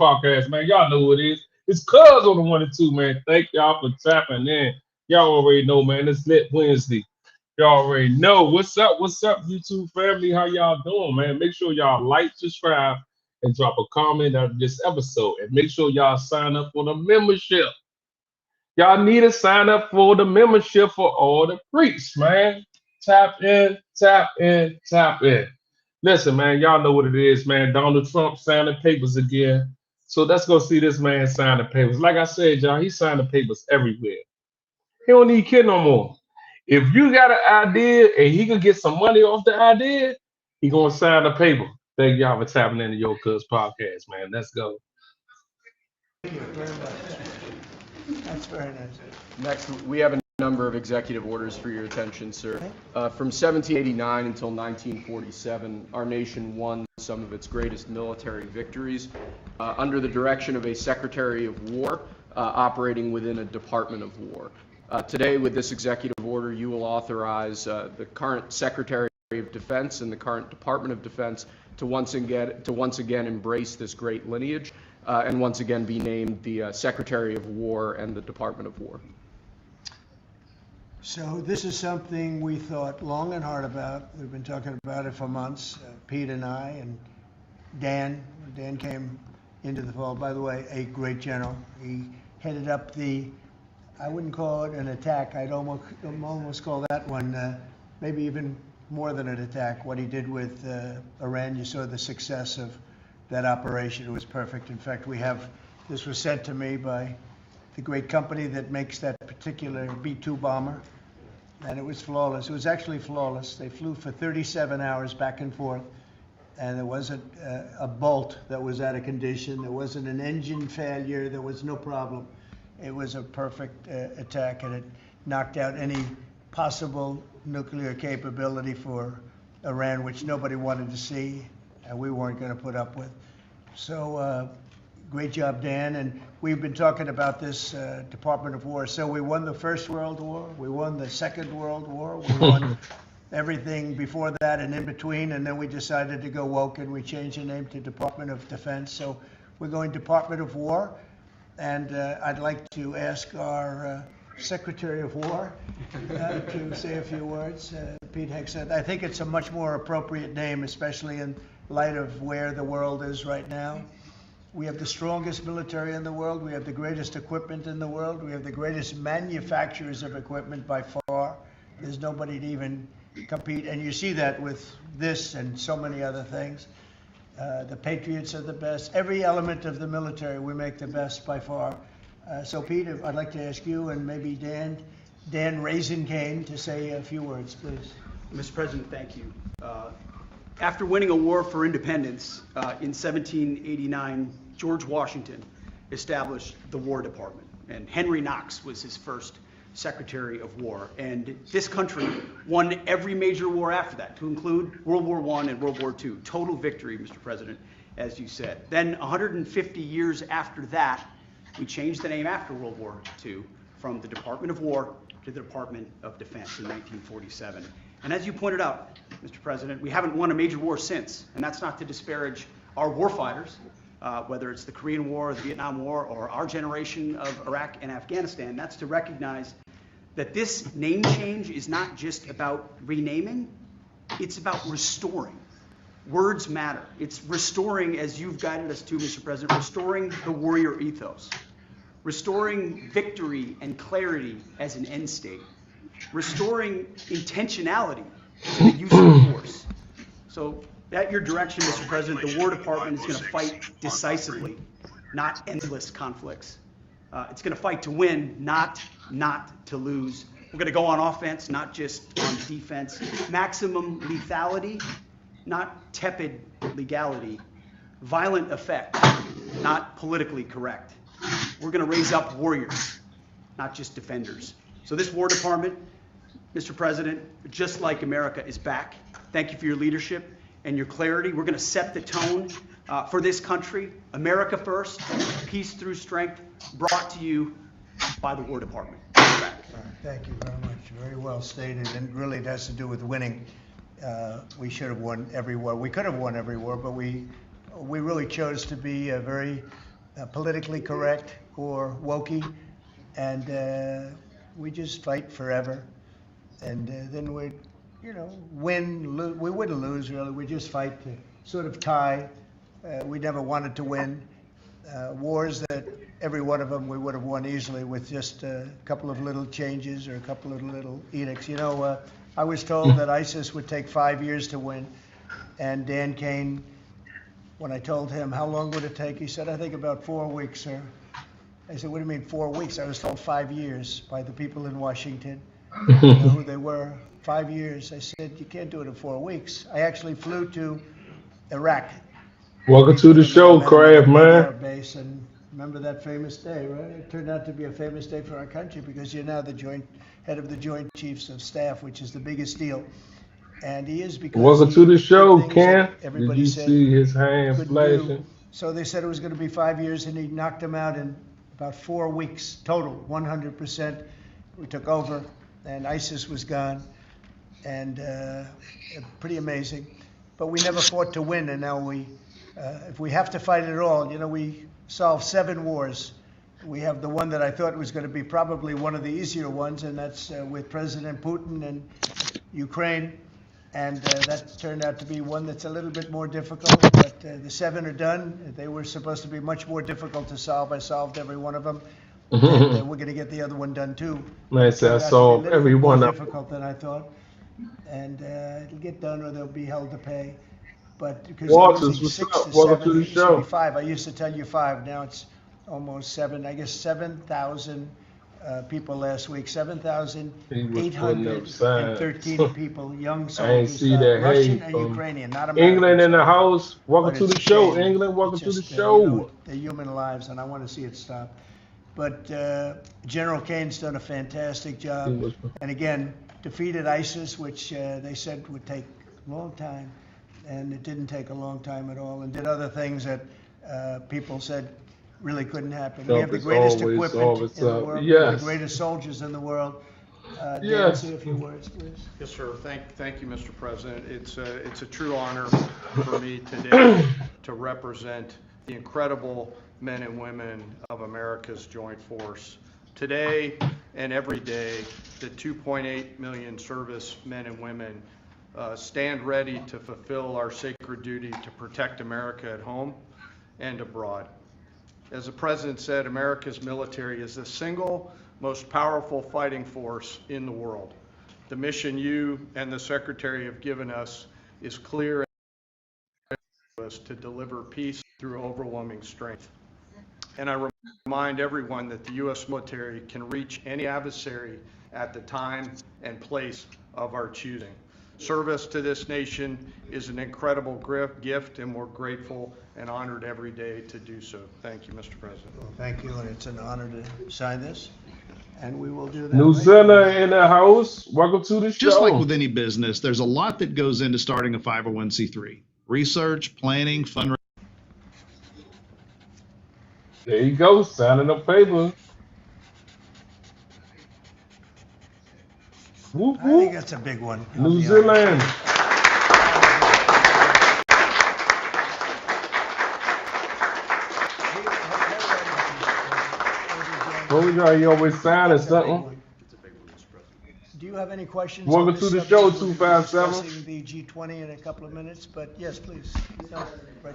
podcast, man. Y'all know who it is. It's Cuz on the 1 and 2, man. Thank y'all for tapping in. Y'all already know, man. It's Lit Wednesday. Y'all already know. What's up, YouTube family? How y'all doing, man? Make sure y'all like, subscribe, and drop a comment on this episode. And make sure y'all sign up for the membership. Y'all need to sign up for the membership for all the freaks, man. Tap in, tap in, tap in. Listen, man, y'all know what it is, man. Donald Trump signing papers again. So let's go see this man sign the papers. Like I said, y'all, he signed the papers everywhere. He don't need kid no more. If you got an idea and he can get some money off the idea, he gonna sign the paper. Thank y'all for tapping into your Cuz podcast, man. Let's go. Thank you very much. That's very nice. Next, we have a number of executive orders for your attention, sir. From 1789 until 1947, our nation won some of its greatest military victories under the direction of a Secretary of War operating within a Department of War. Today, with this executive order, you will authorize the current Secretary of Defense and the current Department of Defense to once again embrace this great lineage and once again be named the Secretary of War and the Department of War. So this is something we thought long and hard about. We've been talking about it for months, Pete and I, and Dan. Dan came into the fold. By the way, a great general. He headed up I wouldn't call it an attack. I'd almost call that one maybe even more than an attack. What he did with Iran, you saw the success of that operation. It was perfect. In fact, this was sent to me by the great company that makes that particular B-2 bomber, and it was flawless. It was actually flawless. They flew for 37 hours back and forth, and there wasn't a bolt that was out of condition. There wasn't an engine failure. There was no problem. It was a perfect attack, and it knocked out any possible nuclear capability for Iran, which nobody wanted to see, and we weren't going to put up with. So great job, Dan. And we've been talking about this Department of War. So we won the First World War. We won the Second World War. We won everything before that and in between. And then we decided to go woke, and we changed the name to Department of Defense. So we're going Department of War. And I'd like to ask our Secretary of War to say a few words. Pete Hegseth. I think it's a much more appropriate name, especially in light of where the world is right now. We have the strongest military in the world. We have the greatest equipment in the world. We have the greatest manufacturers of equipment by far. There's nobody to even compete. And you see that with this and so many other things. The Patriots are the best. Every element of the military, we make the best by far. So Pete, I'd like to ask you and maybe Dan Raisin Kane to say a few words, please. Mr. President, thank you. After winning a war for independence in 1789, George Washington established the War Department, and Henry Knox was his first Secretary of War. And this country won every major war after that, to include World War I and World War II. Total victory, Mr. President, as you said. Then 150 years after that, we changed the name after World War II from the Department of War to the Department of Defense in 1947. And as you pointed out, Mr. President, we haven't won a major war since, and that's not to disparage our warfighters, whether it's the Korean War, the Vietnam War, or our generation of Iraq and Afghanistan. That's to recognize that this name change is not just about renaming, it's about restoring. Words matter. It's restoring, as you've guided us to, Mr. President, restoring the warrior ethos, restoring victory and clarity as an end state, restoring intentionality to the use of force. So at your direction, Mr. President, the War Department is going to fight decisively, not endless conflicts. It's going to fight to win, not to lose. We're going to go on offense, not just on defense. Maximum lethality, not tepid legality. Violent effect, not politically correct. We're going to raise up warriors, not just defenders. So this War Department, Mr. President, just like America, is back. Thank you for your leadership and your clarity. We're going to set the tone for this country. America first, peace through strength, brought to you by the War Department. Thank you very much. Very well stated, and really it has to do with winning. We should have won every war. We could have won every war, but we really chose to be very politically correct or wokey, and we just fight forever. And then we, we wouldn't lose really. We just fight to sort of tie. We never wanted to win. Wars that every one of them we would have won easily with just a couple of little changes or a couple of little edicts. I was told that ISIS would take 5 years to win, and Dan Kane, when I told him how long would it take, he said, I think about 4 weeks, sir. I said, what do you mean 4 weeks? I was told 5 years by the people in Washington. You know who they were. 5 years. I said, you can't do it in 4 weeks. I actually flew to Iraq. Welcome to the show, Craig, Air man. base, and remember that famous day, right? It turned out to be a famous day for our country because you're now the head of the Joint Chiefs of Staff, which is the biggest deal. And he is because Welcome he to the did show, things that Ken. Did everybody you said see his he hand couldn't do. flashing? So they said it was going to be 5 years, and he knocked them out in about 4 weeks total, 100%. We took over, and ISIS was gone, and pretty amazing. But we never fought to win, and now if we have to fight it all, we solved 7 wars. We have the one that I thought was going to be probably one of the easier ones, and that's with President Putin and Ukraine. And that turned out to be one that's a little bit more difficult, but the 7 are done. They were supposed to be much more difficult to solve. I solved every one of them, and we're going to get the other one done too. Man It said I turned out to be a saw little every bit more one of them. difficult than I thought, and it'll get done or they'll be held to pay. But because they're Walters, losing what's 6 to up? Welcome 7, to it the used to be show. 5. I used to tell you 5. Now it's almost 7. I guess 7,000 people last week. He was putting up 7,813 signs. people, young I ain't soldiers, see that. Hey, Russian and from Ukrainian, not England Americans. in the house. Welcome But to it's the a show, shame. England. Welcome It's to the just, show. they're human lives, and I want to see it stop. But General Kane's done a fantastic He job. was And again, defeated ISIS, which they said would take a long time. And it didn't take a long time at all, and did other things that people said really couldn't happen. We have Trump the is greatest always, equipment always in the up. world. We have the Yes, greatest soldiers in the world. Dan, say yes. a few words, please. Yes, sir. Thank you, Mr. President. It's a true honor for me today to represent the incredible men and women of America's joint force. Today and every day, the 2.8 million service men and women stand ready to fulfill our sacred duty to protect America at home and abroad. As the President said, America's military is the single most powerful fighting force in the world. The mission you and the Secretary have given us is clear to deliver peace through overwhelming strength. And I remind everyone that the U.S. military can reach any adversary at the time and place of our choosing. Service to this nation is an incredible gift, and we're grateful and honored every day to do so. Thank you, Mr. President. Well, thank you, and it's an honor to sign this, and we will do that New right Zealand now. in the house. Welcome to the Just like show. with any business, there's a lot that goes into starting a 501c3. Research, planning, fundraising. There you go, signing the paper. Whoop I think whoop. that's a big one, I'll New be honest. Zealand. What we got? You always signing That's a big something. one. Do you have any questions on Welcome this to the subject? show, We'll be 257. discussing the G20 in a couple of minutes, but yes, please. No, right there.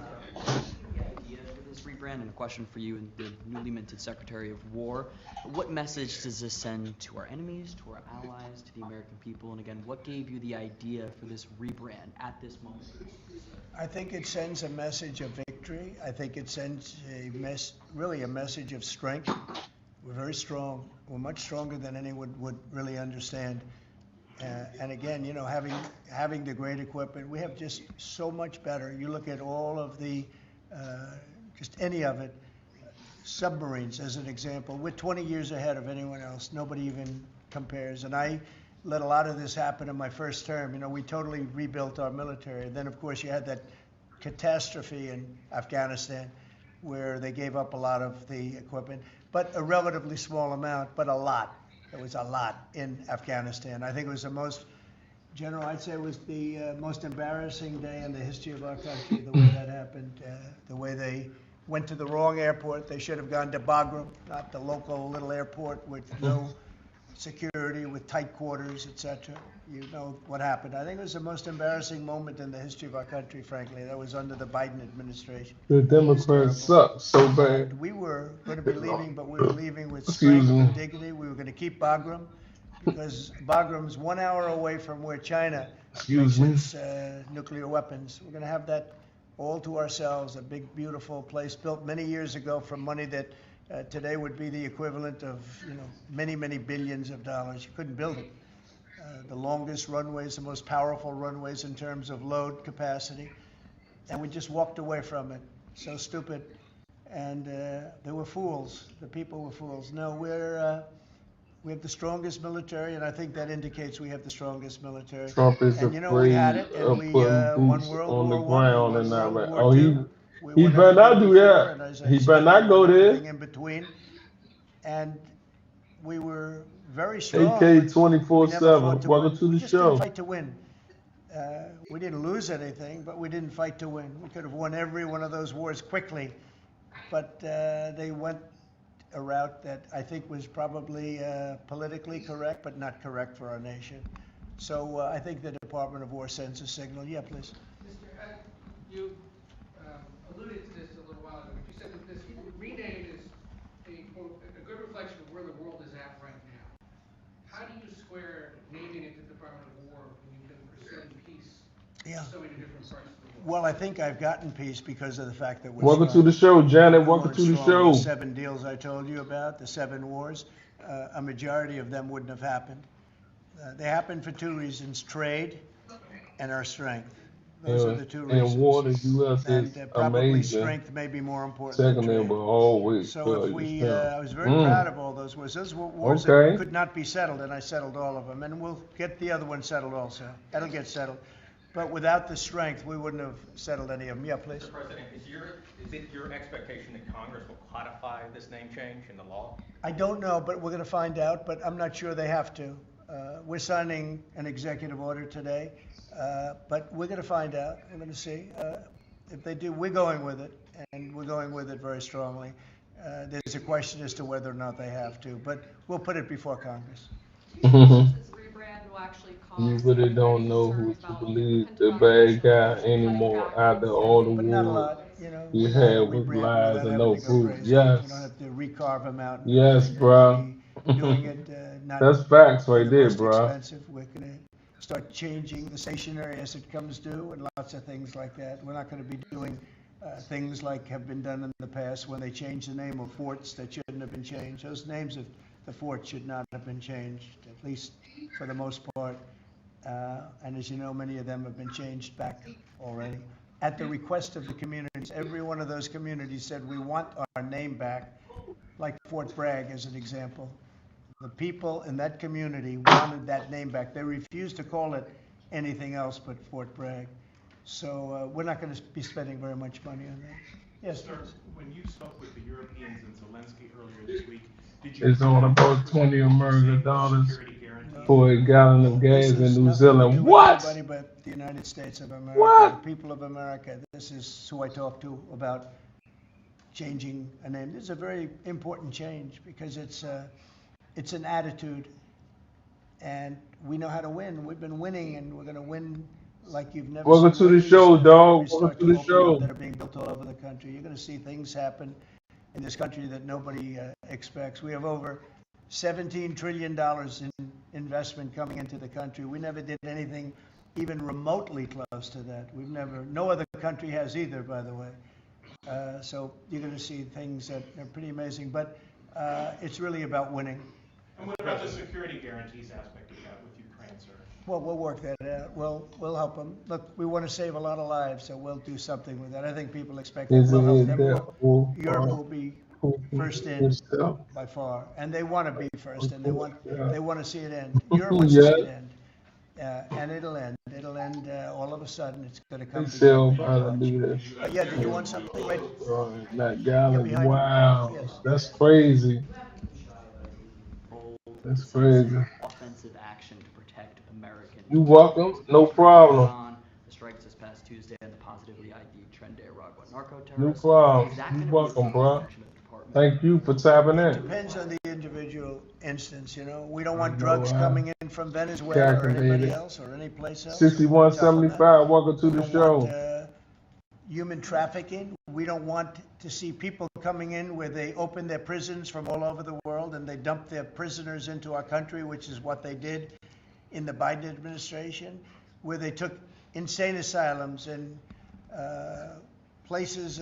Idea for this rebrand, and a question for you and the newly minted Secretary of War. What message does this send to our enemies, to our allies, to the American people? And again, what gave you the idea for this rebrand at this moment? I think it sends a message of victory. I think it sends really a message of strength. We're very strong. We're much stronger than anyone would really understand. And again, having the great equipment, we have just so much better. You look at all of the, just any of it, submarines as an example. We're 20 years ahead of anyone else. Nobody even compares. And I let a lot of this happen in my first term. We totally rebuilt our military. And then, of course, you had that catastrophe in Afghanistan where they gave up a lot of the equipment, but a relatively small amount, but a lot. There was a lot in Afghanistan. I think it was the most, General, I'd say it was the most embarrassing day in the history of our country, the way that happened, the way they went to the wrong airport. They should have gone to Bagram, not the local little airport with no security, with tight quarters, etc. You know what happened. I think it was the most embarrassing moment in the history of our country, frankly. That was under the Biden administration. The It was Democrats terrible. suck so And bad. we were going to be leaving, but we were leaving with Excuse strength me. and dignity. We were going to keep Bagram because Bagram's 1 hour away from where China Excuse makes me. its nuclear weapons. We're going to have that all to ourselves, a big, beautiful place built many years ago from money that today would be the equivalent of, many, many billions of dollars. You couldn't build it. The longest runways, the most powerful runways in terms of load capacity, and we just walked away from it. So stupid, and they were fools. The people were fools. No, we have the strongest military, and I think that indicates we have the strongest military. Trump is And we had afraid it, and of we putting won boots World on the War One, we ground won and not World right. War Oh, Two, we he won better not everything do before, that. and as I He better said, we not go won there. everything in between. And we were very strong, AK but we never 24/7. fought to win. Welcome to We the just didn't show. fight to win. We didn't lose anything, but we didn't fight to win. We could have won every one of those wars quickly, but they went a route that I think was probably politically correct, but not correct for our nation. So I think the Department of War sends a signal. Yeah, please. Mr. You alluded to this a little while ago, but you said that this rename is a good reflection of where the world is at right now. How do you square naming it the Department of War when you've been pursuing peace Yeah. in so many different parts of the world? Well, I think I've gotten peace because of the fact that we're Welcome to strong. the show, Janet. We Welcome weren't to the strong. The show. 7 deals I told you about, the 7 wars, a majority of them wouldn't have happened. They happened for 2 reasons: trade and our strength. Those are the 2 reasons. And war, the U.S. And is probably amazing. strength may be more important Second, than they trade. will always So tell if you we, strength. I was very proud of all those wars. Those were wars that Okay. could not be settled, and I settled all of them. And we'll get the other one settled also. That'll get settled. But without the strength, we wouldn't have settled any of them. Yeah, please. Mr. President, is it your expectation that Congress will codify this name change in the law? I don't know, but we're going to find out, but I'm not sure they have to. We're signing an executive order today, but we're going to find out. We're going to see. If they do, we're going with it, and we're going with it very strongly. There's a question as to whether or not they have to, but we'll put it before Congress. This rebrand will actually You cause really don't know who to believe, the bad guy anymore after all the But not a wars lot, we we're not going had to with rebrand lies without and no having to go proof. crazy. We don't Yes. have to recarve them out. And Yes, everything. bruh. We're doing it not That's facts for right the there, most bruh. expensive. We're going to start changing the stationery as it comes due and lots of things like that. We're not going to be doing things like have been done in the past when they changed the name of forts that shouldn't have been changed. Those names of the forts should not have been changed, at least for the most part. And as you know, many of them have been changed back already. At the request of the communities, every one of those communities said, we want our name back, like Fort Bragg as an example. The people in that community wanted that name back. They refused to call it anything else but Fort Bragg. So we're not going to be spending very much money on that. Yes, Sir, please. when you spoke with the Europeans and Zelensky earlier this week, did you It's on about 20 American dollars security guarantees? for a gallon of gas This has in New nothing to do Zealand. with What? anybody but the United States of America, What? the people of America. This is who I talk to about changing a name. This is a very important change because it's an attitude, and we know how to win. We've been winning, and we're going to win like you've never Welcome seen. to the Wait till you show, see dog. factories Welcome start to the open up show. that are being built all over the country. You're going to see things happen in this country that nobody expects. We have over $17 trillion in investment coming into the country. We never did anything even remotely close to that. No other country has either, by the way. So you're going to see things that are pretty amazing. But it's really about winning. And what about the security guarantees aspect of that with Ukraine, sir? Well, we'll work that out. We'll help them. Look, we want to save a lot of lives, so we'll do something with that. I think people expect that. We'll help Isn't it them. that whole Europe will be first in itself? by far, and they want to be first, and they want to see it end. Yeah. Europe wants to see it end, and it'll end. It'll end all of a sudden. It's going to come They together. sell how to do this. Yeah, did you want something? Right. Not gallons. behind you. Wow. Yes. That's crazy. Bold, That's decisive, crazy. offensive action to protect American. You welcome. No problem. On the strikes this past Tuesday and the positively ID Nicaragua narco No terrorists. problem. Is that You going to be a welcome, key bro. function of the department? Thank you for tapping It in. depends on the individual instance, you know. We don't I want know drugs I coming in from Venezuela or anybody calculated. else or any place else. 6175, welcome to We the don't want show. human trafficking. We don't want to see people coming in where they open their prisons from all over the world and they dump their prisoners into our country, which is what they did in the Biden administration, where they took insane asylums and places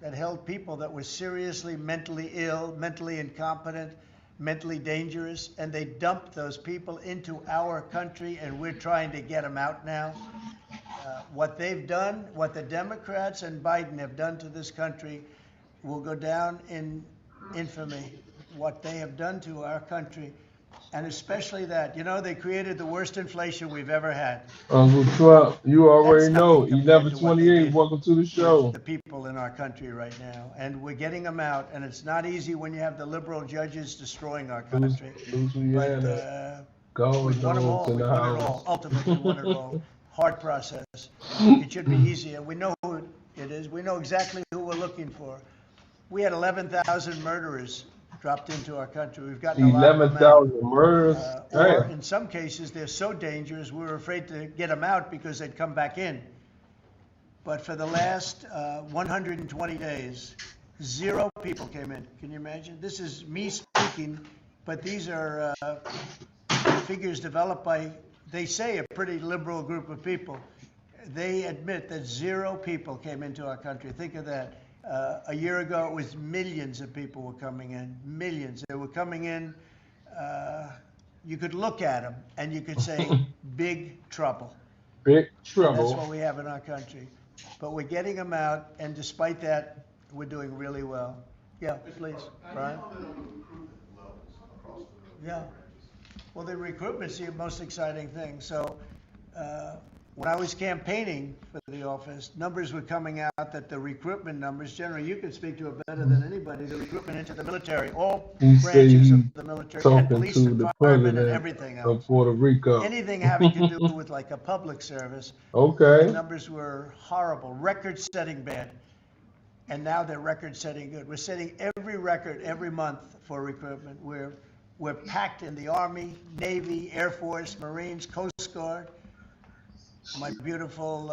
that held people that were seriously mentally ill, mentally incompetent, mentally dangerous, and they dumped those people into our country, and we're trying to get them out now. What they've done, what the Democrats and Biden have done to this country will go down in infamy. What they have done to our country, and especially that, you know, they created the worst inflation we've ever had. Uncle Trump, you already That's know. nothing compared to what they 1128, did welcome to the with show. the people in our country right now, and we're getting them out. And it's not easy when you have the liberal judges destroying our country. But Go we want them all. to We the want it all. house. Ultimately, we want it all. Hard process. It should be easier. We know who it is. We know exactly who we're looking for. We had 11,000 murderers dropped into our country. We've gotten a lot of them out. 11,000 murders. Or Damn. in some cases, they're so dangerous, we were afraid to get them out because they'd come back in. But for the last 120 days, 0 people came in. Can you imagine? This is me speaking, but these are figures developed by, they say, a pretty liberal group of people. They admit that 0 people came into our country. Think of that. A year ago, it was millions of people were coming in. Millions. They were coming in. You could look at them and you could say, big trouble. Big And that's trouble. what we have in our country. But we're getting them out, and despite that, we're doing really well. Yeah, please, Brian. Yeah. Well, the recruitment's the most exciting thing. So when I was campaigning for the office, numbers were coming out that the recruitment numbers, generally, you can speak to it better than anybody, the recruitment into the military, all He said branches he of the military, and talking police to the department, and president everything of else. Puerto Rico. Anything having to do with like a public service, the Okay. numbers were horrible, record-setting bad. And now they're record-setting good. We're setting every record every month for recruitment. We're packed in the Army, Navy, Air Force, Marines, Coast Guard. My beautiful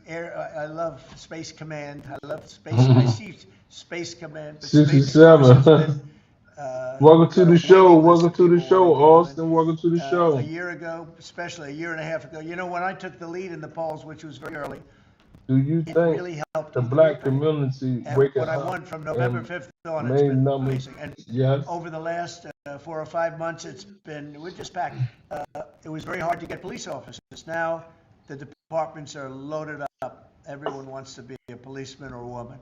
I love Space Command. I love Space. I see Space Command. But Space 67. Force has been, Welcome we've to got a the show. waiting list Welcome of to the people show, wanting to come in. Austin. Welcome to the A show. year ago, especially a year and a half ago, you know, when I took the lead in the polls, which was very early, Do you it think really helped the with black recruitment. community And waking what I up won from November and 5th on, it's main been numbers? amazing. And Yes. over the last 4 or 5 months, we're just packed. It was very hard to get police officers. Now the departments are loaded up. Everyone wants to be a policeman or woman.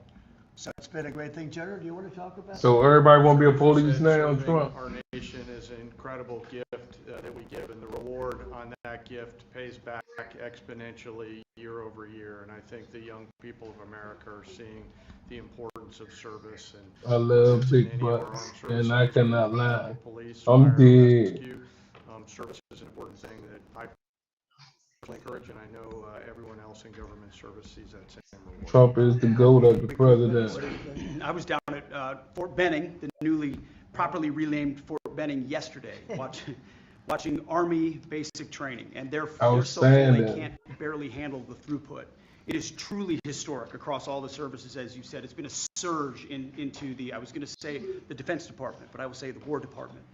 So it's been a great thing. General, do you want to talk about So everybody want to be a police Said now, serving Trump? Our nation is an incredible gift that we give, and the reward on that gift pays back exponentially year over year. And I think the young people of America are seeing the importance of service. And I love in big any of our butts, armed services, and I cannot whether lie. it's police, I'm fire, dead. rescue, service is an important thing that I personally encourage, and I know everyone else in government service sees that same reward. Trump is the goat of the president. I was down at Fort Benning, the newly properly renamed Fort Benning yesterday, watching Army basic training, and they're so full Outstanding. they can't barely handle the throughput. It is truly historic across all the services, as you said. It's been a surge into the, I was going to say the Defense Department, but I will say the War Department.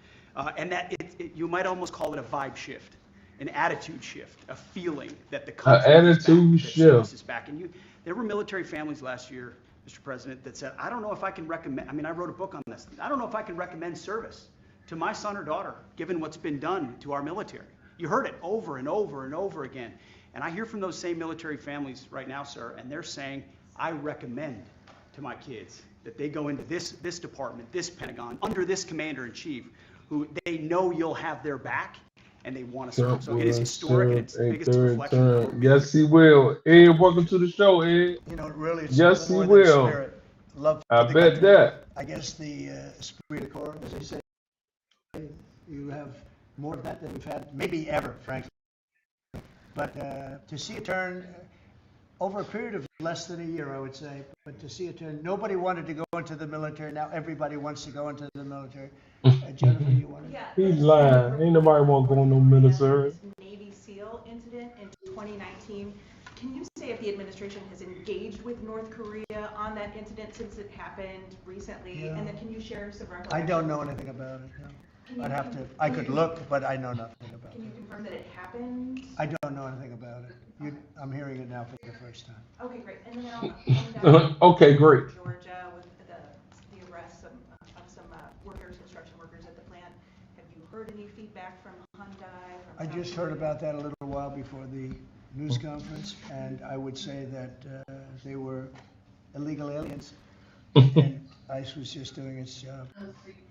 And that you might almost call it a vibe shift, an attitude shift, a feeling that the country is back, attitude that shift. service is back. And there were military families last year, Mr. President, that said, I don't know if I can recommend, I mean, I wrote a book on this. I don't know if I can recommend service to my son or daughter, given what's been done to our military. You heard it over and over and over again. And I hear from those same military families right now, sir, and they're saying, I recommend to my kids that they go into this department, this Pentagon, under this commander-in-chief, who they know you'll have their back, and they want to serve. So it is historic, and it's the biggest reflection of what we're Yes, he will. Ed, welcome to the show, Ed. You know, really, it's Yes, more he than will. spirit, love I for the bet country. that. I guess the esprit de corps, as they say, you have more of that than we've had, maybe ever, frankly. But to see it turn, over a period of less than a year, I would say. But to see it turn, nobody wanted to go into the military. Now everybody wants to go into the military. Jennifer, you wanted? Yeah. He's lying. Ain't nobody want to go in no military. Navy SEAL incident in 2019. Can you say if the administration has engaged with North Korea on that incident since it happened recently? Yeah. And then can you share some I recollections? don't know anything about it. No. Can I'd you- have to. can I you- could look, but I know nothing about Can you it. confirm that it happened? I don't know anything about it. I'm hearing it now for the first time. Okay, great. And then on Okay, great. Georgia with the arrest of some workers, construction workers at the plant. Have you heard any feedback from Hyundai? I South just heard Korea? about that a little while before the news conference, and I would say that they were illegal aliens, and ICE was just doing its job.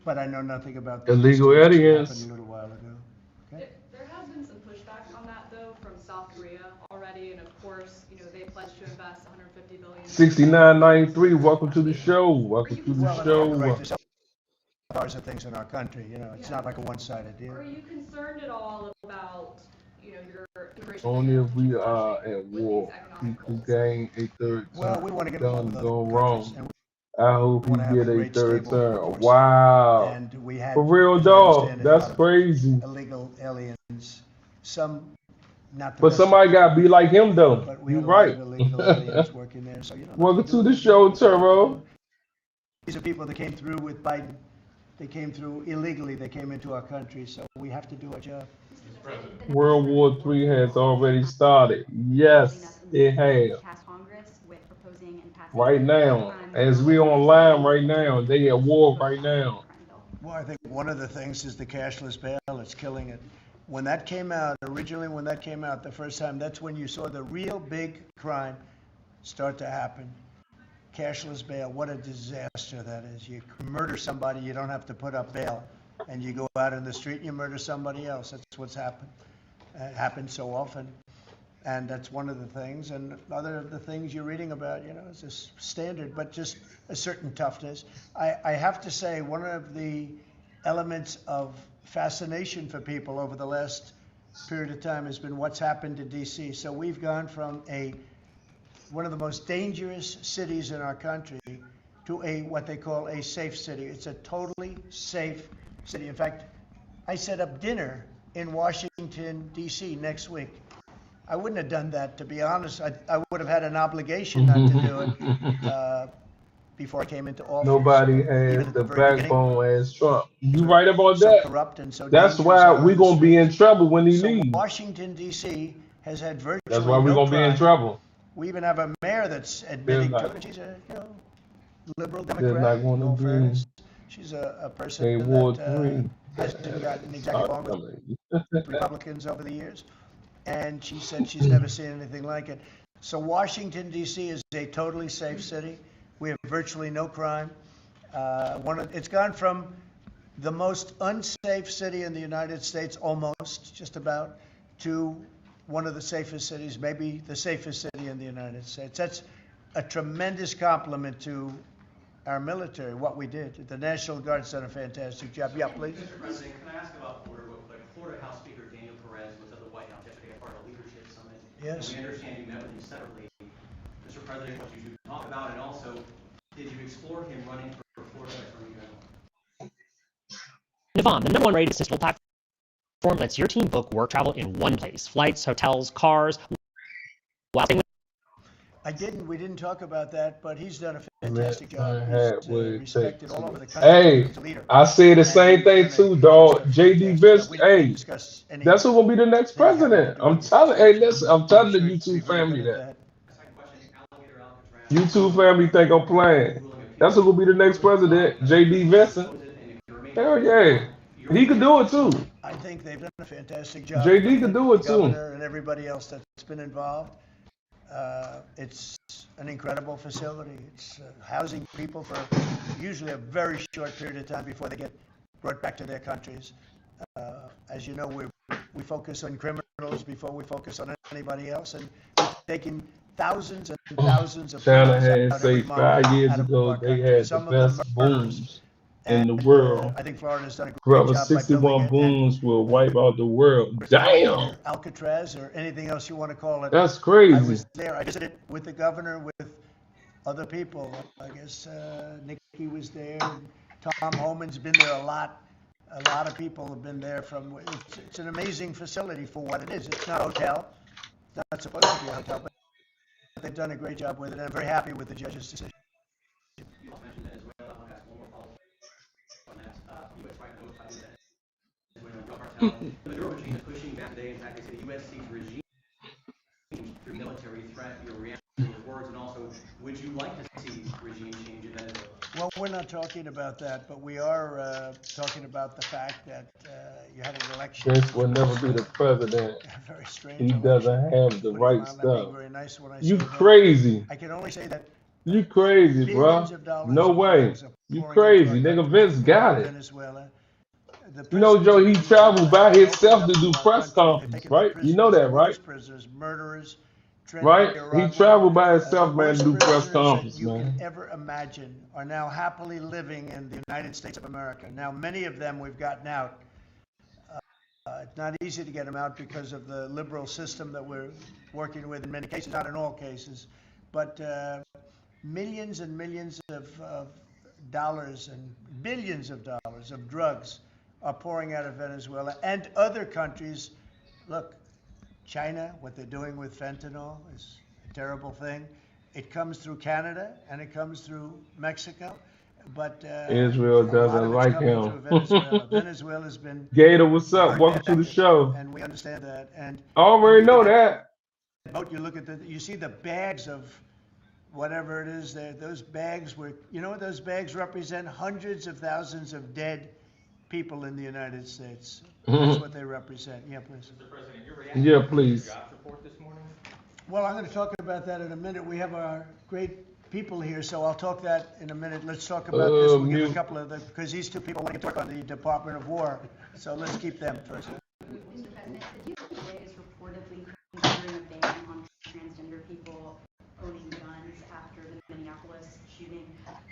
But I know nothing about the Illegal history, which aliens. happened a little while ago. Okay? There has been some pushback on that though from South Korea already, and of course, they pledged to invest 150 billion. 6993. Welcome to the show. Welcome to the Well, and they have the right show. to sell cars and things in our country. It's not like a one-sided deal. Are you concerned at all about, your immigration Only if we plans are clashing at with war. these economic People goals? gain a third Well, term. we want to get along Done with other go countries, wrong. and I hope we he want to have get a a great, third stable term. workforce. Wow. And we had, For real, as I dog. understand it, That's a lot of crazy. illegal aliens. Some, not the But rest somebody got to be like him, though. but we You had a lot right. of illegal aliens working there. So Welcome to the show, Turbo. These are people that came through with Biden. They came through illegally. They came into our country. So we have to do our job. World War III has already started. Yes, it has. Right now, as we online right now, they at war right now. Well, I think one of the things is the cashless bail. It's killing it. When that came out, originally when that came out the first time, that's when you saw the real big crime start to happen. Cashless bail, what a disaster that is. You murder somebody, you don't have to put up bail. And you go out in the street and you murder somebody else. That's what's happened. It happens so often. And that's one of the things. And other of the things you're reading about, it's just standard, but just a certain toughness. I have to say, one of the elements of fascination for people over the last period of time has been what's happened to D.C. So we've gone from one of the most dangerous cities in our country to what they call a safe city. It's a totally safe city. In fact, I set up dinner in Washington, D.C. next week. I wouldn't have done that, to be honest. I would have had an obligation not to do it before I came into office. Nobody Even has at the very beginning, backbone as Trump. You right about so that? corrupt and so That's dangerous why out on we're the going to be in streets. trouble when he So leaves. Washington, D.C. has had virtually That's why we're no going to be in crime. trouble. We even have a mayor that's admitting They're to not- it. She's a liberal They're Democrat, not going in all to fairness. be She's a person a War that III. hasn't gotten exactly along with Coming. Republicans over the years. And she said she's never seen anything like it. So Washington, D.C. is a totally safe city. We have virtually no crime. It's gone from the most unsafe city in the United States, almost, just about, to one of the safest cities, maybe the safest city in the United States. That's a tremendous compliment to our military, what we did. The National Guard's done a fantastic job. Yeah, please. Mr. President, can I ask about Florida real quick? Florida House Speaker Daniel Perez was at the White House yesterday as part of a leadership summit. Yes. And we understand you met with him separately. Mr. President, what you should talk about, and also, did you explore him running for Florida Attorney General? Navam, the #1 rated statistical platform lets your team book work travel in one place. Flights, hotels, cars. We didn't talk about that, but he's done a fantastic job. Had He's what it respected takes. all over the country. Hey, He's a leader. I say the And same he's thing done too, a dog. fantastic J.D. job. Vance, We didn't hey, discuss any- that's who's gonna be the next president. I'm telling, hey, listen, I'm telling the Sure, he'd be YouTube very family good at that. Second question, Alligator Alcatraz. YouTube family think I'm playing. That's who gonna be the next president, J.D. Vincent. Hell yeah, he could do it too. I think they've done a fantastic job. JD could do it The too. Governor and everybody else that's been involved. It's an incredible facility. It's housing people for usually a very short period of time before they get brought back to their countries. As you know, we focus on criminals before we focus on anybody else, and we're taking thousands and thousands of China criminals had out say every month 5 years out of ago our they country. had the Some of them best are murderers. booms. in the And world. I think Florida's done a great Brother, job by building 61 it. And booms will wipe out the world. Damn, or Alcatraz or anything else you want to call it. that's I crazy. was there. I visited with the governor, with other people. I guess Nikki was there. Tom Homan's been there a lot. A lot of people have been there from. It's an amazing facility for what it is. It's not a hotel. It's not supposed to be a hotel, but they've done a great job with it. And I'm very happy with the judge's decision. You also mentioned Venezuela. I want to ask one more follow-up on that. U.S. right now notified Venezuelan drug cartel. The Maduro regime is pushing back today. In fact, they say the U.S. seeks regime through military threat. Your reaction to those words, and also, would you like to see regime change in Venezuela? Well, we're not talking about that, but we are talking about the fact that you had an election. Vince will never be the president. A very strange He election. doesn't have the Putting right him out, I'm being stuff. very nice when I You say that. crazy. I can only say that You crazy, billions bruh. of dollars No of way. drugs are You pouring into crazy. our Nigga, country Vince got from it. Venezuela. The You know, Joe, he prisons in traveled by Venezuela himself opened to up do our press country. They've conferences, taken the right? You know prisoners, that, right? worst prisoners, murderers, Right? Trenton, He Iraq. traveled by The himself, man, worst to do press prisoners that conferences, you can man. ever imagine are now happily living in the United States of America. Now, many of them we've gotten out. It's not easy to get them out because of the liberal system that we're working with in many cases, not in all cases. But millions and millions of dollars and billions of dollars of drugs are pouring out of Venezuela and other countries. Look, China, what they're doing with fentanyl is a terrible thing. It comes through Canada and it comes through Mexico, but Israel a lot doesn't of it's like coming him. through Venezuela. Venezuela's been Gator, what's up? very Welcome bad to the actors, show. and we understand that. And I already know that. boat, you look at you see the bags of whatever it is there. Those bags were, you know what those bags represent? Hundreds of thousands of dead people in the United States. That's what they represent. Yeah, please. Mr. President, your reaction Yeah, to the please. jobs report this morning? Well, I'm going to talk about that in a minute. We have our great people here, so I'll talk that in a minute. Let's talk about this. We'll give a couple of the, because these two people want to talk on the Department of War, so let's keep them first. Mr. President, the DOJ is reportedly considering a ban on transgender people owning guns after the Minneapolis shooting.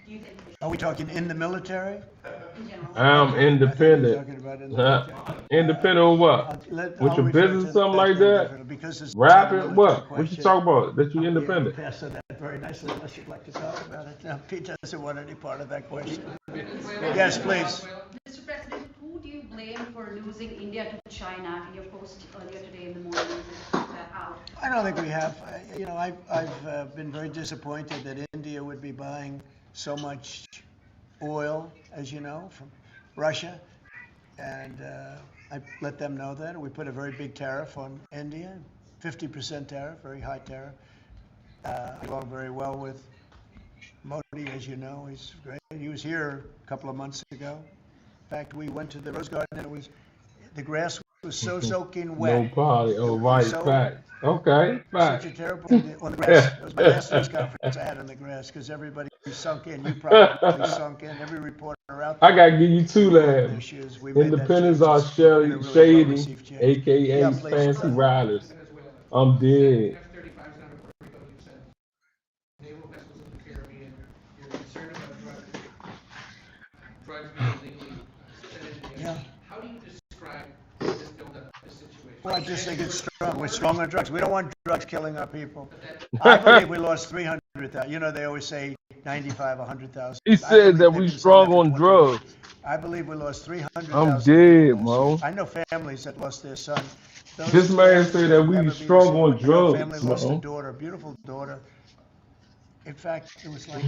Do you think? Are we talking in the military? In general. I'm independent. Talking about in the military. Independent of what? With your business or something like that? Because it's Rapping? What? What you question. talking about? That you independent? Pass on that very nicely, unless you'd like to talk about it. Now, Pete doesn't want any part of that question. Yes, please. Mr. President, who do you blame for losing India to China in your post earlier today in the morning? Out? I don't think we have. You know, I've been very disappointed that India would be buying so much oil, as you know, from Russia. And I let them know that. We put a very big tariff on India, 50% tariff, very high tariff. I go very well with Modi, as you know. He's great. He was here a couple of months ago. In fact, we went to the Rose Garden and the grass was so soaking wet. No party. Oh, right. So- Fact. Okay. Fact. Such a terrible on the grass. It was my last news conference I had on the grass because everybody sunk in. You probably sunk in. Every reporter out there. I gotta give you two their laughs. shoes. We made that Independents change. are It's been a really shady, well-received change. aka Yeah, please. fancy riders. Venezuela. I'm dead. F-35 is not a Puerto Rico, you said. Naval vessels in the Caribbean. You're concerned about drugs being illegally sent into the Yeah. ocean. How do you describe this buildup, this situation? Well, I just think it's strong. We're strong on drugs. We don't want drugs killing our people. I believe we lost 300,000. You know, they always say 95, 100,000. He said that we strong on drugs. I believe we lost 300,000. I'm dead, Mo. I know families that lost their son. Those This man families said that we never be strong the same. on I know a drugs, family lost a Mo. daughter, a beautiful daughter. In fact, it was like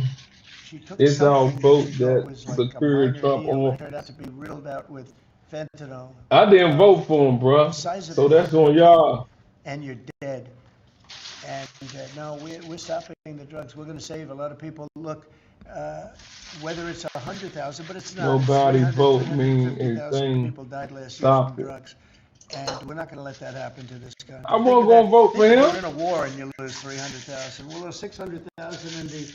she took It's our something vote she thought that was like secured a Trump minor deal, on. and it turned out to be riddled out with fentanyl. I didn't vote for him, bruh. So that's on y'all. And you're dead. And no, we're stopping the drugs. We're going to save a lot of people. Look, whether it's 100,000, but it's not. Nobody It's 300, vote mean 350,000 anything. people died last year Stop from it. drugs. And we're not going to let that happen to this country. I Think wasn't of gonna that. vote for Think him. We're in a war and you lose 300,000. We'll lose 600,000 in the.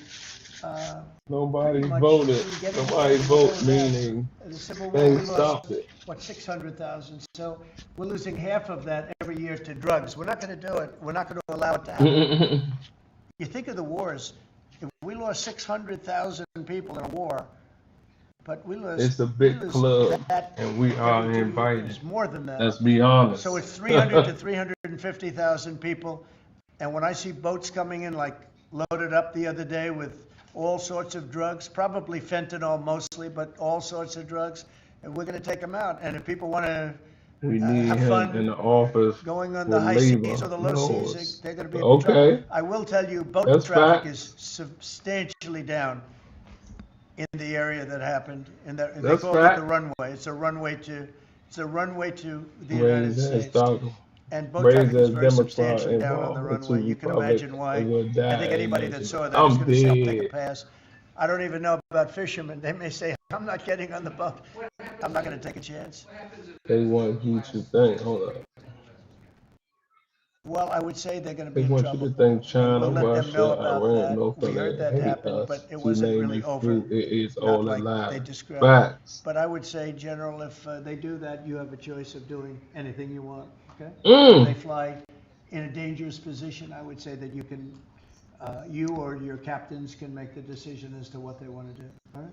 Nobody pretty much voted. getting Nobody rid vote of meaning the Civil War, they we lost, stopped it. what, 600,000? So we're losing half of that every year to drugs. We're not going to do it. We're not going to allow it to happen. You think of the wars. If we lost 600,000 people in a war, But we lose. It's a we big lose club, that and we are every 2 invited. years, more than that. Let's be honest. So it's 300 to 350,000 people. And when I see boats coming in, like loaded up the other day with all sorts of drugs, probably fentanyl mostly, but all sorts of drugs, and we're going to take them out. And if people want to We need have him fun in the office going on for the high labor seas or the low seas, laws. they're going to be in trouble. Okay, I will tell you, boat that's traffic fact. is substantially down in the area that happened. And they That's call it fact. the runway. It's a runway to the United Raised as States. Dr. And boat Raised traffic is as very Democrat substantially down on the involved runway. into You can Republic imagine why. and will die I think anybody that in saw legend. that is I'm going to say, I'll take a dead. pass. I don't even know about fishermen. They may say, I'm not getting on the boat. I'm not going to take a chance. They want you to think. Hold up. Well, I would say they're going to They be in want you to trouble. think And China, we'll let them know Russia, about Iran, North that. We heard Korea that hate happened, us. but it To wasn't name really a over. few, it is Not all a like lie. they described. Facts. But I would say, General, if they do that, you have a choice of doing anything you want, okay? Mm. If they fly in a dangerous position, I would say that you can, you or your captains can make the decision as to what they want to do, all right?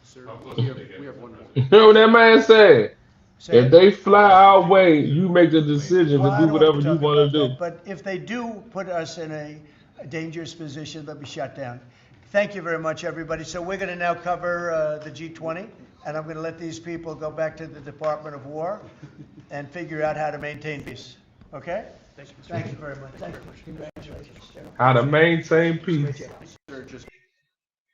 Sir, we have one more. You know what that man said? Say If it. they fly our way, you make the decision Well, to I do don't want whatever to you talk want about to do. that, but if they do put us in a dangerous position, they'll be shut down. Thank you very much, everybody. So we're going to now cover the G20, and I'm going to let these people go back to the Department of War and figure out how to maintain peace. Okay? Thank you very much. Thank you. Congratulations, General. How to maintain peace. Sir, just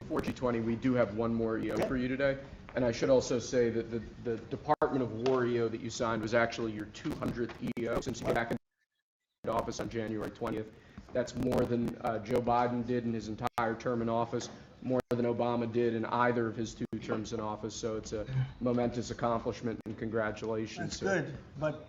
before G20, we do have one more EO for you today. And I should also say that the Department of War EO that you signed was actually your 200th EO since you came back into office on January 20th. That's more than Joe Biden did in his entire term in office, more than Obama did in either of his 2 terms in office. So it's a momentous accomplishment, and congratulations. That's good, but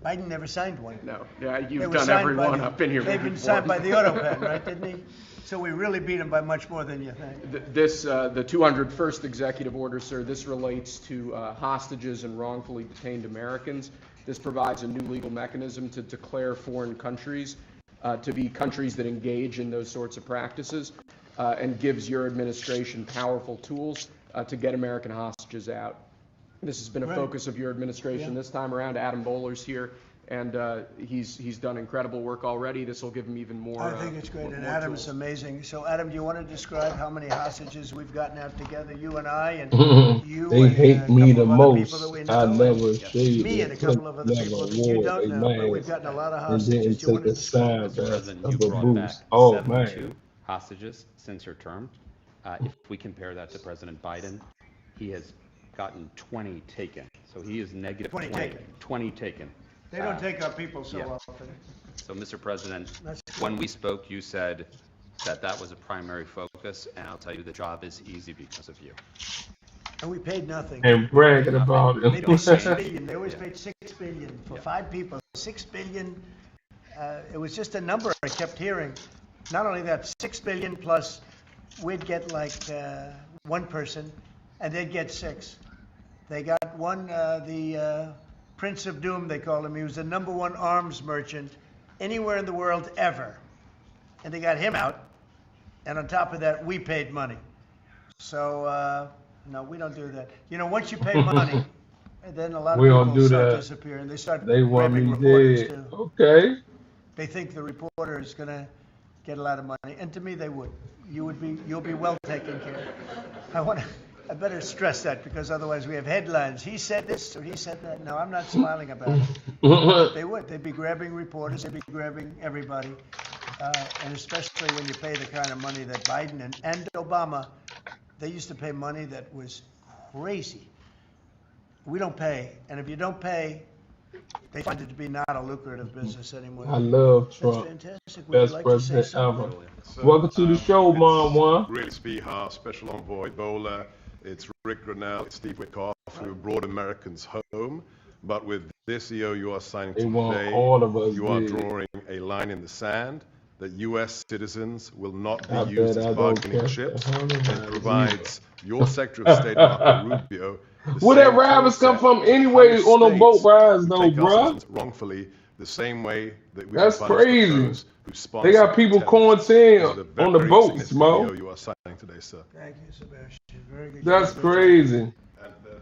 Biden never signed one. No, yeah, They you've were done signed every by one the- up in here. They've been signed by the auto pen, right, didn't he? So we really beat him by much more than you think. The 201st executive order, sir, this relates to hostages and wrongfully detained Americans. This provides a new legal mechanism to declare foreign countries to be countries that engage in those sorts of practices and gives your administration powerful tools to get American hostages out. This has been a focus of your administration this time around. Adam Bowler's here, and he's done incredible work already. This will give him even more. I think it's great, and more Adam's tools. amazing. So, Adam, do you want to describe how many hostages we've gotten out together, you and I, and you They and hate a me couple the of other people most. that we I know, never and shaved me and a couple of other never people that you wore don't a know, but we've mask gotten a lot of and didn't hostages. Do you want take to a describe? side President, of you a brought back boost. Oh 72 man. hostages since your term. If we compare that to President Biden, he has gotten 20 taken. So he is negative 20 taken. 20 taken. They don't take our people so often. So, Mr. President, That's when we spoke, you said that was a primary focus, and I'll tell you the job is easy because of you. And we paid nothing. And bragging about They it. paid $6 billion. They always paid $6 billion for 5 people. $6 billion. It was just a number I kept hearing. Not only that, $6 billion plus we'd get like 1 person, and they'd get 6. They got one, the Prince of Doom, they called him. He was the #1 arms merchant anywhere in the world ever. And they got him out. And on top of that, we paid money. So, no, we don't do that. You know, once you pay money, then a lot of We don't people do start that. disappearing. They start They want grabbing me reporters dead. too. Okay. They think the reporter is going to get a lot of money. And to me, they would. You'll be well taken care of. I better stress that, because otherwise we have headlines. He said this or he said that. No, I'm not smiling about it. They would. They'd be grabbing reporters. They'd be grabbing everybody. And especially when you pay the kind of money that Biden and Obama, they used to pay money that was crazy. We don't pay. And if you don't pay, they find it to be not a lucrative business anymore. I love That's Trump. fantastic. Would you Best like to say president something? ever. Welcome to the show, Mom One. Great Speaker, Special Envoy Ebola. It's Rick Grinnell, it's Steve Witkoff, who brought Americans home. But with this EO you are signing They want today, all of us you are dead. drawing a line in the sand that U.S. citizens will not I be bet used I as don't bargaining catch chips, the and $100 provides your Secretary of State, Marco Rubio, the Where that same riders come concept from that anyway punish on them boat states rides who though, take our bruh? citizens wrongfully the same way that we That's can punish crazy. those who sponsor They got people terrorists. quarantined This is a on the very boats, significant Mo. EO you are signing today, sir. Thank you, Sebastian. Very good. That's Good job. crazy. And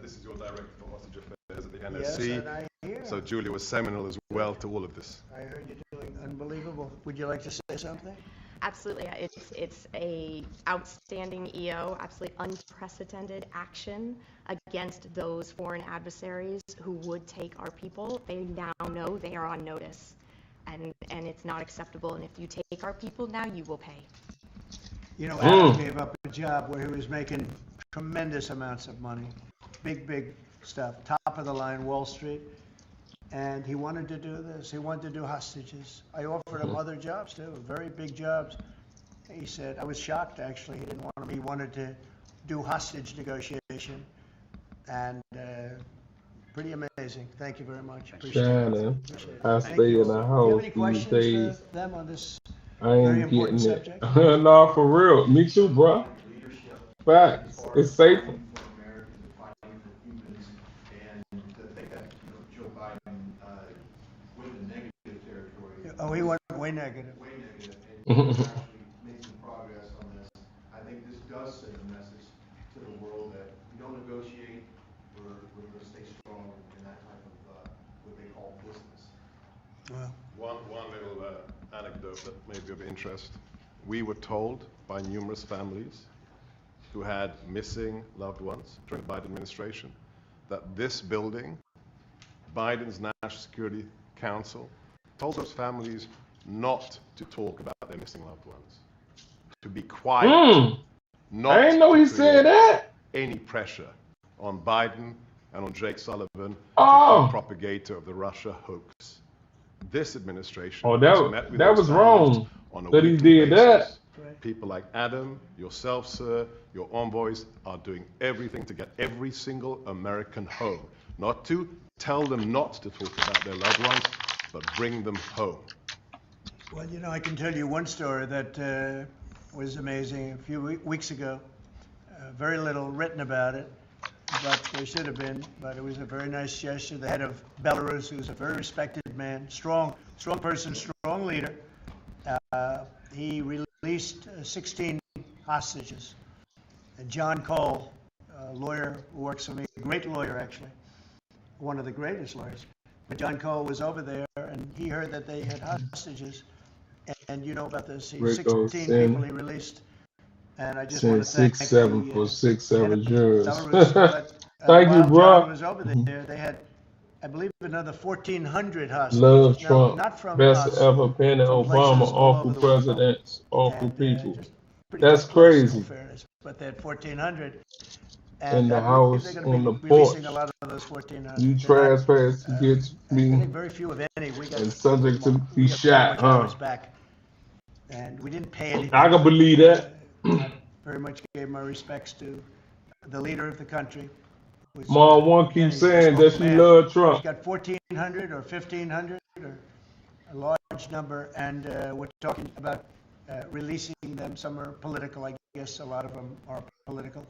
this is your director for hostage affairs at the Yes, NSC. and I hear. So Julia was seminal as well to all of this. I heard you're doing unbelievable. Would you like to say something? Absolutely. It's a outstanding EO, absolutely unprecedented action against those foreign adversaries who would take our people. They now know they are on notice, and it's not acceptable. And if you take our people now, you will pay. You know, Adam gave up a job where he was making tremendous amounts of money, big stuff, top of the line Wall Street, and he wanted to do this. He wanted to do hostages. I offered him other jobs too, very big jobs. He said, I was shocked actually. He didn't want to. He wanted to do hostage negotiation, and pretty amazing. Thank you very much. Appreciate it. Shannon, Appreciate it. I Thank stay you. in the Do you have house any these questions days. for them on this I very ain't important getting subject? it. No, for real. Me too, bro. Facts. It's safer. Oh, he went way negative. Actually make some progress on this. I think this does send a message to the world that we don't negotiate, we're going to stay strong in that type of what they call business. Well, One little anecdote that may be of interest. We were told by numerous families who had missing loved ones during the Biden administration that this building, Biden's National Security Council, told those families not to talk about their missing loved ones, to be quiet, not I didn't know to he said create that. any pressure on Biden and on Jake Sullivan to be a propagator of the Russia hoax. This administration has met with that those was families wrong on a that he weekly did basis. that. People like Adam, yourself, sir, your envoys are doing everything to get every single American home. Not to tell them not to talk about their loved ones, but bring them home. Well, you know, I can tell you one story that was amazing. A few weeks ago, very little written about it, but there should have been. But it was a very nice gesture. The head of Belarus, who's a very respected man, strong person, strong leader, he released 16 hostages. And John Cole, a lawyer who works for me, a great lawyer actually, one of the greatest lawyers. But John Cole was over there, and he heard that they had hostages. And you know about this. 16 people he released. And I just want to thank 6-7 for 6-7 years. Belarus. Thank you, while bro. John was over there, they had, I believe, another 1,400 hostages. Love Now, Trump. not from Best us, ever. Penny from Obama. places all Awful over the world. presidents. Awful people. Pretty That's tough place, in crazy. all fairness. But they had 1,400. In the I believe house, they're on going the to be releasing porch. a lot of those 1,400. You They're not, trespass against I me think very few, if any. We got and subject to be we got pretty shot, much huh? ours back. And we didn't pay anything. I can believe that. I very much gave my respects to the leader of the country. Which, Mom one again, keeps he's a saying that she man. love He's Trump. got 1,400 or 1,500 or a large number, and we're talking about releasing them. Some are political, I guess. A lot of them are political,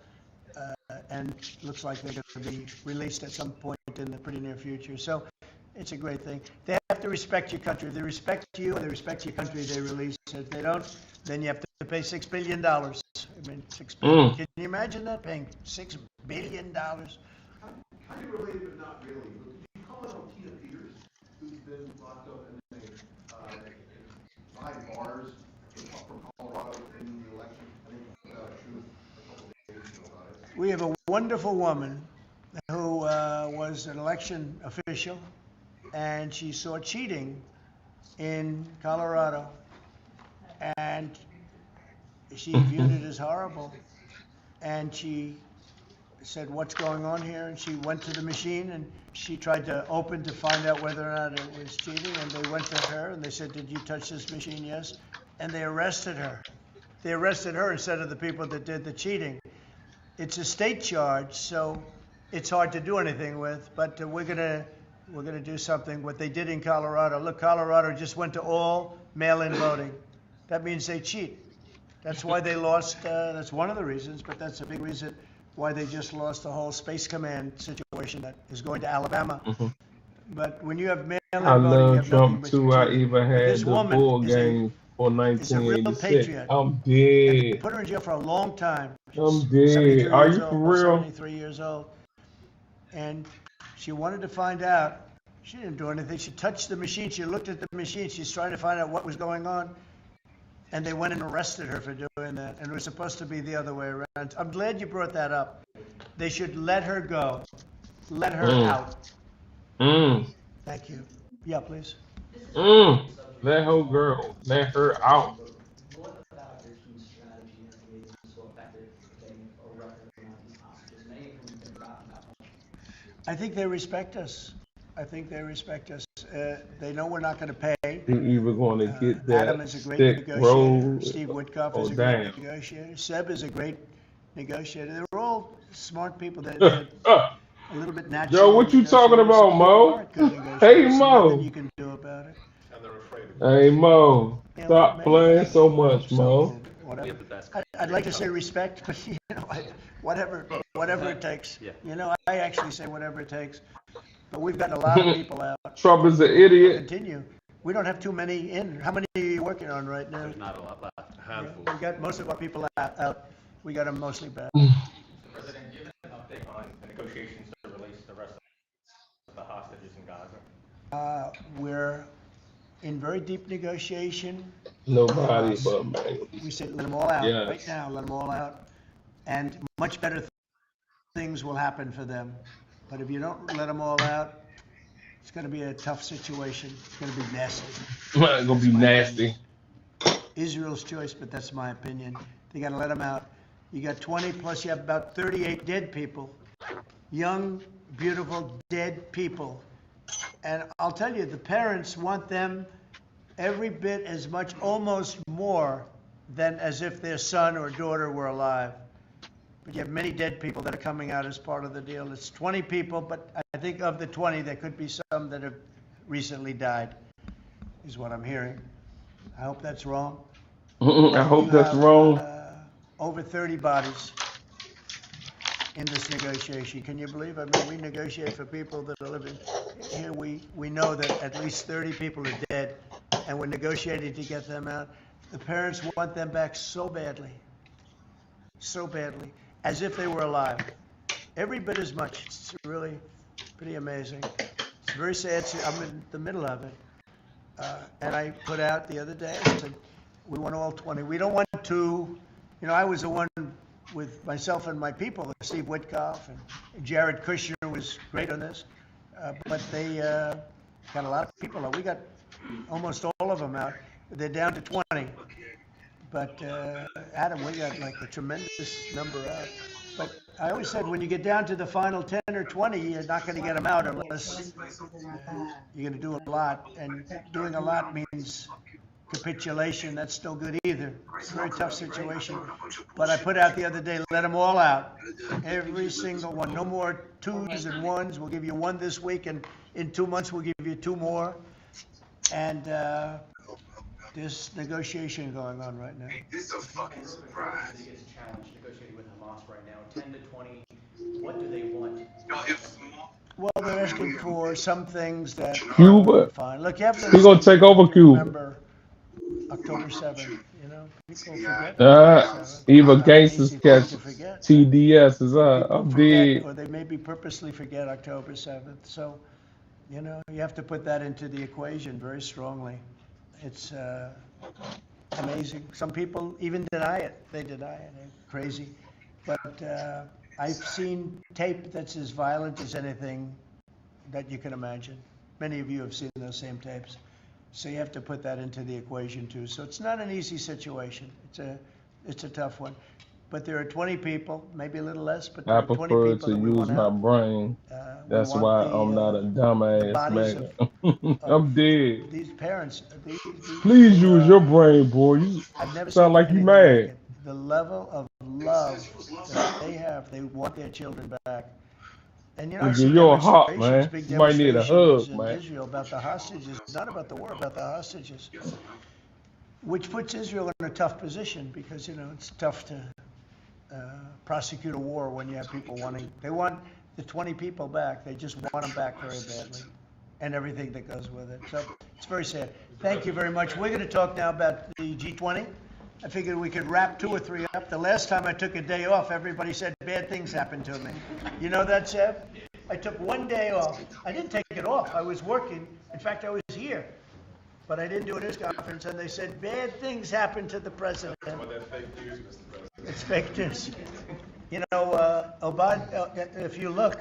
and looks like they're going to be released at some point in the pretty near future. So it's a great thing. They have to respect your country. If they respect you and they respect your country, they release it. If they don't, then you have to pay $6 billion. I mean, $6 billion. Can you imagine that, paying $6 billion? Kind of related, but not really. But did you comment on Tina Peters, who's been locked up in five bars from Colorado in the election? I think she was a couple of days ago about it. We have a wonderful woman who was an election official, and she saw cheating in Colorado, and she viewed it as horrible, and she said, what's going on here? And she went to the machine, and she tried to open to find out whether or not it was cheating, and they went to her, and they said, did you touch this machine? Yes. And they arrested her. They arrested her instead of the people that did the cheating. It's a state charge, so it's hard to do anything with, but we're gonna do something. What they did in Colorado, look, Colorado just went to all mail-in voting. That means they cheat. That's why they lost, that's one of the reasons, but that's a big reason why they just lost the whole Space Command situation that is going to Alabama. But when you have I mail-in voting, you love have nothing Trump but too. I security. even But this had the woman bull game for is a real 1986. patriot. I'm And they dead. put her in jail for a long time. She's I'm dead. 73 Are years you for old, real? 73 years old. And she wanted to find out. She didn't do anything. She touched the machine. She looked at the machine. She's trying to find out what was going on. And they went and arrested her for doing that. And it was supposed to be the other way around. I'm glad you brought that up. They should let her go. Let her out. Thank you. Yeah, please. Let her girl. Let her out. What about your team's strategy has made them so effective at getting a record amount of these hostages, many of whom have been forgotten about? I think they respect us. I think they respect us. They know we're not going to pay. You either going to get Adam that is a great stick negotiator. roll Steve Witkoff or is a great down. negotiator. Seb is a great negotiator. They're all smart people. They're a little bit natural. Joe, what you talking negotiators. about, Some people Mo? aren't good negotiators. Hey, There's nothing Mo. you can do about it. And they're afraid of Hey, Mo. Yeah, Stop maybe. playing so much, So, Mo. whatever. I'd like to say respect, but whatever it takes. Yeah. I actually say whatever it takes. But we've gotten a lot of people out. Trump is an We'll idiot. continue. We don't have too many in. How many are you working on right now? There's not a lot left. Yeah, we got most of our people out. We got them mostly back. Mr. President, do you have an update on the negotiations to release the rest of the hostages in Gaza? We're in very deep negotiation. Nobody but me. We said let them all out Yes. right now. Let them all out, and much better things will happen for them. But if you don't let them all out, it's going to be a tough situation. It's going to be nasty. It's gonna be nasty. Israel's choice, but that's my opinion. They got to let them out. You got 20 plus you have about 38 dead people, young, beautiful, dead people. And I'll tell you, the parents want them every bit as much, almost more, than as if their son or daughter were alive. But you have many dead people that are coming out as part of the deal. It's 20 people, but I think of the 20, there could be some that have recently died, is what I'm hearing. I hope that's wrong. I hope that's wrong. Over 30 bodies in this negotiation. Can you believe? I mean, we negotiate for people that are living here. We know that at least 30 people are dead, and we're negotiating to get them out. The parents want them back so badly, as if they were alive. Every bit as much. It's really pretty amazing. It's very sad. I'm in the middle of it. And I put out the other day, I said, we want all 20. We don't want two. I was the one with myself and my people, Steve Witkoff and Jared Kushner was great on this. But they got a lot of people out. We got almost all of them out. They're down to 20. But Adam, we got like a tremendous number out. But I always said when you get down to the final 10 or 20, you're not going to get them out unless you're going to do a lot. And doing a lot means capitulation. That's no good either. It's a very tough situation. But I put out the other day, let them all out. Every single one. No more twos and ones. We'll give you one this week, and in 2 months we'll give you 2 more. And there's negotiation going on right now. It's a fucking surprise. The biggest challenge negotiating with Hamas right now, 10 to 20. What do they want? Well, they're asking for some things that Cuba. are fine. Look, you have to He gonna take over Cuba. remember October 7th. People forget. Even gangsters Easy catch to forget. TDS is up. People I'm forget, dead. or they maybe purposely forget October 7th. So, you have to put that into the equation very strongly. It's amazing. Some people even deny it. They deny it. They're crazy. But I've seen tape that's as violent as anything that you can imagine. Many of you have seen those same tapes. So you have to put that into the equation too. So it's not an easy situation. It's a tough one. But there are 20 people, maybe a little less, but there I are 20 prefer people to that we use want my out. brain. That's want why the, I'm not a dumbass bodies man. I'm dead. These parents, these Please use your brain, boy. You I've never sound seen like you anything like mad. it. The level of love that they have, they want their children back. And I see You're a hot, demonstrations, man. big You might need a demonstrations hug, in man. Israel about the hostages. It's not about the war, about the hostages. Which puts Israel in a tough position because, it's tough to prosecute a war when you have people they want the 20 people back. They just want them back very badly. and everything that goes with it. So it's very sad. Thank you very much. We're going to talk now about the G20. I figured we could wrap 2 or 3 up. The last time I took a day off, everybody said bad things happened to me. You know that, Jeff? I took 1 day off. I didn't take it off. I was working. In fact, I was here. But I didn't do a news conference, and they said bad things happened to the president. Well, that's fake news, Mr. President. It's fake news. You know, if you look,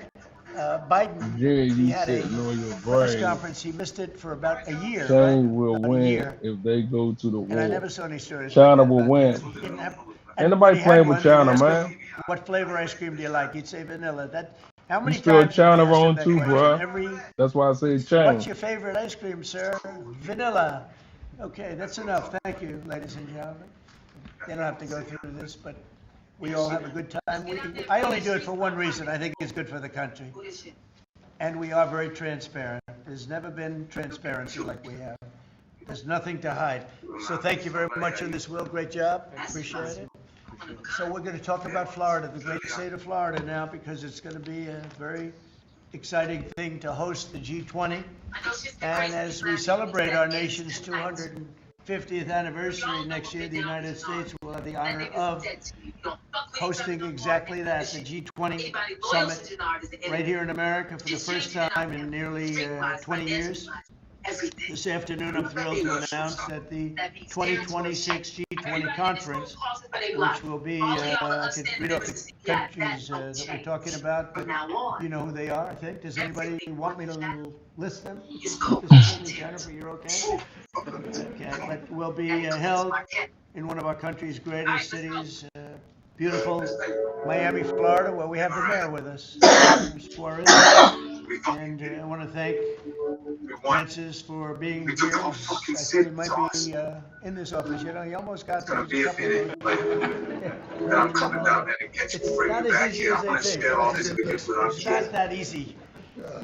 Biden, Jerry, he you had a sitting on your press brain. conference. He missed it for about a year. China Right? will About a win year. if they go to the And I never war. saw any stories. China like that will about win. that. He didn't have, Ain't and nobody when he had playing with one, they China, asked man. him, what flavor ice cream do you like? He'd say vanilla. How You many spell times did China they ask him wrong that too, question? bruh. That's why I say China. What's your favorite ice cream, sir? Vanilla. Okay, that's enough. Thank you, ladies and gentlemen. They don't have to go through this, but we all have a good time. I only do it for one reason. I think it's good for the country. And we are very transparent. There's never been transparency like we have. There's nothing to hide. So thank you very much on this, Will. Great job. I appreciate it. So we're going to talk about Florida, the great state of Florida now, because it's going to be a very exciting thing to host the G20. And as we celebrate our nation's 250th anniversary next year, the United States will have the honor of hosting exactly that, the G20 summit right here in America for the first time in nearly 20 years. This afternoon, I'm thrilled to announce that the 2026 G20 conference, which will be, I could read off the countries that we're talking about, but you know who they are, I think. Does anybody want me to list them? Jennifer, you're okay? Okay, but will be held in one of our country's greatest cities, beautiful Miami, Florida, where we have the mayor with us, Suarez. And I want to thank Francis for being here. I thought he might be in this office. You know, he almost got there. There's a couple of it's not as easy as they think. It's not that easy.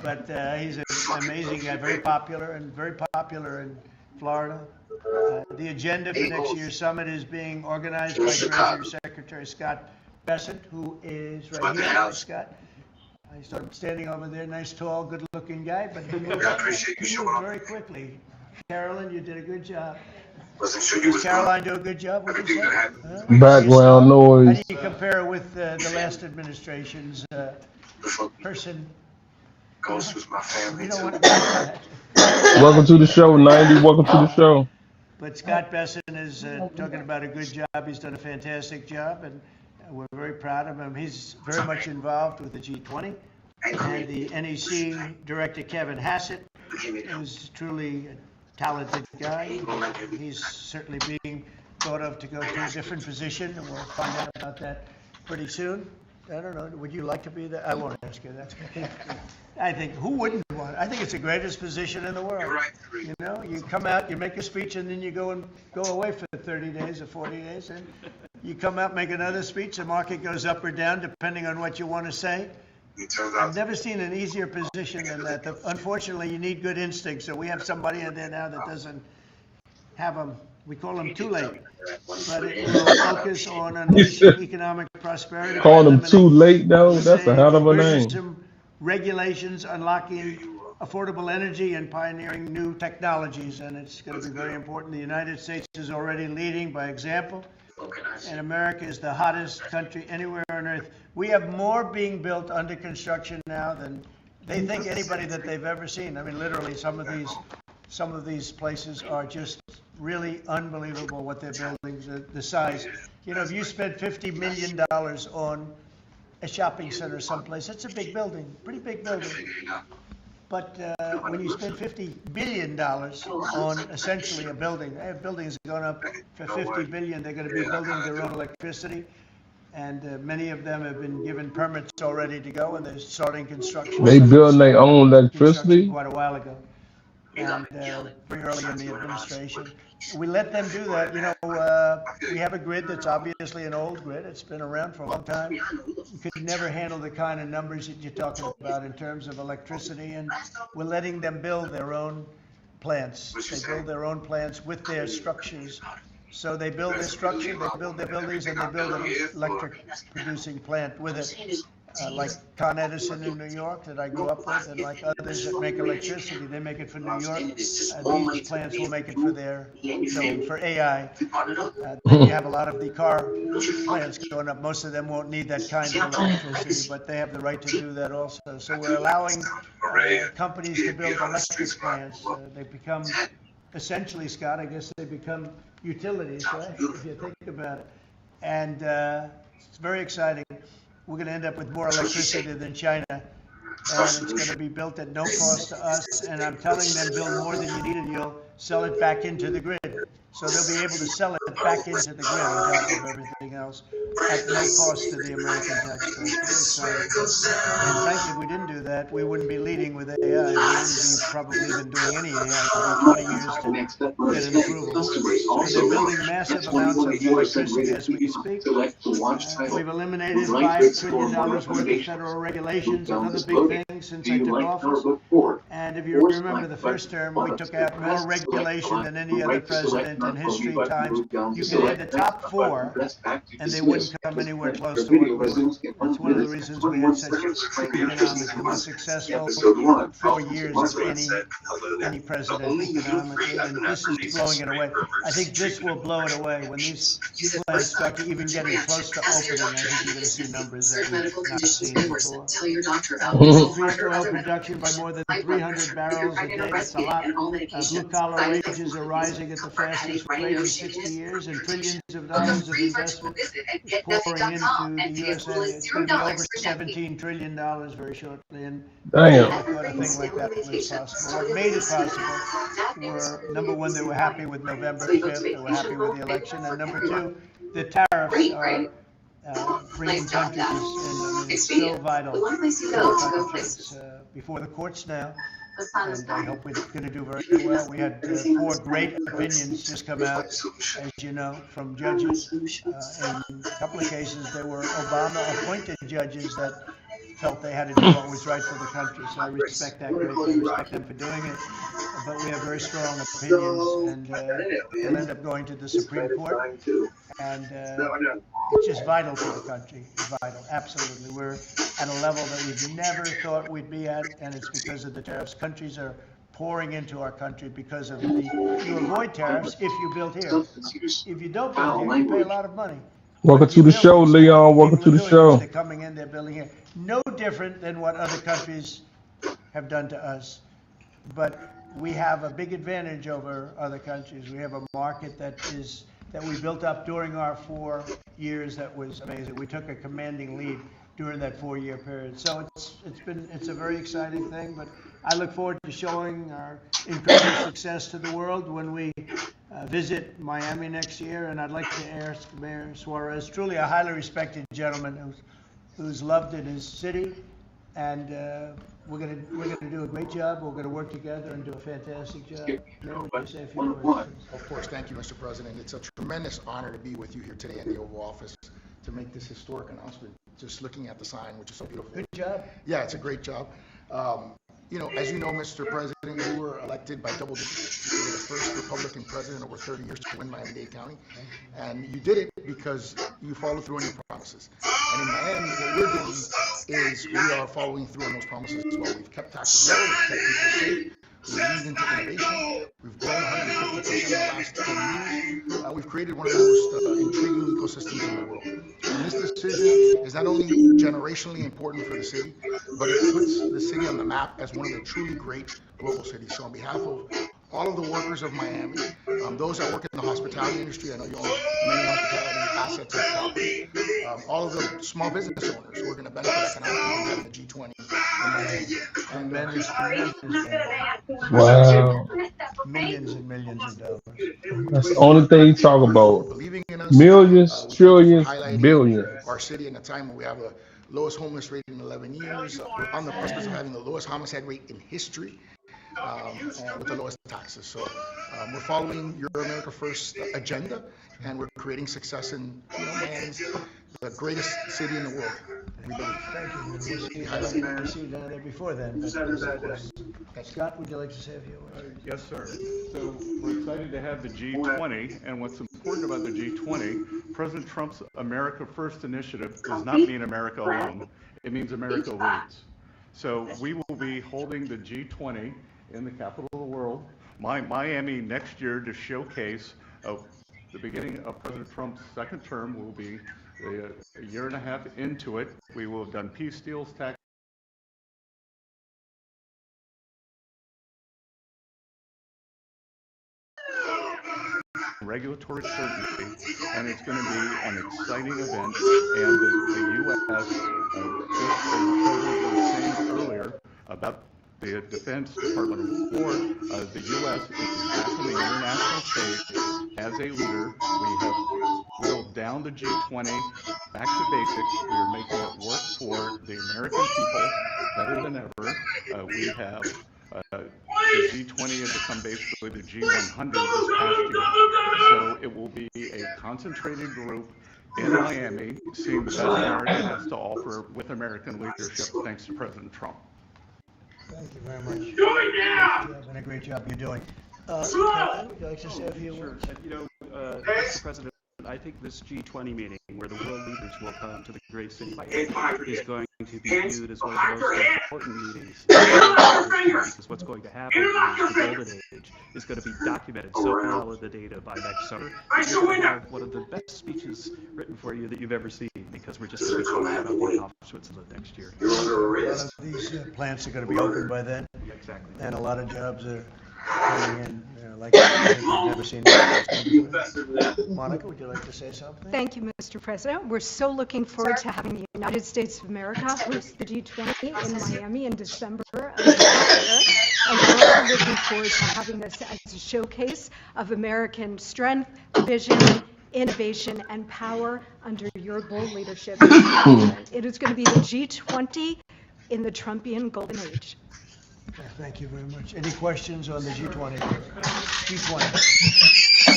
But he's an amazing guy, very popular in Florida. The agenda for next year's summit is being organized by Treasury Secretary Scott Bessent, who is right here. Hi, Scott. I saw him standing over there, nice, tall, good-looking guy, but he moved very quickly. Carolyn, you did a good job. Does Caroline do a good job? What you say? Background How noise. do you compare with the last administration's person? Goes with my family. We don't want to go into that. Welcome to the show, 90. Welcome to the show. But Scott Bessent is talking about a good job. He's done a fantastic job, and we're very proud of him. He's very much involved with the G20. And the NEC director, Kevin Hassett, is truly a talented guy. He's certainly being thought of to go to a different position, and we'll find out about that pretty soon. I don't know, would you like to be there? I won't ask you that. I think, who wouldn't want it? I think it's the greatest position in the world. You know, you come out, you make a speech, and then you go away for 30 days or 40 days, and you come out, make another speech, the market goes up or down, depending on what you want to say. I've never seen an easier position than that. Unfortunately, you need good instincts, so we have somebody in there now that doesn't have them. We call them too late. But it will focus on unleashing economic prosperity. Call them too late, though? That's a hell of a name. Regulations, unlocking affordable energy, and pioneering new technologies. And it's going to be very important. The United States is already leading by example. And America is the hottest country anywhere on earth. We have more being built under construction now than they think anybody that they've ever seen. I mean, literally, some of these places are just really unbelievable what they're building, the size. You know, if you spend $50 million on a shopping center someplace, it's a big building, pretty big building. But when you spend $50 billion on essentially a building, they have buildings going up for $50 billion. They're going to be building their own electricity. And many of them have been given permits already to go, and they're starting construction. They building their own electricity? Quite a while ago. And very early in the administration. We let them do that. You know, we have a grid that's obviously an old grid. It's been around for a long time. You could never handle the kind of numbers that you're talking about in terms of electricity, and we're letting them build their own plants. They build their own plants with their structures. So they build their structure, they build their buildings, and they build an electric producing plant with it. like Con Edison in New York that I grew up with, and like others that make electricity. They make it for New York. These plants will make it for their building, for AI. Then you have a lot of the car plants going up. Most of them won't need that kind of electricity, but they have the right to do that also. So we're allowing companies to build electric plants. They become, essentially, Scott, I guess they become utilities, right? If you think about it. And it's very exciting. We're going to end up with more electricity than China, and it's going to be built at no cost to us. And I'm telling them, build more than you need, and you'll sell it back into the grid. So they'll be able to sell it back into the grid on top of everything else at no cost to the American taxpayer. It's very exciting. And frankly, if we didn't do that, we wouldn't be leading with AI. We wouldn't be probably even doing any AI. It would be 20 years to get an approval. So they're building massive amounts of electricity as we speak. We've eliminated $5 trillion worth of federal regulations, another big thing since I took office. And if you remember the first term, we took out more regulation than any other president in history times. You could add the top four, and they wouldn't come anywhere close to what we were. It's one of the reasons we had such economics, the most successful 4 years of any president economically, and this is blowing it away. I think this will blow it away when these plants start to even getting close to opening. I think you're going to see numbers that we've not seen before. We increased oil production by more than 300 barrels a day. That's a lot. Blue collar wages are rising at the fastest rate in 60 years, and trillions of dollars of investment is pouring into the USA. It's going to be over $17 trillion very shortly, and I thought a thing like that was possible. What made it possible were, number one, they were happy with November 5th, they were happy with the election, and number two, the tariffs are bringing countries, and I mean, it's so vital for countries before the courts now, and I hope we're going to do very well. We had 4 great opinions just come out, as you know, from judges. In a couple of cases, there were Obama-appointed judges that felt they had to do what was right for the country. So I respect that greatly. I respect them for doing it. But we have very strong opinions, and they'll end up going to the Supreme Court. And it's just vital for the country. It's vital, absolutely. We're at a level that we've never thought we'd be at, and it's because of the tariffs. Countries are pouring into our country because of the. You avoid tariffs if you build here. If you don't build here, you pay a lot of money. Welcome to the show, Leon. Welcome to the show. They're coming in, they're building here. No different than what other countries have done to us. But we have a big advantage over other countries. We have a market that we built up during our 4 years that was amazing. We took a commanding lead during that 4-year period. So it's a very exciting thing, but I look forward to showing our incredible success to the world when we visit Miami next year. And I'd like to ask Mayor Suarez, truly a highly respected gentleman who's loved in his city, and we're gonna do a great job. We're gonna work together and do a fantastic job. Mayor, would you say a few words? Of course, thank you, Mr. President. It's a tremendous honor to be with you here today in the Oval Office to make this historic announcement. Just looking at the sign, which is so beautiful. Good job. Yeah, it's a great job. As you know, Mr. President, you were elected by double digits. You were the first Republican president over 30 years to win Miami-Dade County. And you did it because you followed through on your promises. And in Miami, what we're doing is we are following through on those promises as well. We've kept taxes low, we've kept people safe, we've leaned into innovation, we've grown 150% in the last 10 years. We've created one of the most intriguing ecosystems in the world. And this decision is not only generationally important for the city, but it puts the city on the map as one of the truly great global cities. So on behalf of all of the workers of Miami, those that work in the hospitality industry, I know you own many hospitality assets and property, all of the small business owners who are going to benefit economically from having the G20 in Miami. And Wow. Millions and millions of dollars. That's the only thing you talk about. Millions, trillions, billions. Our city in a time when we have the lowest homeless rate in 11 years, we're on the precipice of having the lowest homicide rate in history, and with the lowest taxes. So we're following your America First agenda, and we're creating success in Miami's the greatest city in the world, we believe. Thank you. We'll see you down there before then. But Scott, would you like to say a few words? Yes, sir. So we're excited to have the G20, and what's important about the G20, President Trump's America First initiative does not mean America alone. It means America leads. So we will be holding the G20 in the capital of the world, Miami, next year to showcase the beginning of President Trump's second term. Will be a year and a half into it. We will have done peace deals, tax regulatory certainty, and it's going to be an exciting event. And the U.S., just as the President was saying earlier about the Defense Department of War, the U.S. is back on the international stage as a leader. We have whittled down the G20 back to basics. We are making it work for the American people better than ever. We have the G20 has become basically the G100 this past year. So it will be a concentrated group in Miami seeing the best America has to offer with American leadership, thanks to President Trump. Thank you very much. Do it now! And a great job you're doing. Kevin, would you like to say a few words? Mr. President, I think this G20 meeting, where the world leaders will come to the great city of Miami, is going to be viewed as one of the most important meetings. Because what's going to happen is the golden age is going to be documented so well in the data by next summer that you're going to have one of the best speeches written for you that you've ever seen, because we're just going to be talking about the accomplishments of the next year. A lot of these plants are going to be open by then. Yeah, exactly. And a lot of jobs are coming in, like we've never seen. Monica, would you like to say something? Thank you, Mr. President. We're so looking forward to having the United States of America host the G20 in Miami in December of this year. And we're also looking forward to having this as a showcase of American strength, vision, innovation, and power under your bold leadership. It is going to be the G20 in the Trumpian golden age. Thank you very much. Any questions on the G20? G20.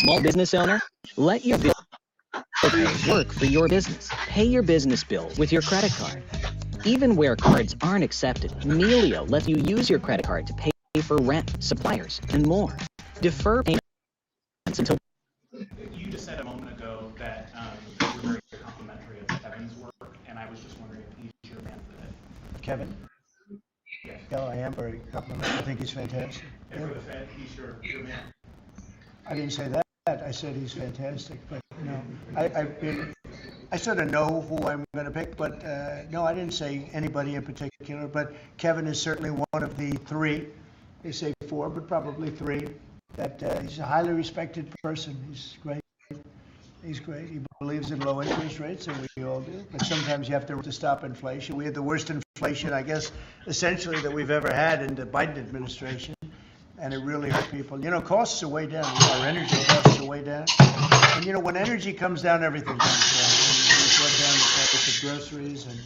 Small business owner, let your business work for your business. Pay your business bills with your credit card. Even where cards aren't accepted, Melio lets you use your credit card to pay for rent, suppliers, and more. Defer payments until... You just said a moment ago that you were very complimentary of Kevin's work, and I was just wondering if he's your man for that. Kevin? Yes. Yeah, I am very complimentary. I think he's fantastic. And for the Fed, he's your man. I didn't say that. I said he's fantastic, but I sort of know who I'm going to pick, but no, I didn't say anybody in particular. But Kevin is certainly one of the three. They say four, but probably three. That he's a highly respected person. He's great. He's great. He believes in low interest rates, and we all do. But sometimes you have to stop inflation. We had the worst inflation, I guess, essentially that we've ever had in the Biden administration. And it really hurt people. You know, costs are way down. Our energy costs are way down. And you know, when energy comes down, everything comes down. It's went down the price of groceries and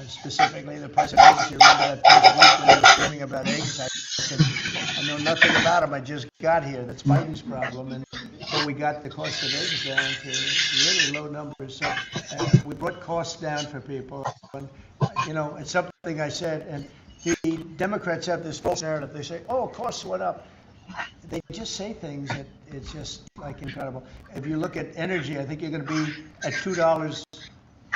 specifically the price of eggs. You remember that first week when I was screaming about eggs? I said, I know nothing about them. I just got here. That's Biden's problem. And so we got the cost of eggs down to really low numbers. So we brought costs down for people. And, you know, it's something I said. And the Democrats have this false narrative. They say, oh, costs went up. They just say things that it's just like incredible. If you look at energy, I think you're going to be at $2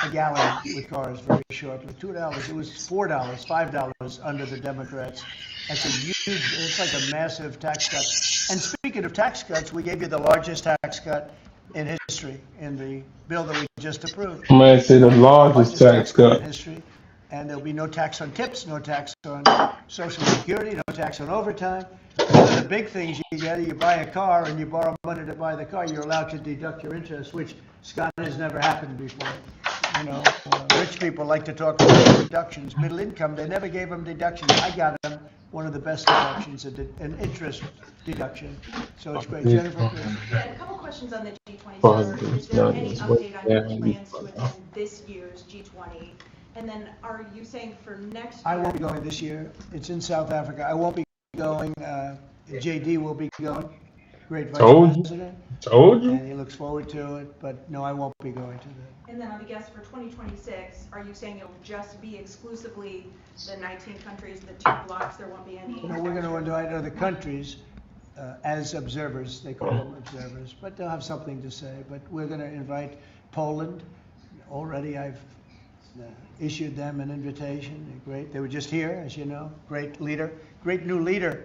a gallon with cars very shortly. $2. It was $4, $5 under the Democrats. That's a huge, it's like a massive tax cut. And speaking of tax cuts, we gave you the largest tax cut in history in the bill that we just approved. I might say the largest tax cut in history. And there'll be no tax on tips, no tax on Social Security, no tax on overtime. One of the big things you get, you buy a car and you borrow money to buy the car, you're allowed to deduct your interest, which, Scott, has never happened before. You know, rich people like to talk about deductions. Middle income, they never gave them deductions. I got them one of the best deductions, an interest deduction. So it's great. Jennifer? Yeah, a couple questions on the G20. Is there any update on your plans to attend this year's G20? And then are you saying for next year? I won't be going this year. It's in South Africa. I won't be going. JD will be going. Great vice president. Told you. And he looks forward to it. But no, I won't be going to that. And then on the guest for 2026, are you saying it'll just be exclusively the 19 countries, the 2 blocks? There won't be any. No, we're going to invite other countries as observers. They call them observers, but they'll have something to say. But we're going to invite Poland, already I've issued them an invitation. They're great. They were just here, as you know. Great leader, great new leader.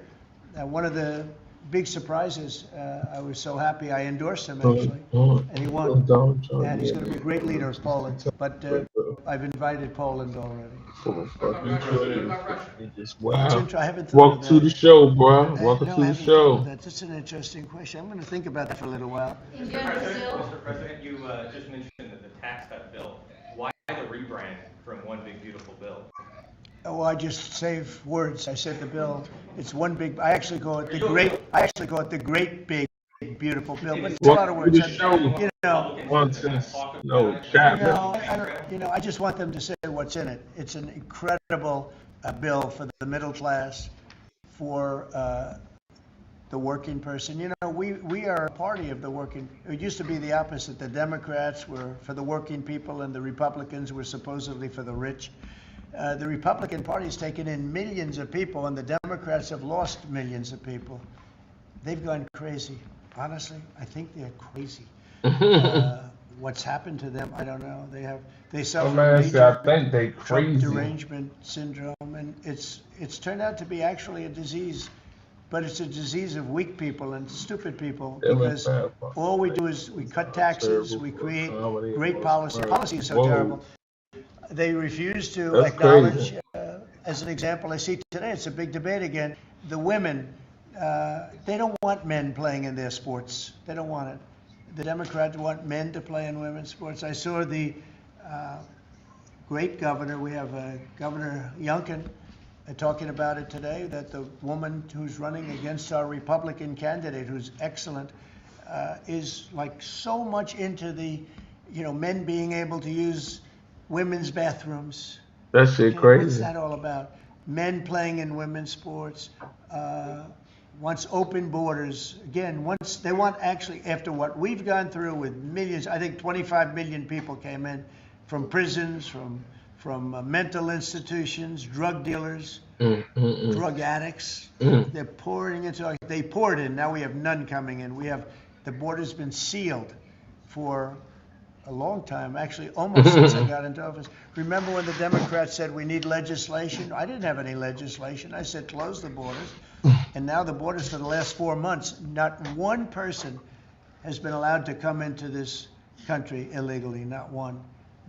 One of the big surprises, I was so happy I endorsed him actually, and he won. And he's going to be a great leader of Poland. But I've invited Poland already. Wow. I haven't thought Welcome of to that. the show, bro. Welcome No, to I the haven't thought of show. that. That's an interesting question. I'm going to think about that for a little while. Mr. President, you just mentioned the tax cut bill. Why the rebrand from One Big Beautiful Bill? Oh, I just save words. I said the bill. It's one big. I actually call it the great. I actually call it the great big beautiful bill. But it's a lot of Welcome to words. the show. You know. Chat. No, I don't. You know, I just want them to say what's in it. It's an incredible bill for the middle class, for the working person. You know, we are a party of the working. It used to be the opposite. The Democrats were for the working people, and the Republicans were supposedly for the rich. The Republican Party's taken in millions of people, and the Democrats have lost millions of people. They've gone crazy. Honestly, I think they're crazy. What's happened to them, I don't know. They suffer major I think they Trump crazy. derangement syndrome, and it's turned out to be actually a disease, but it's a disease of weak people and stupid people, because all we do is we cut taxes, we create great policy. Policy is so terrible. They refuse to acknowledge, as an example, I see today, it's a big debate again, the women, they don't want men playing in their sports. They don't want it. The Democrats want men to play in women's sports. I saw the great governor, we have Governor Youngkin, talking about it today, that the woman who's running against our Republican candidate, who's excellent, is like so much into the, men being able to use women's bathrooms. That shit What's crazy. that all about? Men playing in women's sports. Wants open borders. Again, once they want, actually, after what we've gone through with millions, I think 25 million people came in from prisons, from mental institutions, drug dealers, drug addicts. They're pouring into, they poured in. Now we have none coming in. The border's been sealed for a long time, actually almost since I got into office. Remember when the Democrats said we need legislation? I didn't have any legislation. I said close the borders. And now the borders for the last 4 months, not one person has been allowed to come into this country illegally, not one.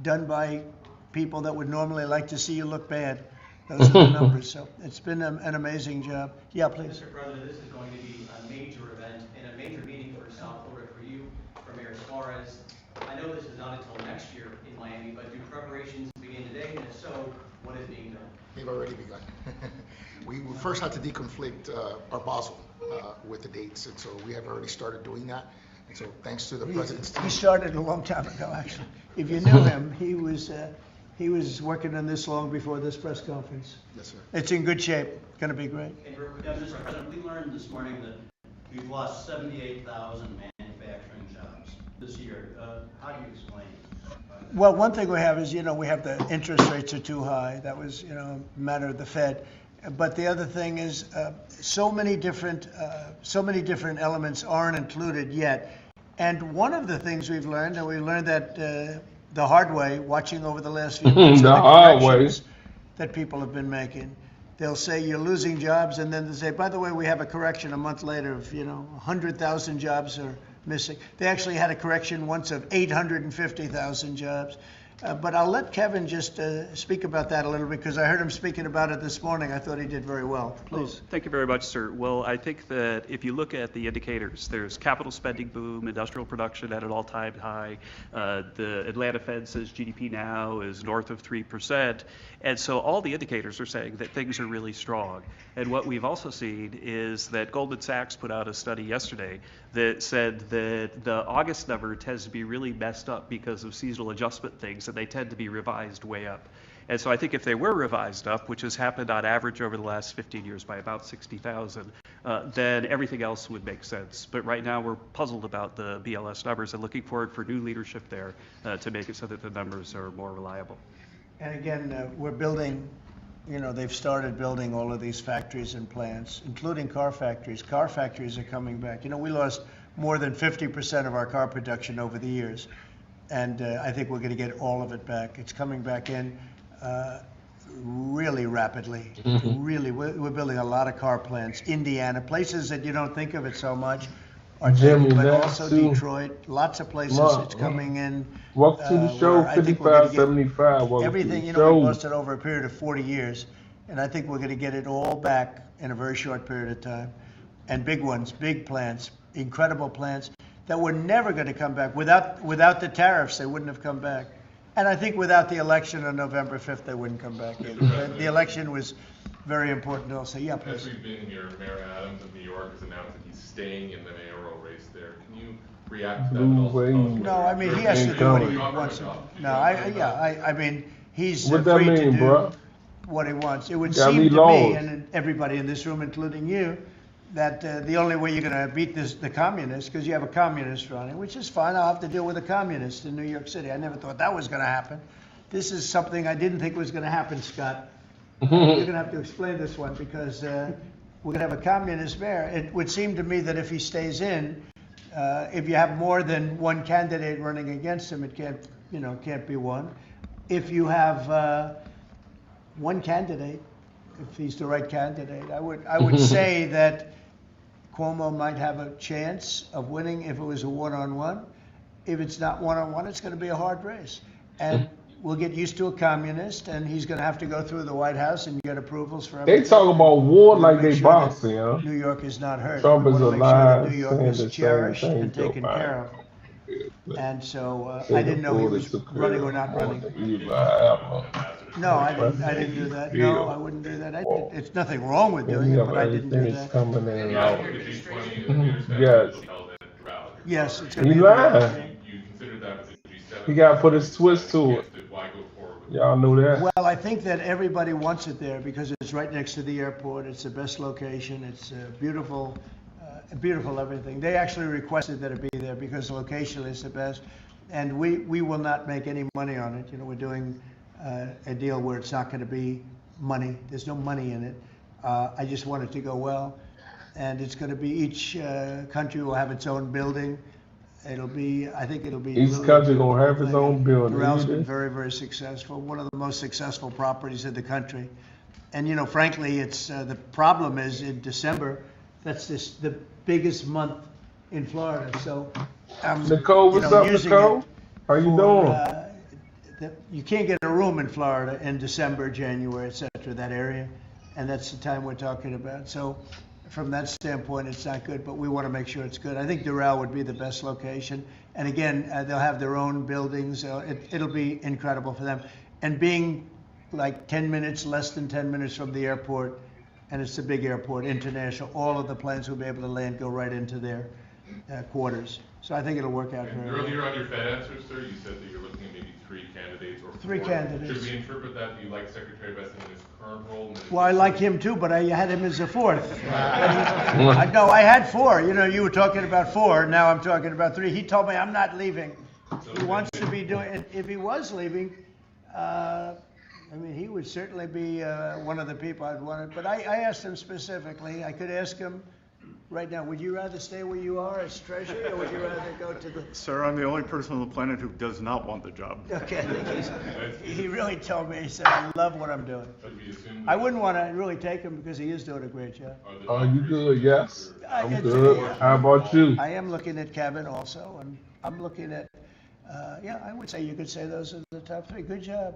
Done by people that would normally like to see you look bad. Those are the numbers. So it's been an amazing job. Yeah, please. Mr. President, this is going to be a major event and a major meeting for South Florida, for you, for Mayor Suarez. I know this is not until next year in Miami, but do preparations begin today? And if so, what is being done? They've already begun. We first had to deconflict our Basel with the dates, and so we have already started doing that. And so thanks to the president's team. He started a long time ago, actually. If you knew him, he was working on this long before this press conference. Yes, sir. It's in good shape. Going to be great. Mr. President, we learned this morning that we've lost 78,000 manufacturing jobs this year. How do you explain it? Well, one thing we have is, we have the interest rates are too high. That was, a matter of the Fed. But the other thing is, so many different elements aren't included yet. And one of the things we've learned, and we learned that the hard way, watching over the last few months, The hard way. that people have been making. They'll say you're losing jobs, and then they say, by the way, we have a correction a month later of, 100,000 jobs are missing. They actually had a correction once of 850,000 jobs. But I'll let Kevin just speak about that a little bit, because I heard him speaking about it this morning. I thought he did very well. Please. Thank you very much, sir. Well, I think that if you look at the indicators, there's capital spending boom, industrial production at an all-time high. The Atlanta Fed says GDP now is north of 3%. And so all the indicators are saying that things are really strong. And what we've also seen is that Goldman Sachs put out a study yesterday that said that the August number tends to be really messed up because of seasonal adjustment things, and they tend to be revised way up. And so I think if they were revised up, which has happened on average over the last 15 years by about 60,000, then everything else would make sense. But right now we're puzzled about the BLS numbers and looking forward for new leadership there to make it so that the numbers are more reliable. And again, we're building, they've started building all of these factories and plants, including car factories. Car factories are coming back. We lost more than 50% of our car production over the years. And I think we're going to get all of it back. It's coming back in really rapidly. Really, we're building a lot of car plants. Indiana, places that you don't think of it so much are Jimmy, taking, but that also too. Detroit. Lots of places it's coming in. Welcome to the show, Where I think we're going to get 5575. Welcome everything. to You the know, we show. lost it over a period of 40 years, and I think we're going to get it all back in a very short period of time. And big ones, big plants, incredible plants that were never going to come back. Without the tariffs, they wouldn't have come back. And I think without the election on November 5th, they wouldn't come back either. The election was very important also. Yeah, please. As we've been here, Mayor Adams of New York has announced that he's staying in the mayoral race there. Can you react to that? Blue And also tell us wave. No, I mean, he has to do what he wants. No, I mean, he's What that free to mean, do bro? what he wants. It would Got seem me to lost. me, and everybody in this room, including you, that the only way you're going to beat the communists, because you have a communist running, which is fine. I'll have to deal with a communist in New York City. I never thought that was going to happen. This is something I didn't think was going to happen, Scott. You're going to have to explain this one, because we're going to have a communist mayor. It would seem to me that if he stays in, if you have more than one candidate running against him, it can't be one. If you have one candidate, if he's the right candidate, I would say that Cuomo might have a chance of winning if it was a one-on-one. If it's not one-on-one, it's going to be a hard race. And we'll get used to a communist, and he's going to have to go through the White House and get approvals for everything. They talk about war like they Make sure that boxing, huh? New York is not hurt. Trump We is want to make sure that alive, New York saying is the same cherished thing, and Joe taken Biden. care of. And so Say I the didn't know he was bullets running occur or not running. on the Bible. No, I didn't do that. No, I wouldn't do that. It's nothing wrong with And doing you it, have but I didn't do everything that. coming in and Yeah, out. I think the G20 Mhm. Yes. Yes, it's going He to be. lied. You considered that with the G7. He got to put his twist to it. Why go forward with Y'all know that. Well, I think that everybody wants it there because it's right next to the airport. It's the best location. It's beautiful everything. They actually requested that it be there because the location is the best. And we will not make any money on it. You know, we're doing a deal where it's not going to be money. There's no money in it. I just want it to go well. And it's going to be each country will have its own building. I think it'll be. Each really country gonna have its thing. own building. Doral been either. very, very successful. One of the most successful properties in the country. And you know, frankly, it's the problem is in December. That's the biggest month in Florida. So, Nicole, what's up, using Nicole? it How you for, doing? You can't get a room in Florida in December, January, etc. That area, and that's the time we're talking about. So, from that standpoint, it's not good, but we want to make sure it's good. I think Doral would be the best location, and again, they'll have their own buildings. It'll be incredible for them, and being like 10 minutes, less than 10 minutes from the airport, and it's a big airport, international. All of the planes will be able to land, go right into their quarters. So I think it'll work out very well. Earlier on your Fed answer, sir, you said that you're looking at maybe 3 candidates or 4. Three candidates. Should we interpret that you like Secretary Bessent in his current role? And that Well, I like him too, but I had him as a fourth. No, I had 4. You know, you were talking about 4. Now I'm talking about 3. He told me I'm not leaving. He wants to be doing. If he was leaving, I mean, he would certainly be one of the people I'd want to. But I asked him specifically. I could ask him right now. Would you rather stay where you are as treasurer, or would you rather go to the? Sir, I'm the only person on the planet who does not want the job. Okay, he really told me. He said, "I love what I'm doing." I wouldn't want to really take him because he is doing a great job. Are you good? Yes. I'm It's- good. How about you? I am looking at Kevin also, and I'm looking at. Yeah, I would say you could say those are the top 3. Good job.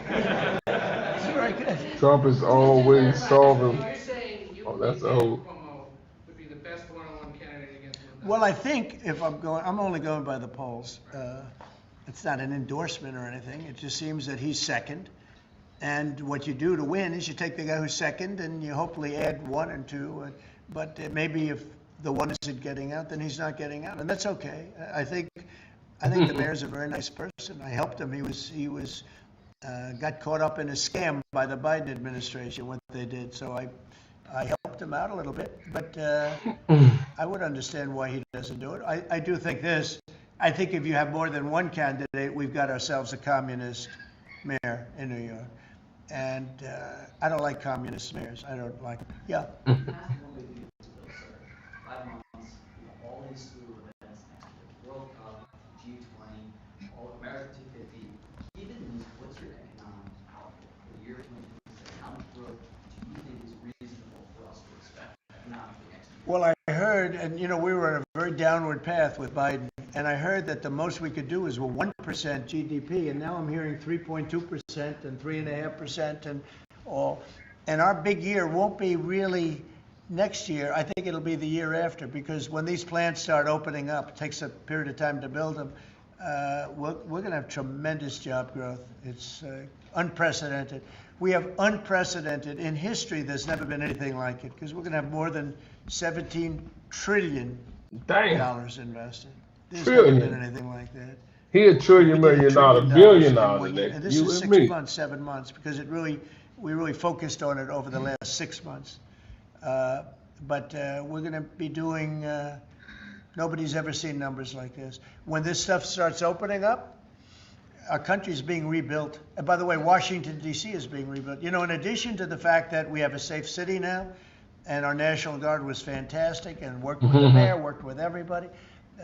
It's very good. Trump is always solving. You're saying you Oh, that's believe old. Cuomo would be the best one-on-one candidate against Lindell? Well, I think if I'm only going by the polls. It's not an endorsement or anything. It just seems that he's second. And what you do to win is you take the guy who's second and you hopefully add 1 and 2. But maybe if the one isn't getting out, then he's not getting out, and that's okay. I think the mayor's a very nice person. I helped him. He was got caught up in a scam by the Biden administration, what they did. So I helped him out a little bit, but I would understand why he doesn't do it. I do think this. I think if you have more than one candidate, we've got ourselves a communist mayor in New York. And I don't like communist mayors. I don't like, yeah. Past one big beautiful bill, sir. 5 months, all these slew of events next year. World Cup, G20, all Well, I heard, and you know, we were on a very downward path with Biden, and I heard that the most we could do is 1% GDP, and now I'm hearing 3.2% and 3.5% and all. And our big year won't be really next year. I think it'll be the year after, because when these plants start opening up, it takes a period of time to build them. We're going to have tremendous job growth. It's unprecedented. We have unprecedented in history. There's never been anything like it, because we're going to have more than $17 trillion invested. There's never been Trillion. anything like that. He a trillion We did million $1 dollar trillion billion in dollar 1 year, next. and this You is and 6 me. months, 7 months, because we really focused on it over the last 6 months. But we're going to be doing. Nobody's ever seen numbers like this. When this stuff starts opening up, our country's being rebuilt. And by the way, Washington, D.C. is being rebuilt. You know, in addition to the fact that we have a safe city now, and our National Guard was fantastic and worked with the mayor, worked with everybody,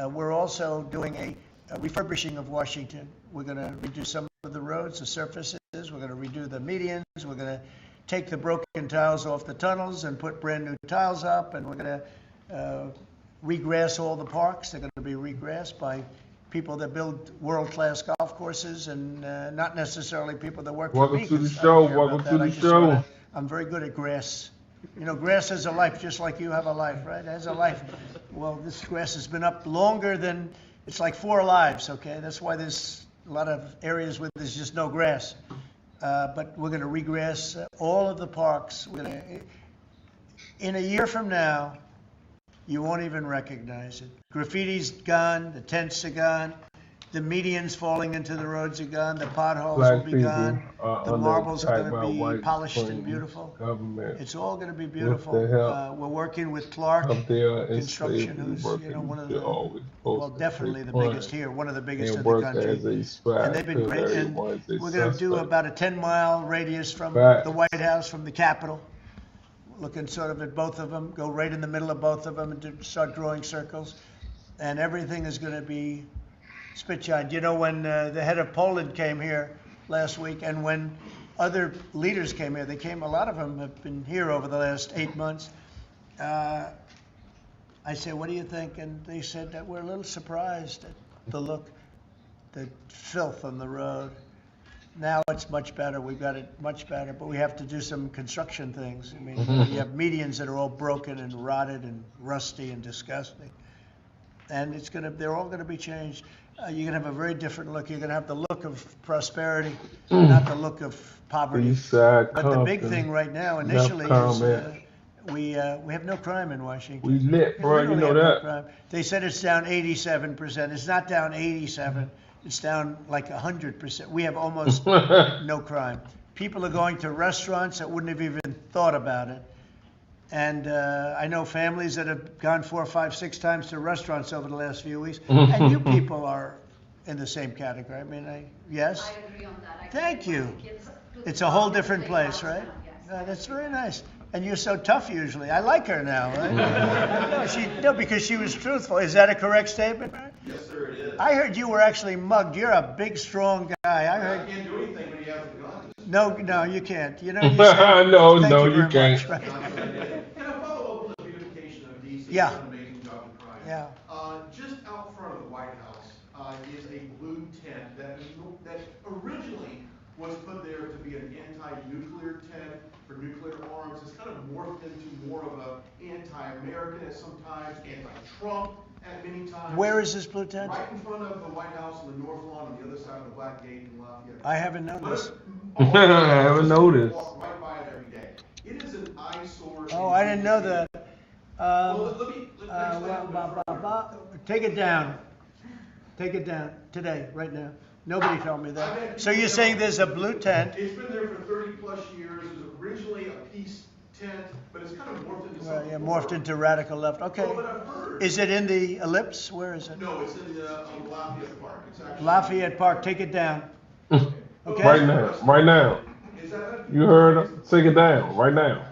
we're also doing a refurbishing of Washington. We're going to redo some of the roads, the surfaces. We're going to redo the medians. We're going to take the broken tiles off the tunnels and put brand new tiles up. And we're going to regrass all the parks. They're going to be regrassed by people that build world-class golf courses, and not necessarily people that work for me. Welcome to the 'Cause I show. don't care Welcome about to that. I the just show. I'm very good at grass. You know, grass has a life, just like you have a life, right? It has a life. Well, this grass has been up longer than, it's like 4 lives, okay? That's why there's a lot of areas where there's just no grass. But we're going to regrass all of the parks. In a year from now, you won't even recognize it. Graffiti's gone, the tents are gone, the medians falling into the roads are gone, the potholes will Black be people gone, are the under marbles are attack by going to be white polished and supremacist beautiful. government. It's all going to be With beautiful. the help We're working with Clark of their Construction, enslaved who's workers, one of they're the, always well, supposed to definitely take the crime biggest here, one of the biggest and in the work country. as a And spy they've been till great. And everyone's a we're going to do suspect. about a 10-mile radius from Facts. the White House, from the Capitol, looking sort of at both of them, go right in the middle of both of them and start drawing circles. And everything is going to be spit-shined. You know, when the head of Poland came here last week, and when other leaders came here, a lot of them have been here over the last 8 months. I said, what do you think? And they said that we're a little surprised at the look, the filth on the road. Now it's much better. We've got it much better, but we have to do some construction things. I mean, you have medians that are all broken and rotted and rusty and disgusting. And they're all going to be changed. You're going to have a very different look. You're going to have the look of prosperity, not the look of poverty. Eastside But the big Compton, thing right now, enough initially, is comment. we have no crime in Washington. We lit, bro. You literally know have no that. crime. They said it's down 87%. It's not down 87. It's down like 100%. We have almost no crime. People are going to restaurants that wouldn't have even thought about it. And I know families that have gone 4, 5, 6 times to restaurants over the last few weeks. And you people are in the same category. I mean, yes? I agree on that. Thank you. It's a whole different place, right? That's very nice. And you're so tough usually. I like her now, right? No, because she was truthful. Is that a correct statement? Yes, sir, it is. I heard you were actually mugged. You're a big, strong guy. I heard. I can't do anything when he has a gun. No, you can't. You know, you said, No, thank no, you you very can't. much, right? Can I follow up with the beautification of D.C.? Yeah. It's an amazing job with crime. Yeah. Just out front of the White House is a blue tent that originally was put there to be an anti-nuclear tent for nuclear arms. It's kind of morphed into more of an anti-American at some times, anti-Trump at many times. Where is this blue tent? Right in front of the White House on the north lawn, on the other side of the Black Gate in Lafayette. I haven't noticed. I haven't noticed. Walk right by it every day. It is an eyesore. Oh, I didn't know that. Well, let me explain Take it down. Take it down today, right now. Nobody told me that. So you're saying there's a blue tent? It's been there for 30 plus years. It was originally a peace tent, but it's kind of morphed into something. Yeah, morphed into radical left. Okay. Well, what I've heard. Is it in the Ellipse? Where is it? No, it's in Lafayette Park. It's actually Lafayette Park. Take it down. Okay. Right now, right now. You heard her? Take it down, right now.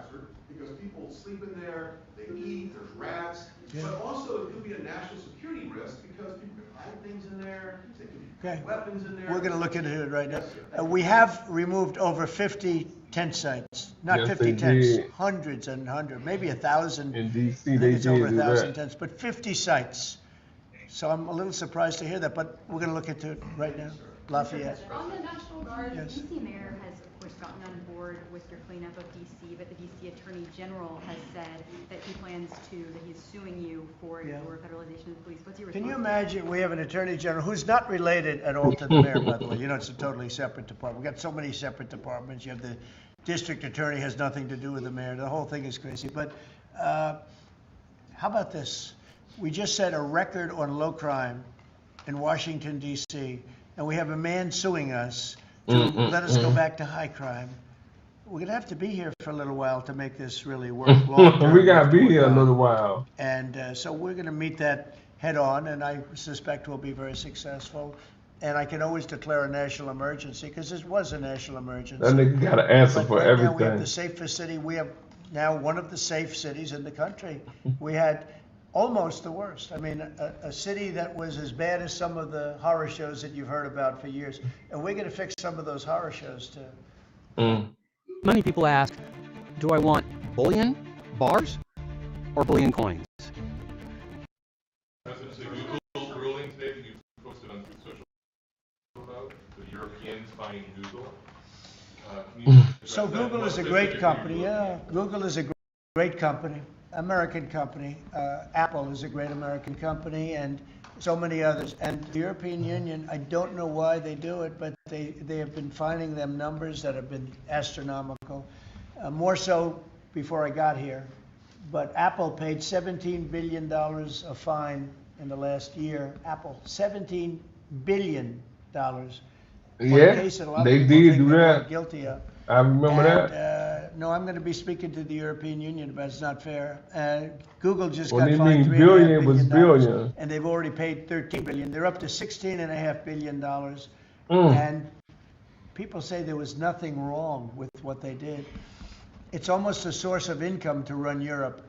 Because people sleep in there, they eat, there's rats, but also it could be a national security risk because people can hide things in there, they can weapons in there. We're going to look into it right now. We have removed over 50 tent sites. not Yes, 50 they tents, did. hundreds and hundreds, maybe 1,000. In DC, I think they it's over did do 1,000 that. tents, but 50 sites. So I'm a little surprised to hear that, but we're going to look into it right now. Lafayette. On the National Guard, Yes. the DC mayor has, of course, gotten on board with your cleanup of DC, but the DC Attorney General has said that he plans to, that he's suing you for Yeah. your federalization of the police. What's your Can response? you imagine, we have an attorney general who's not related at all to the mayor, by the way. You know, it's a totally separate department. We've got so many separate departments. You have the district attorney has nothing to do with the mayor. The whole thing is crazy. But how about this? We just set a record on low crime in Washington, D.C., and we have a man suing us to let us go back to high crime. We're going to have to be here for a little while to make this really work. Long-term, We got to have be work here a on. little while. And so we're going to meet that head on, and I suspect we'll be very successful. And I can always declare a national emergency because this was a national emergency. That nigga got an answer But for right now we have everything. the safest city. We have now one of the safe cities in the country. We had almost the worst. I mean, a city that was as bad as some of the horror shows that you've heard about for years. And we're going to fix some of those horror shows too. Many people ask, do I want bullion, bars, or bullion coins? President, the Google ruling today that you posted on Truth Social about the Europeans buying Google. So Google is a great company. Yeah, Google is a great company, American company. Apple is a great American company, and so many others. And the European Union, I don't know why they do it, but they have been finding them numbers that have been astronomical. More so before I got here. But Apple paid $17 billion a fine in the last year. Apple, $17 billion. Yeah, they did do that. Guilty of. I remember And, that. no, I'm going to be speaking to the European Union about it's not fair. Google just When got they fined mean $3.5 billion, it was billion, billion. and they've already paid $13 billion. They're up to $16.5 billion. And people say there was nothing wrong with what they did. It's almost a source of income to run Europe.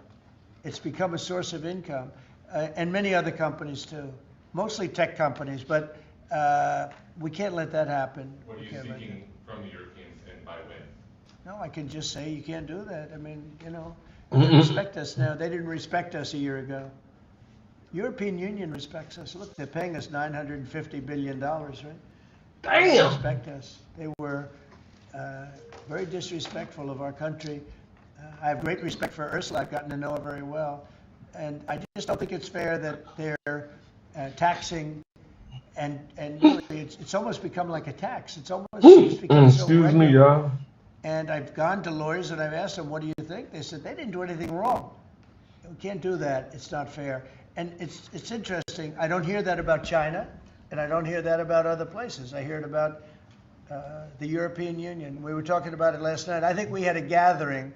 It's become a source of income, and many other companies too, mostly tech companies. But we can't let that happen. What are you seeking from the Europeans and by when? No, I can just say you can't do that. I mean, you know, they respect us now. They didn't respect us a year ago. European Union respects us. Look, they're paying us $950 billion, right? Damn. They respect us. They were very disrespectful of our country. I have great respect for Ursula. I've gotten to know her very well. And I just don't think it's fair that they're taxing and really it's almost become like a tax. It's almost become so Excuse me, regular. y'all. And I've gone to lawyers and I've asked them, what do you think? They said, they didn't do anything wrong. We can't do that. It's not fair. And it's interesting. I don't hear that about China, and I don't hear that about other places. I hear it about the European Union. We were talking about it last night. I think we had a gathering.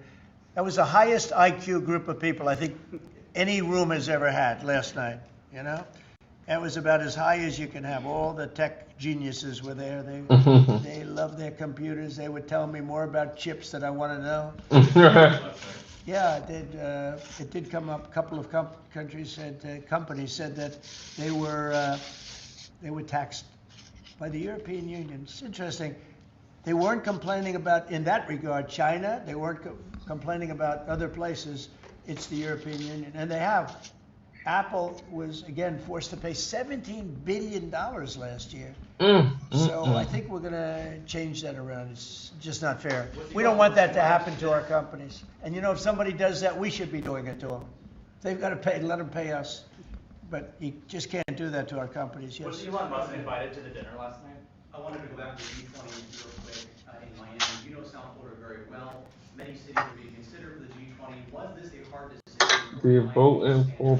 That was the highest IQ group of people I think any room has ever had last night, you know? It was about as high as you can have. All the tech geniuses were there. They love their computers. They would tell me more about chips that I want to know. Yeah, it did come up. A couple of companies said that they were taxed by the European Union. It's interesting. They weren't complaining about, in that regard, China. They weren't complaining about other places. It's the European Union, and they have. Apple was, again, forced to pay $17 billion last year. So I think we're going to change that around. It's just not fair. We don't want that to happen to our companies. And you know, if somebody does that, we should be doing it to them. They've got to pay, let them pay us. But you just can't do that to our companies. Yes. Was Elon Musk invited to the dinner last night? I wanted to go back to the G20 real quick in Miami. You know South Florida very well. Many cities are being considered for the G20. Was this a hard decision? They're voting for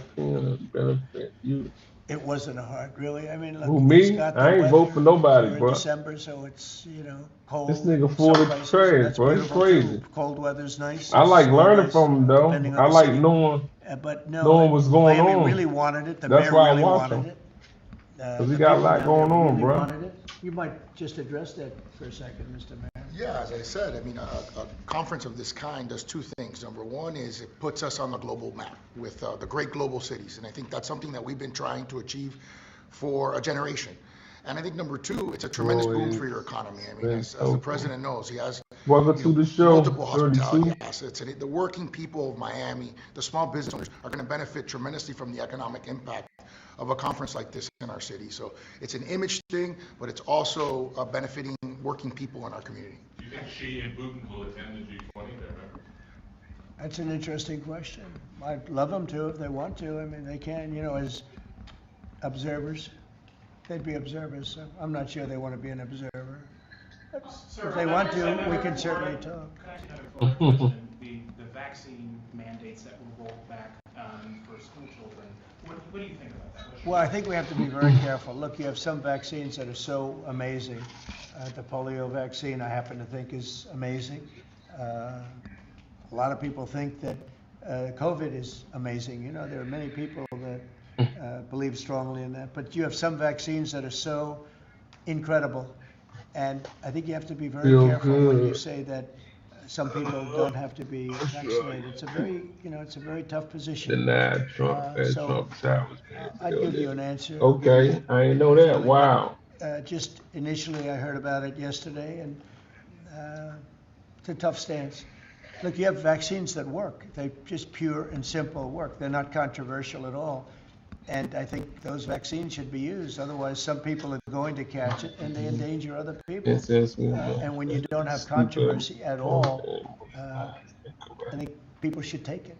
benefit you. It wasn't a hard, really. I mean, look, Who, me? it's got the I ain't weather. vote for nobody, We're in bro. December, so it's, you know, cold. This nigga in full some of places. trash, That's bro. It's beautiful, crazy. too. Cold weather's nice. I like Snow learning nice, from him, though. depending on I the like city. knowing But no, knowing what's going Miami on. really wanted it. The That's mayor why I really watch wanted him. it. Because he The got a people lot down going there on, really bro. wanted it. You might just address that for a second, Mr. Mayor. Yeah, as I said, I mean, a conference of this kind does two things. Number one is it puts us on the global map with the great global cities. And I think that's something that we've been trying to achieve for a generation. And I think number two, it's a tremendous boom for your economy. I mean, as the president knows, he has Welcome you to know, the show, multiple hospitality 32. assets. And the working people of Miami, the small business owners, are going to benefit tremendously from the economic impact of a conference like this in our city. So it's an image thing, but it's also benefiting working people in our community. Do you think Xi and Putin will attend the G20 there? That's an interesting question. I'd love them to if they want to. I mean, they can, you know, as observers. They'd be observers, so I'm not sure they want to be an observer. But if they want to, we can certainly talk. Another question, the vaccine mandates that were rolled back for school children. What do you think about that? Well, I think we have to be very careful. Look, you have some vaccines that are so amazing. The polio vaccine, I happen to think, is amazing. A lot of people think that COVID is amazing. You know, there are many people that believe strongly in that. But you have some vaccines that are so incredible. And I think you have to be very careful when you say that some people don't have to be vaccinated. It's a very, you know, it's a very tough position. Denied Trump as So Trump towers. I'd give you an answer. Okay, I ain't know that. Wow. Just initially, I heard about it yesterday, and it's a tough stance. Look, you have vaccines that work. They just pure and simple work. They're not controversial at all. And I think those vaccines should be used. Otherwise, some people are going to catch it, and they endanger other people. And when you don't have controversy at all, I think people should take it.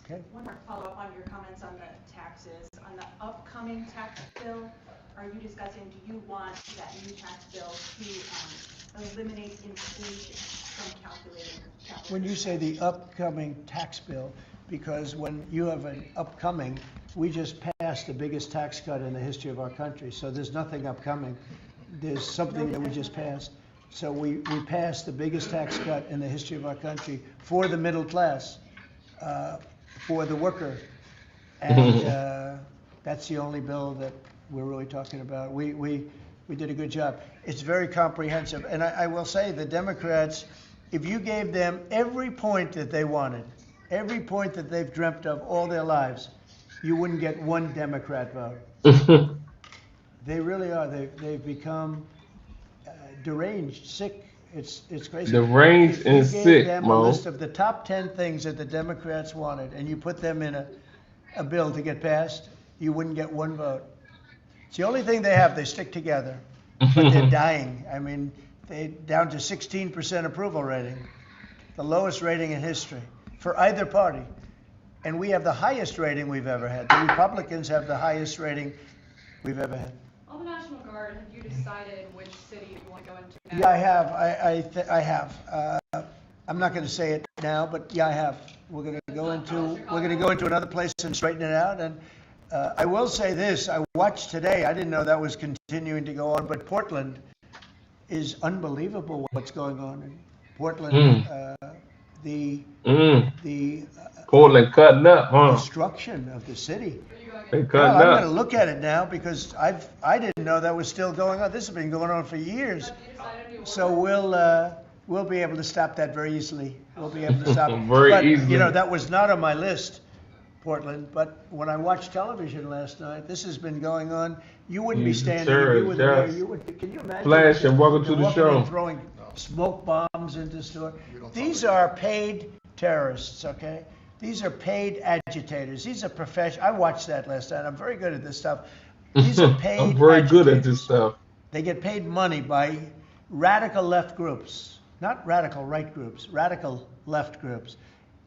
Okay. One more follow-up on your comments on the taxes. On the upcoming tax bill, are you discussing, do you want that new tax bill to eliminate inflation from calculating capital? When you say the upcoming tax bill, because when you have an upcoming, we just passed the biggest tax cut in the history of our country. So there's nothing upcoming. There's something that we just passed. So we passed the biggest tax cut in the history of our country for the middle class, for the worker. And that's the only bill that we're really talking about. We did a good job. It's very comprehensive. And I will say the Democrats, if you gave them every point that they wanted, every point that they've dreamt of all their lives, you wouldn't get one Democrat vote. They really are. They've become deranged, sick. It's crazy. Deranged and sick, If you gave them a Mo. list of the top 10 things that the Democrats wanted, and you put them in a bill to get passed, you wouldn't get one vote. It's the only thing they have. They stick together, but they're dying. I mean, they're down to 16% approval rating, the lowest rating in history for either party. And we have the highest rating we've ever had. The Republicans have the highest rating we've ever had. On the National Guard, have you decided which city you want to go into next? Yeah, I have. I have. I'm not going to say it now, but yeah, I have. We're going to go into another place and straighten it out. And I will say this: I watched today. I didn't know that was continuing to go on, but Portland is unbelievable. What's going on in Portland? The Portland cutting up, huh? Destruction of the city. They Well, cutting I'm going up. to look at it now because I didn't know that was still going on. This has been going on for years. So we'll be able to stop that very easily. We'll be able to stop it. Very But, easily. you know, that was not on my list, Portland. But when I watched television last night, this has been going on. You wouldn't be standing. Sure, You wouldn't yes. be. You would. Can you imagine? Flash, and welcome to They're the walking show. in throwing smoke bombs into stores. These are paid terrorists. Okay. These are paid agitators. These are professional. I watched that last night. I'm very good at this stuff. These are paid I'm very good at agitators. this stuff. They get paid money by radical left groups, not radical right groups, radical left groups.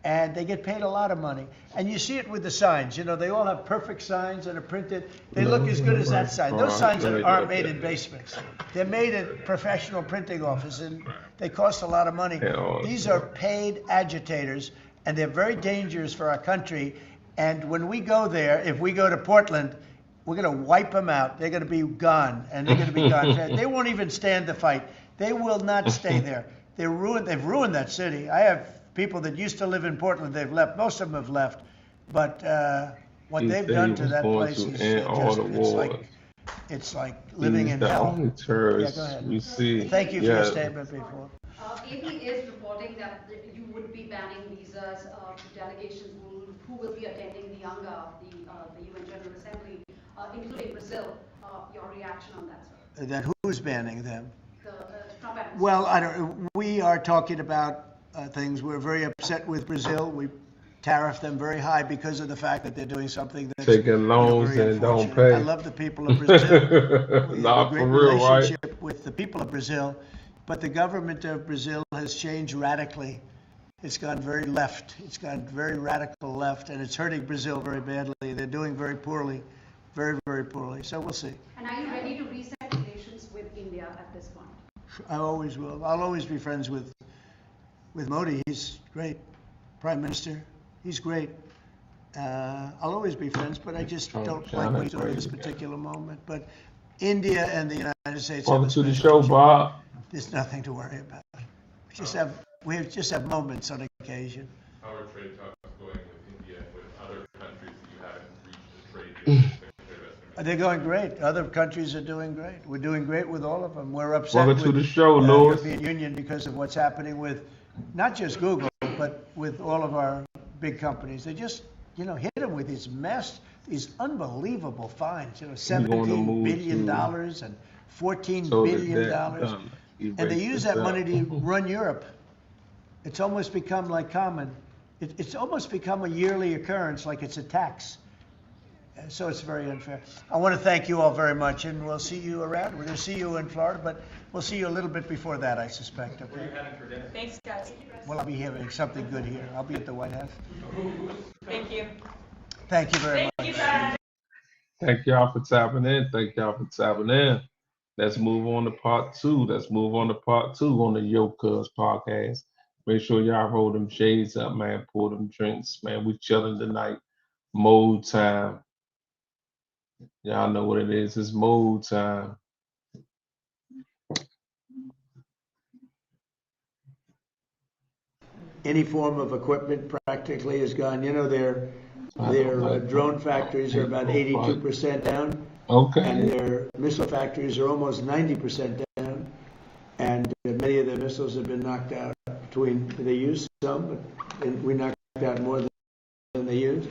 And they get paid a lot of money. And you see it with the signs. You know, they all have perfect signs that are printed. They look as good as that sign. Those signs aren't made in basements. They're made in professional printing offices, and they cost a lot of money. These are paid agitators, and they're very dangerous for our country. And when we go there, if we go to Portland, we're going to wipe them out. They're going to be gone, and they're going to be gone. They won't even stand the fight. They will not stay there. They've ruined that city. I have people that used to live in Portland. They've left. Most of them have left. But what they've done to that place is it's like living in hell. The only terrorist Yeah, go ahead. we see. Thank you for your Yes. statement before. AP is reporting that you would be banning visas to delegations who will be attending the UNGA, the UN General Assembly, including Brazil. Your reaction on that, sir? Then who's banning them? The top ends? Well, we are talking about things. We're very upset with Brazil. We tariff them very high because of the fact that they're doing something that's Taking loans very and don't unfortunate. I pay. love the people of Brazil. We have a Nah, for great real, right? relationship with the people of Brazil, but the government of Brazil has changed radically. It's gone very left. It's gone very radical left, and it's hurting Brazil very badly. They're doing very poorly, very, very poorly. So we'll see. And are you ready to reset relations with India at this point? I always will. I'll always be friends with Modi. He's great. Prime Minister. He's great. I'll always be friends, but I just don't like what he's doing at this particular moment. But India and the United States. Welcome to the show, Bob. There's nothing to worry about. We just have moments on occasion. How are trade talks going with India and with other countries that you haven't reached a trade deal with? They're going great. Other countries are doing great. We're doing great with all of them. We're upset Welcome with to the show, the Louis. European Union because of what's happening with not just Google, but with all of our big companies. They just, hit them with these unbelievable fines. $17 billion and $14 billion, and they use that money to run Europe. It's almost become like common. It's almost become a yearly occurrence, like it's a tax. So it's very unfair. I want to thank you all very much, and we'll see you around. We're going to see you in Florida, but we'll see you a little bit before that, I suspect. Okay? What are you having for dinner? Thanks, guys. Well, I'll be having something good here. I'll be at the White House. Thank you. Thank you very much. Thank you, guys. Thank y'all for tapping in. Thank y'all for tapping in. Let's move on to part two. Let's move on to part two on the Yo Cuz podcast. Make sure y'all roll them shades up, man. Pour them drinks, man. We chilling tonight. Mode time. Y'all know what it is. It's mode time. Any form of equipment practically is gone. Their drone factories are about 82% down. Okay. And their missile factories are almost 90% down. And many of their missiles have been knocked out. They used some, but we knocked out more than they used.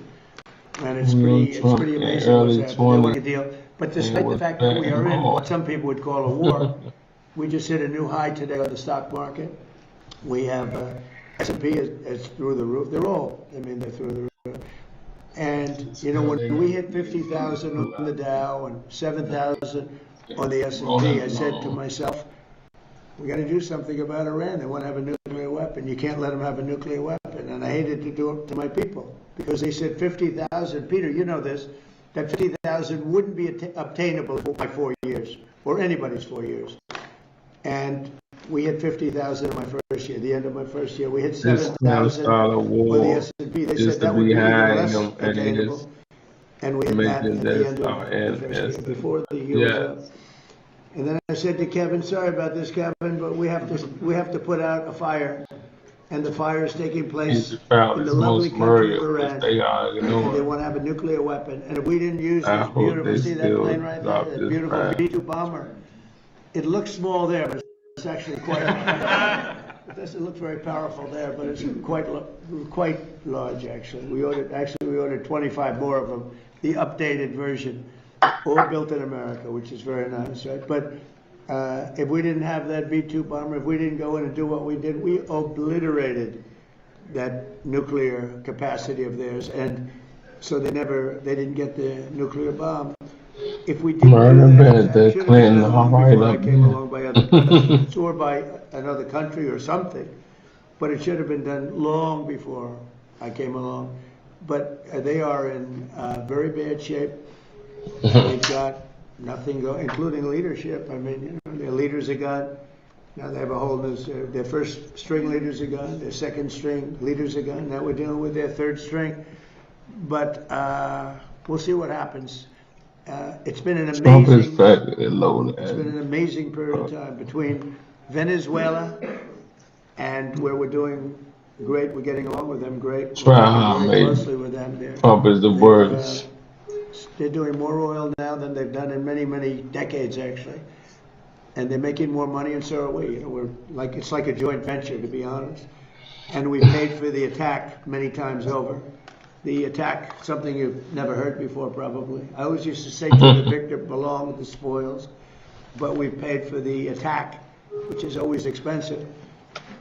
And it's pretty amazing what's happening. They want a deal. But despite the fact that we are in what some people would call a war, we just hit a new high today on the stock market. We have S&P is through the roof. They're through the roof. And, when we hit 50,000 on the Dow and 7,000 on the S&P, I said to myself, we got to do something about Iran. They want to have a nuclear weapon. You can't let them have a nuclear weapon. And I hated to do it to my people because they said 50,000. Peter, you know this, that 50,000 wouldn't be obtainable by 4 years or anybody's 4 years. And we hit 50,000 in my first year. The end of my first year, we hit 7,000 on the S&P. They said that would be less attainable. And we hit that at the end of the first year, before the year was up. And then I said to Kevin, sorry about this, Kevin, but we have to put out a fire. And the fire is taking place in the lovely country of Iran. And they want to have a nuclear weapon. And if we didn't use this beautiful, see that plane right there, that beautiful B-2 bomber, it looks small there, but it's actually quite, it doesn't look very powerful there, but it's quite large, actually. We ordered 25 more of them, the updated version, all built in America, which is very nice, right? But if we didn't have that B-2 bomber, if we didn't go in and do what we did, we obliterated that nuclear capacity of theirs, and so they didn't get the nuclear bomb. If we didn't do that, it should have been done before I came along by other presidents or by another country or something, but it should have been done long before I came along. But they are in very bad shape. They've got nothing going, including leadership. Their leaders are gone. Now they have a whole new, their first string leaders are gone, their second string leaders are gone. Now we're dealing with their third string. But we'll see what happens. It's been an amazing period of time between Venezuela and where we're doing great. We're getting along with them great. We're working very closely with them. Trump is the words. They're doing more oil now than they've done in many, many decades, actually. And they're making more money, and so are we. It's like a joint venture, to be honest. And we paid for the attack many times over. The attack, something you've never heard before, probably. I always used to say to the victor belong the spoils, but we paid for the attack which is always expensive,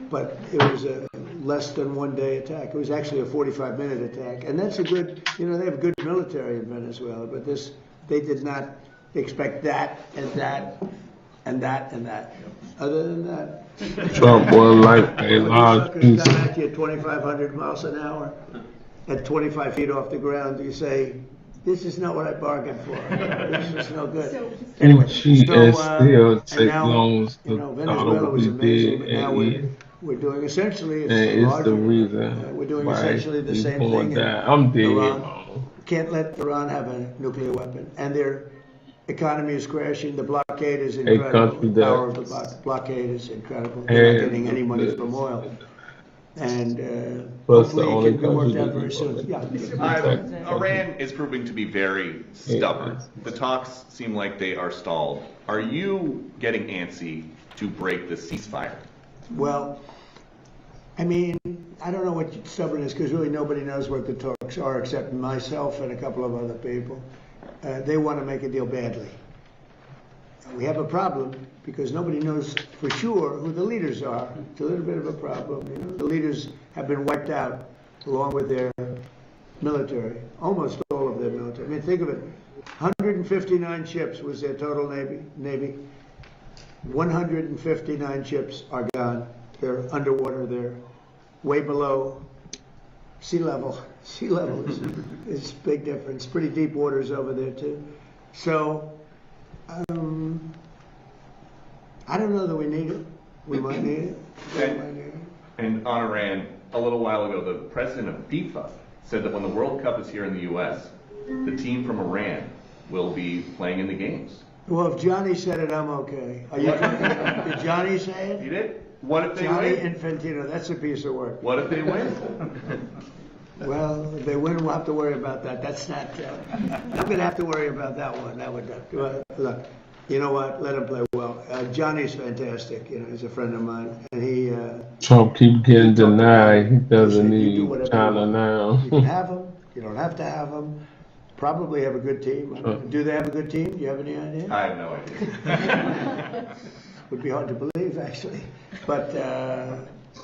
but it was a less than 1 day attack. It was actually a 45-minute attack, and that's a good, they have a good military in Venezuela, but they did not expect that and that and that and that. Other than that, Trump was like a large suckers piece. come at you at 2,500 miles an hour at 25 feet off the ground. You say, "This is not what I bargained for. This is no good." And still and take now, long to Venezuela what was we amazing, did but now we're doing essentially, and it's it's the larger. reason We're doing why essentially the we same going thing in down. I'm dead, Iran. man. Can't let Iran have a nuclear weapon, and their economy is crashing. The blockade is A incredible. country The power that of the blockade is incredible. They're not getting any money and from oil, and plus the hopefully it only can be worked country out that very we soon. Yeah. Iran is proving to be very stubborn. The talks seem like they are stalled. Are you getting antsy to break the ceasefire? Well, I mean, I don't know what stubborn is, because really nobody knows what the talks are except myself and a couple of other people. They want to make a deal badly. We have a problem because nobody knows for sure who the leaders are. It's a little bit of a problem. The leaders have been wiped out along with their military, almost all of their military. I mean, think of it. 159 ships was their total Navy. 159 ships are gone. They're underwater. They're way below sea level. Sea level is a big difference. Pretty deep waters over there too. So I don't know that we need it. We might need it. And on Iran, a little while ago, the president of FIFA said that when the World Cup is here in the U.S., the team from Iran will be playing in the games. Well, if Johnny said it, I'm okay. Are you did Johnny say it? He did. What if they Johnny win? Infantino, that's a piece of work. What if they win? Well, if they win, we'll have to worry about that. That's not. I'm going to have to worry about that one. That would. Look, you know what? Let him play well. Johnny's fantastic. He's a friend of mine, and he. Trump keep getting denied. He doesn't You do need whatever you China want. now. You can have him. You don't have to have them. Probably have a good team. Do they have a good team? Do you have any idea? I have no idea. Would be hard to believe, actually. But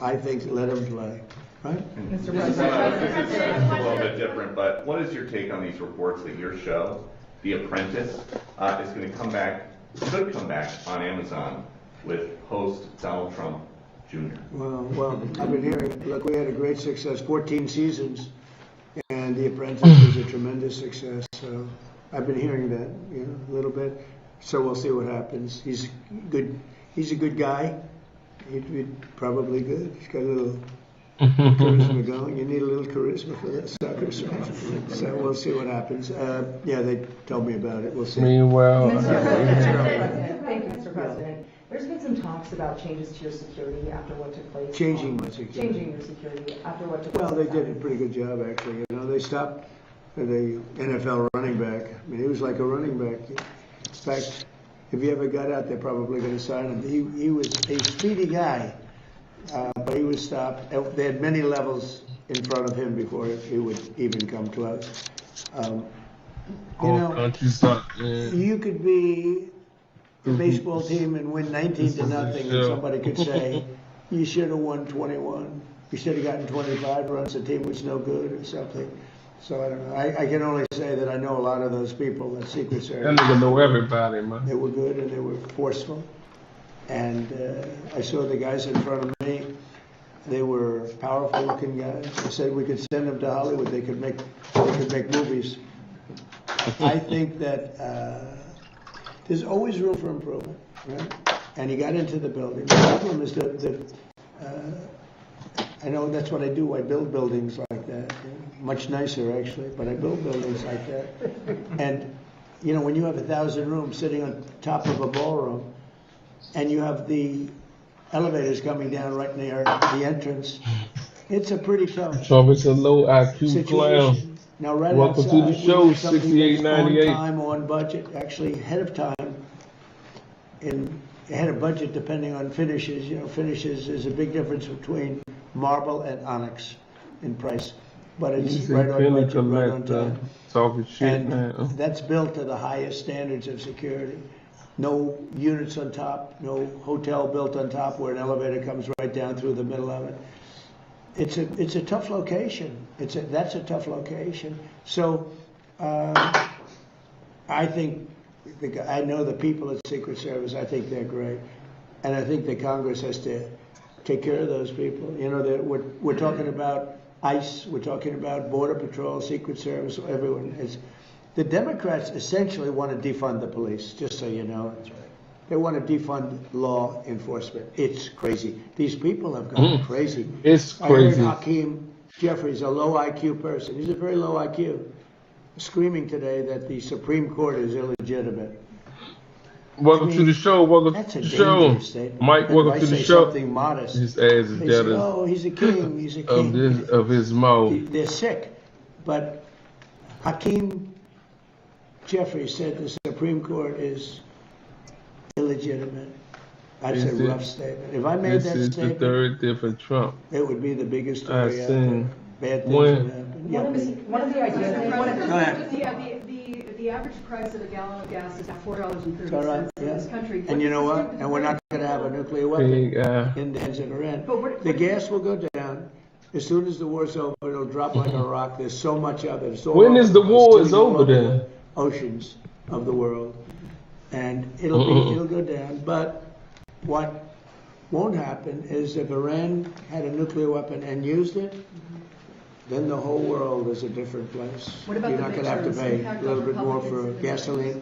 I think let them play. Right? This is a little bit different, but what is your take on these reports that your show, The Apprentice, is going to could come back on Amazon with host Donald Trump Jr.? Well, I've been hearing, look, we had a great success, 14 seasons, and The Apprentice was a tremendous success. So I've been hearing that, a little bit. So we'll see what happens. He's good. He's a good guy. He's probably good. He's got a little charisma going. You need a little charisma for that sucker. So we'll see what happens. Yeah, they told me about it. We'll see. Meanwhile, Thank you, Mr. President. There's been some talks about changes to your security after what took place. Changing my security. Changing your security after what took place. Well, they did a pretty good job, actually. They stopped the NFL running back. I mean, he was like a running back. In fact, if he ever got out, they're probably going to sign him. He was a speedy guy, but he was stopped. They had many levels in front of him before he would even come close. You could be the baseball team and win 19-0, and somebody could say, you should have won 21. You should have gotten 25 runs. The team was no good or something. So I don't know. I can only say that I know a lot of those people, the Secret Service. That nigga know everybody, man. They were good and they were forceful. And I saw the guys in front of me. They were powerful looking guys. I said we could send them to Hollywood. They could make movies. I think that there's always room for improvement, right? And he got into the building. The problem is that I know that's what I do. I build buildings like that. Much nicer, actually, but I build buildings like that. And, when you have 1,000 rooms sitting on top of a ballroom, and you have the elevators coming down right near the entrance, it's a pretty tough Trump is a low IQ clown. situation. Now, right Welcome outside, to the show, we have something that's 6898. on time, on budget, actually ahead of time, ahead of budget, depending on finishes. Finishes is a big difference between marble and onyx in price, but it's right on budget, right on time. Talking shit And now. that's built to the highest standards of security. no units on top, no hotel built on top where an elevator comes right down through the middle of it. It's a tough location. That's a tough location. So I think I know the people at Secret Service. I think they're great, and I think the Congress has to take care of those people. You know, we're talking about ICE, we're talking about Border Patrol, Secret Service, everyone. The Democrats essentially want to defund the police, just so you know. That's right. They want to defund law enforcement. It's crazy. These people have gone crazy. It's crazy. I heard Hakeem Jeffries, a low IQ person. He's a very low IQ, screaming today that the Supreme Court is illegitimate. Welcome to the show. Welcome That's to a the show. dangerous statement. Mike, And welcome if to I the say show. something modest, His ass is they say, jealous oh, he's a king, he's a king. of his mouth. They're sick. But Hakeem Jeffries said the Supreme Court is illegitimate. That's a rough statement. If I made that This is the statement, third different Trump. it would be the biggest I story out seen there. Bad things when would happen. One of the ideas. Go ahead. The average price of a gallon of gas is $4.30 It's all right, in this yeah. country. And you know what? And we're not going to have a nuclear weapon Big, in the hands of Iran. The gas will go down. As soon as the war's over, it'll drop like a rock. There's so much of it. It's all When over is the place, war is sitting all over over then? the oceans of the world. And it'll go down. But what won't happen is if Iran had a nuclear weapon and used it, then the whole world is a different place. What about You're the not going to have to pictures, pay impact a little on bit more for Republicans in this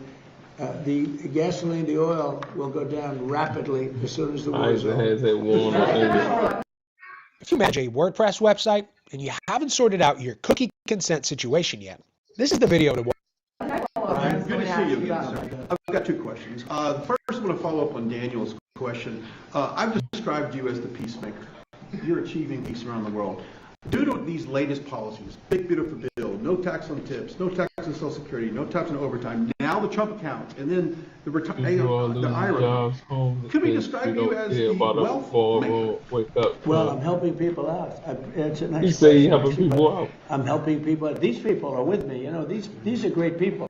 gasoline. The gasoline, the oil will go down rapidly as soon as the war is Isaac over. has that one. If you manage a WordPress website and you haven't sorted out your cookie consent situation yet, this is the video to watch. Good to see you again. I've got two questions. The first, I want to follow up on Daniel's question. I've described you as the peacemaker. You're achieving peace around the world. Due to these latest policies, big beautiful bill, no tax on tips, no tax on Social Security, no tax on overtime, now the Trump account, and then the IRA. Could we describe you as the wealth maker? Well, I'm helping people out. It's a nice You say you're question, helping but people out. I'm helping people out. These people are with me. You know, these are great people.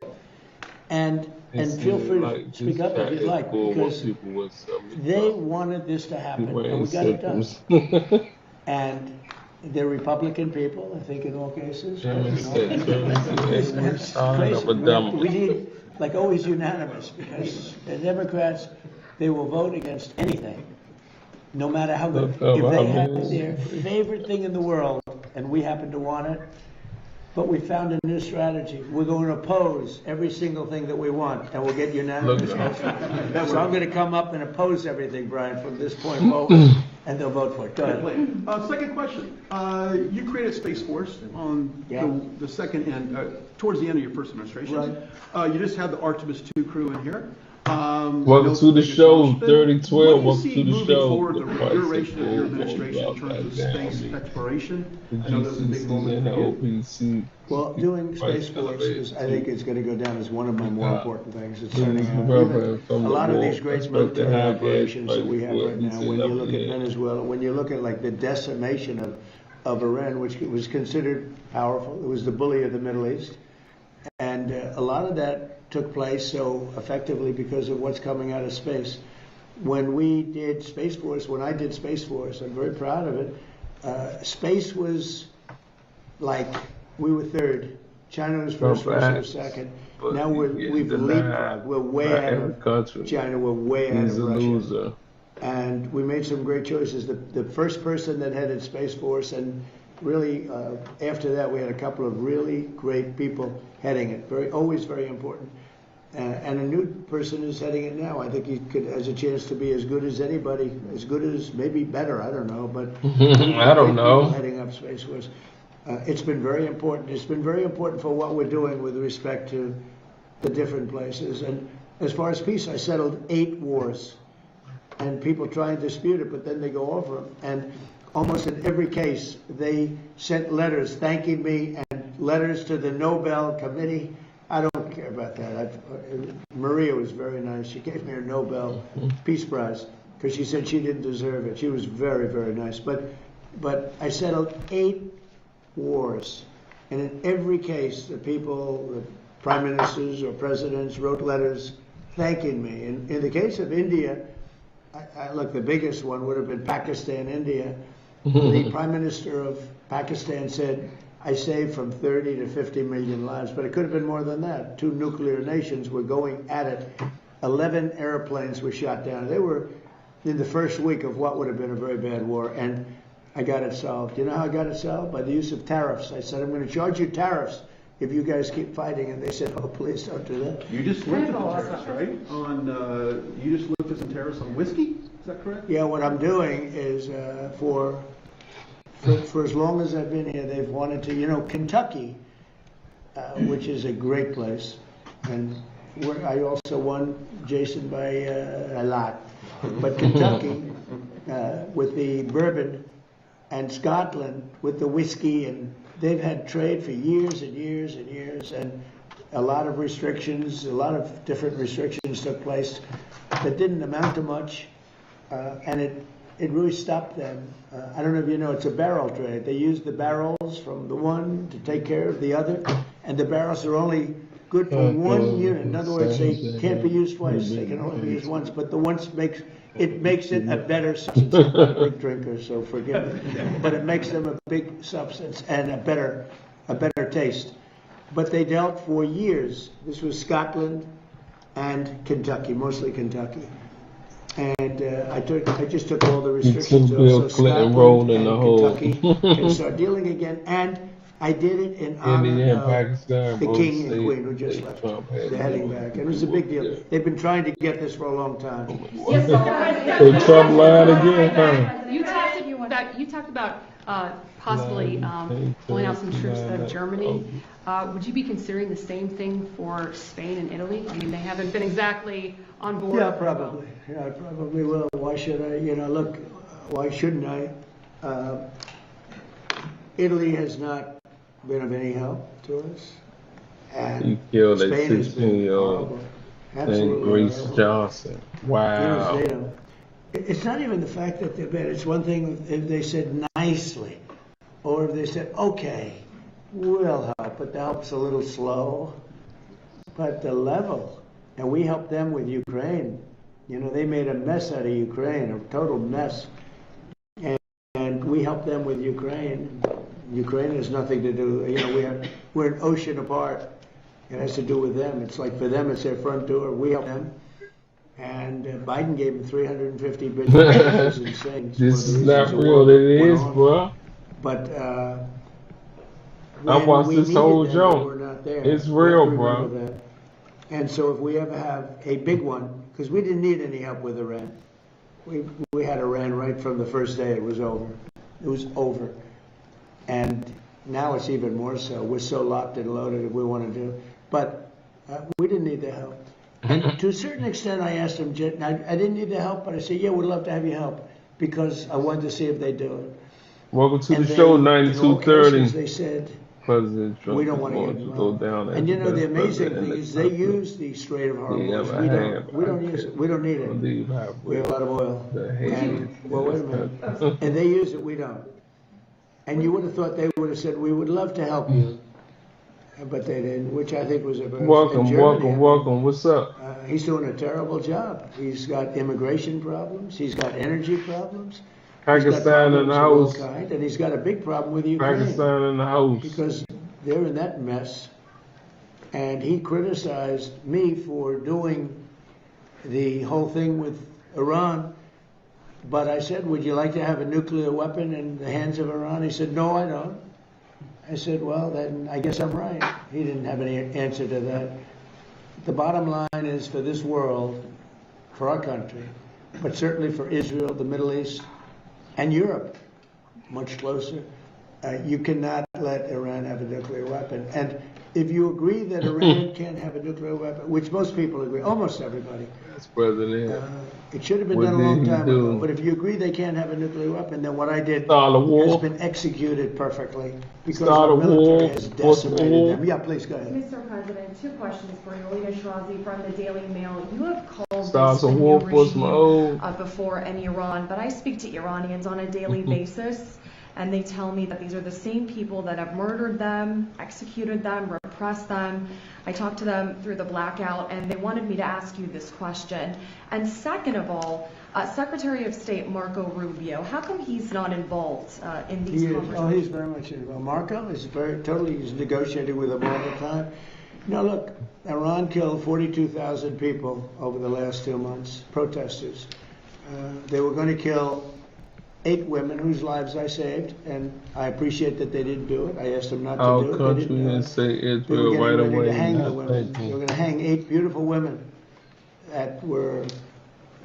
And feel free to speak up if you'd like, because they wanted this to happen, and we got it done. And they're Republican people, I think, in all cases. It's crazy. We need, like always, unanimous, because the Democrats, they will vote against anything, no matter how good. If they have their favorite thing in the world, and we happen to want it, but we found a new strategy. We're going to oppose every single thing that we want, and we'll get unanimous votes. So I'm going to come up and oppose everything, Brian, from this point forward, and they'll vote for it. Go ahead. Second question. You created Space Force on the second end, towards the end of your first administration. Right. You just had the Artemis II crew in here. Welcome to the show, 3012. Welcome to the show. Forward, the duration of your administration in terms of space exploration. I know that's a big moment for you. Well, doing Space Force is, I think it's going to go down as one of my more important things. It's turning out. A lot of these great military operations that we have right now, when you look at Venezuela, when you look at like the decimation of Iran, which was considered powerful, it was the bully of the Middle East. And a lot of that took place so effectively because of what's coming out of space. When we did Space Force, when I did Space Force, I'm very proud of it. Space was like, we were third. China was first, Russia was second. Now we've leapfrogged. We're way ahead of China. We're way ahead of Russia. And we made some great choices. The first person that headed Space Force, and really after that we had a couple of really great people heading it. Always very important. And a new person is heading it now. I think he has a chance to be as good as anybody, as good as, maybe better, I don't know. But I don't know. Heading up Space Force. It's been very important. It's been very important for what we're doing with respect to the different places. And as far as peace, I settled 8 wars. And people try and dispute it, but then they go over them. And almost in every case, they sent letters thanking me and letters to the Nobel Committee. I don't care about that. Maria was very nice. She gave me a Nobel Peace Prize because she said she didn't deserve it. She was very, very nice. But I settled 8 wars. And in every case, the people, the prime ministers or presidents wrote letters thanking me. In the case of India, look, the biggest one would have been Pakistan, India. The Prime Minister of Pakistan said, I saved from 30 to 50 million lives, but it could have been more than that. Two nuclear nations were going at it. 11 airplanes were shot down. They were in the first week of what would have been a very bad war, and I got it solved. You know how I got it solved? By the use of tariffs. I said, I'm going to charge you tariffs if you guys keep fighting. And they said, oh, please don't do that. You just looked at the tariffs, right? You just looked at some tariffs on whiskey? Is that correct? Yeah, what I'm doing is for as long as I've been here, they've wanted to, Kentucky, which is a great place, and I also won, Jason, by a lot. But Kentucky, with the bourbon, and Scotland with the whiskey, and they've had trade for years and years and years, and a lot of restrictions, a lot of different restrictions took place that didn't amount to much, and it really stopped them. I don't know if you know, it's a barrel trade. They use the barrels from the one to take care of the other, and the barrels are only good for one unit. In other words, they can't be used twice. They can only be used once, but the once makes it a better substance. I'm not a big drinker, so forgive me. But it makes them a big substance and a better taste. But they dealt for years. This was Scotland and Kentucky, mostly Kentucky. And I just took all the restrictions off. So Scotland and Kentucky can start dealing again. And I did it in honor of the king and queen who just left. They're heading back. It was a big deal. They've been trying to get this for a long time. Yes, they Trump lied again. You talked about possibly pulling out some troops out of Germany. Would you be considering the same thing for Spain and Italy? I mean, they haven't been exactly on board. Yeah, probably. Yeah, I probably will. Why should I? Look, why shouldn't I? Italy has not been of any help to us. And he killed a Spain has been 16-year-old named Grace Johnson. Wow. It's not even the fact that they're bad. It's one thing if they said nicely, or if they said, okay, we'll help, but the help's a little slow. But the level, and we helped them with Ukraine. They made a mess out of Ukraine, a total mess. And we helped them with Ukraine. Ukraine has nothing to do, we're an ocean apart. It has to do with them. It's like for them, it's their front door. We help them. And Biden gave them $350 billion. It's insane. This is not real. It is, bro. But I watched this whole joke. It's real, bro. And so if we ever have a big one, because we didn't need any help with Iran. We had Iran right from the first day it was over. It was over. And now it's even more so. We're so locked and loaded if we want to do. But we didn't need the help. And to a certain extent, I asked them, I didn't need the help, but I said, yeah, we'd love to have you help, because I wanted to see if they do it. Welcome to the show, 9230. They said, President Trump, we don't want to get involved. And the amazing thing is they use the Strait of Hormuz. We don't use it. We don't need it. We have a lot of oil. Well, wait a minute. And they use it, we don't. And you would have thought they would have said, we would love to help you. But they didn't, which I think was a very... Welcome. What's up? He's doing a terrible job. He's got immigration problems. He's got energy problems. Pakistan in the house. And he's got a big problem with Ukraine. Pakistan in the house. Because they're in that mess. And he criticized me for doing the whole thing with Iran. But I said, would you like to have a nuclear weapon in the hands of Iran? He said, no, I don't. I said, well, then I guess I'm right. He didn't have any answer to that. The bottom line is for this world, for our country, but certainly for Israel, the Middle East, and Europe, much closer, you cannot let Iran have a nuclear weapon. And if you agree that Iran can't have a nuclear weapon, which most people agree, almost everybody, it should have been done a long time ago. But if you agree they can't have a nuclear weapon, then what I did has been executed perfectly, because the military has decimated them. Yeah, please go ahead. Mr. President, two questions for you. Alina Shirazi from the Daily Mail. You have called Stars this a war new regime before in Iran, but I speak to Iranians on a daily basis. and they tell me that these are the same people that have murdered them, executed them, repressed them. I talked to them through the blackout, and they wanted me to ask you this question. And second of all, Secretary of State Marco Rubio, how come he's not involved in these conversations? Oh, he's very much involved. Marco is he's negotiating with them all the time. Now look, Iran killed 42,000 people over the last 2 months, protesters. They were going to kill 8 women whose lives I saved, and I appreciate that they didn't do it. I asked them not to Our do it. country They didn't do didn't it. say They were Israel getting right ready away. to hang the Not women. They thinking. were going to hang 8 beautiful women that were,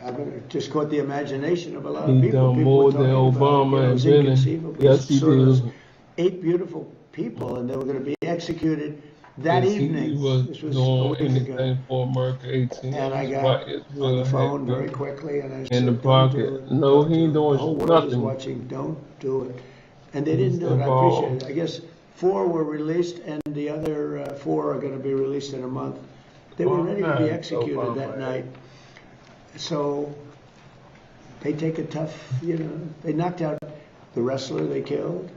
I mean, just caught the imagination of a lot of He people. done People more were than talking about it. Obama It and was Bennett. inconceivable. Yes, he So those did. 8 beautiful people, and they were going to be executed that Yes, evening. he was This was a doing week ago. anything for America 18 And I years. got Why on the Israel phone had very them quickly, and I in the said, don't do pocket. it. No, Don't he do ain't it. The doing whole world is nothing. watching. Don't do it. And they He's didn't do it. I appreciate involved. it. I guess 4 were released, and the other 4 are going to be released in a month. They were ready to be executed that night. So they take a tough, they knocked out the wrestler they killed.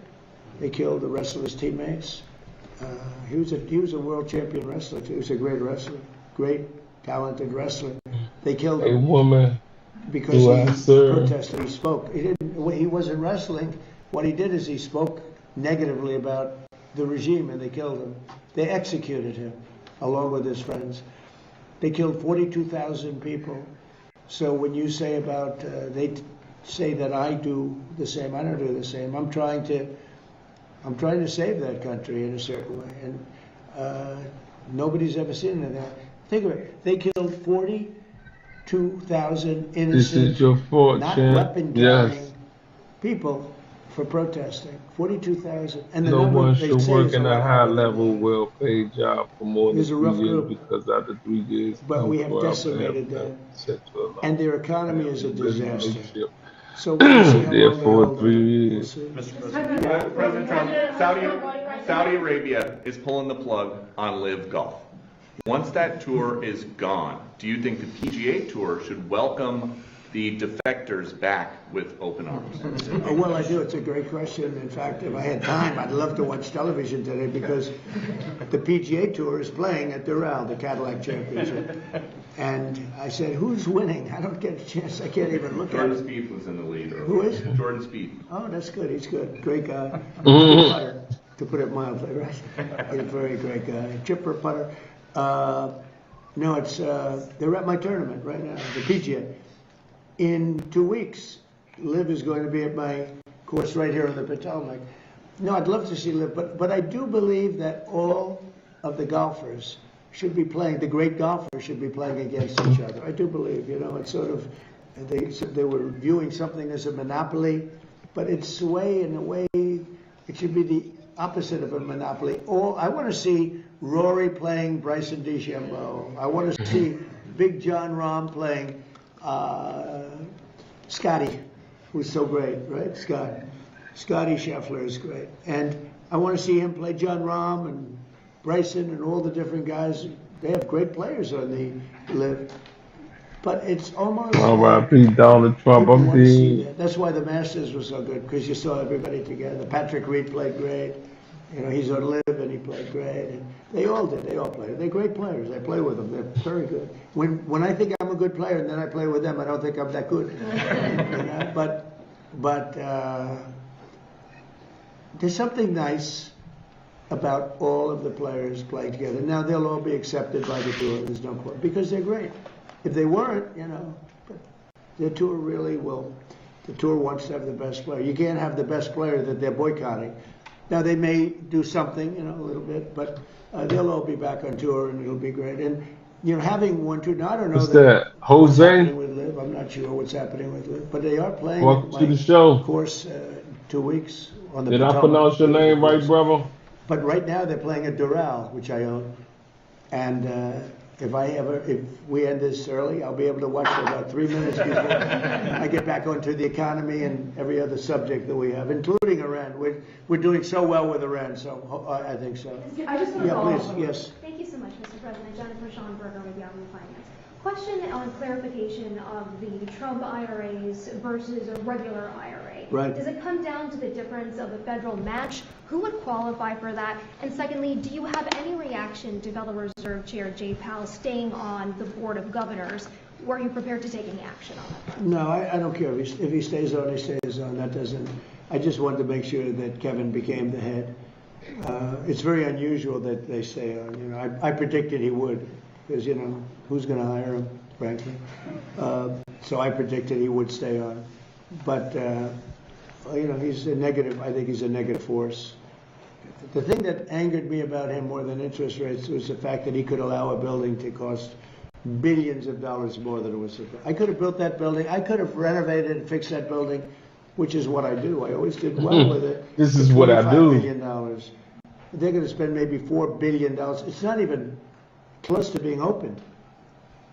They killed the wrestler's teammates. He was a world champion wrestler too. He was a great wrestler, great talented wrestler. They killed A him woman because who I he served. protested. He spoke. He wasn't wrestling. What he did is he spoke negatively about the regime, and they killed him. They executed him along with his friends. They killed 42,000 people. So when you say about they say that I do the same, I don't do the same. I'm trying to save that country in a certain way, and nobody's ever seen it. Think of it. They killed 42,000 innocent, This is your fault, not champ. weapon-carrying Yes. people for protesting. 42,000, and the No number one they should say work is a in a lot high higher than level, that. well paid job for more It than was a 3 rough years group, because after 3 years but we come have 12 decimated them, sexual and their allowance, economy is a family disaster. relationship. So we'll see how long they Therefore, hold 3 on. years. We'll see. President Trump, Saudi Arabia is pulling the plug on Live Golf. Once that tour is gone, do you think the PGA Tour should welcome the defectors back with open arms? Well, I do. It's a great question. In fact, if I had time, I'd love to watch television today because the PGA Tour is playing at Doral, the Cadillac Championship. And I said, who's winning? I don't get a chance. I can't even look Jordan at it. Spieth was in the lead earlier. Who is? Jordan Spieth. Oh, that's good. He's good. Great guy. Good putter, to put it mildly, right? He's a very great guy. Chipper putter. No, it's they're at my tournament right now, the PGA. In 2 weeks, Liv is going to be at my course right here on the Potomac. No, I'd love to see Liv, but I do believe that all of the golfers should be playing, the great golfers should be playing against each other. I do believe, it's sort of, they were viewing something as a monopoly, but it's in a way, it should be the opposite of a monopoly. I want to see Rory playing Bryson DeChambeau. I want to see Big John Rahm playing Scotty, who's so great, right? Scotty Scheffler is great. And I want to see him play John Rahm and Bryson and all the different guys. They have great players on the Live. But it's almost R.I.P. Donald Trump. people I'm want to see dead. that. That's why the Masters was so good, because you saw everybody together. Patrick Reed played great. He's on Live and he played great. And they all did. They all played. They're great players. I play with them. They're very good. When I think I'm a good player and then I play with them, I don't think I'm that good. But there's something nice about all of the players playing together. Now they'll all be accepted by the tour. There's no question, because they're great. If they weren't, but the tour really will. The tour wants to have the best player. You can't have the best player that they're boycotting. Now they may do something, a little bit, but they'll all be back on tour and it'll be great. And having one tour. Now I don't know What's that? what's Jose? happening with Liv. I'm not sure what's happening with Liv, but they are playing Welcome at to my the show. course 2 weeks on the Did I Potomac. pronounce your name right, brother? But right now they're playing at Doral, which I own, and if we end this early, I'll be able to watch for about 3 minutes before I get back onto the economy and every other subject that we have, including Iran. We're doing so well with Iran, so I think so. I just want to follow please, up. yes. Thank you so much, Mr. President. Jennifer Schonberger with Yahoo Finance. Question on clarification of the Trump IRAs versus a regular IRA. Right. Does it come down to the difference of a federal match? Who would qualify for that? And secondly, do you have any reaction to Federal Reserve Chair Jay Powell staying on the Board of Governors? Were you prepared to take any action on that? No, I don't care. If he stays on, he stays on. That doesn't. I just wanted to make sure that Kevin became the head. It's very unusual that they stay on. You know, I predicted he would, because you know who's going to hire him, frankly. So I predicted he would stay on. But you know, he's a negative. I think he's a negative force. The thing that angered me about him more than interest rates was the fact that he could allow a building to cost billions of dollars more than it was. I could have built that building. I could have renovated and fixed that building, which is what I do. I always did well with it. This is what I do. $25 million. They're going to spend maybe $4 billion. It's not even close to being opened.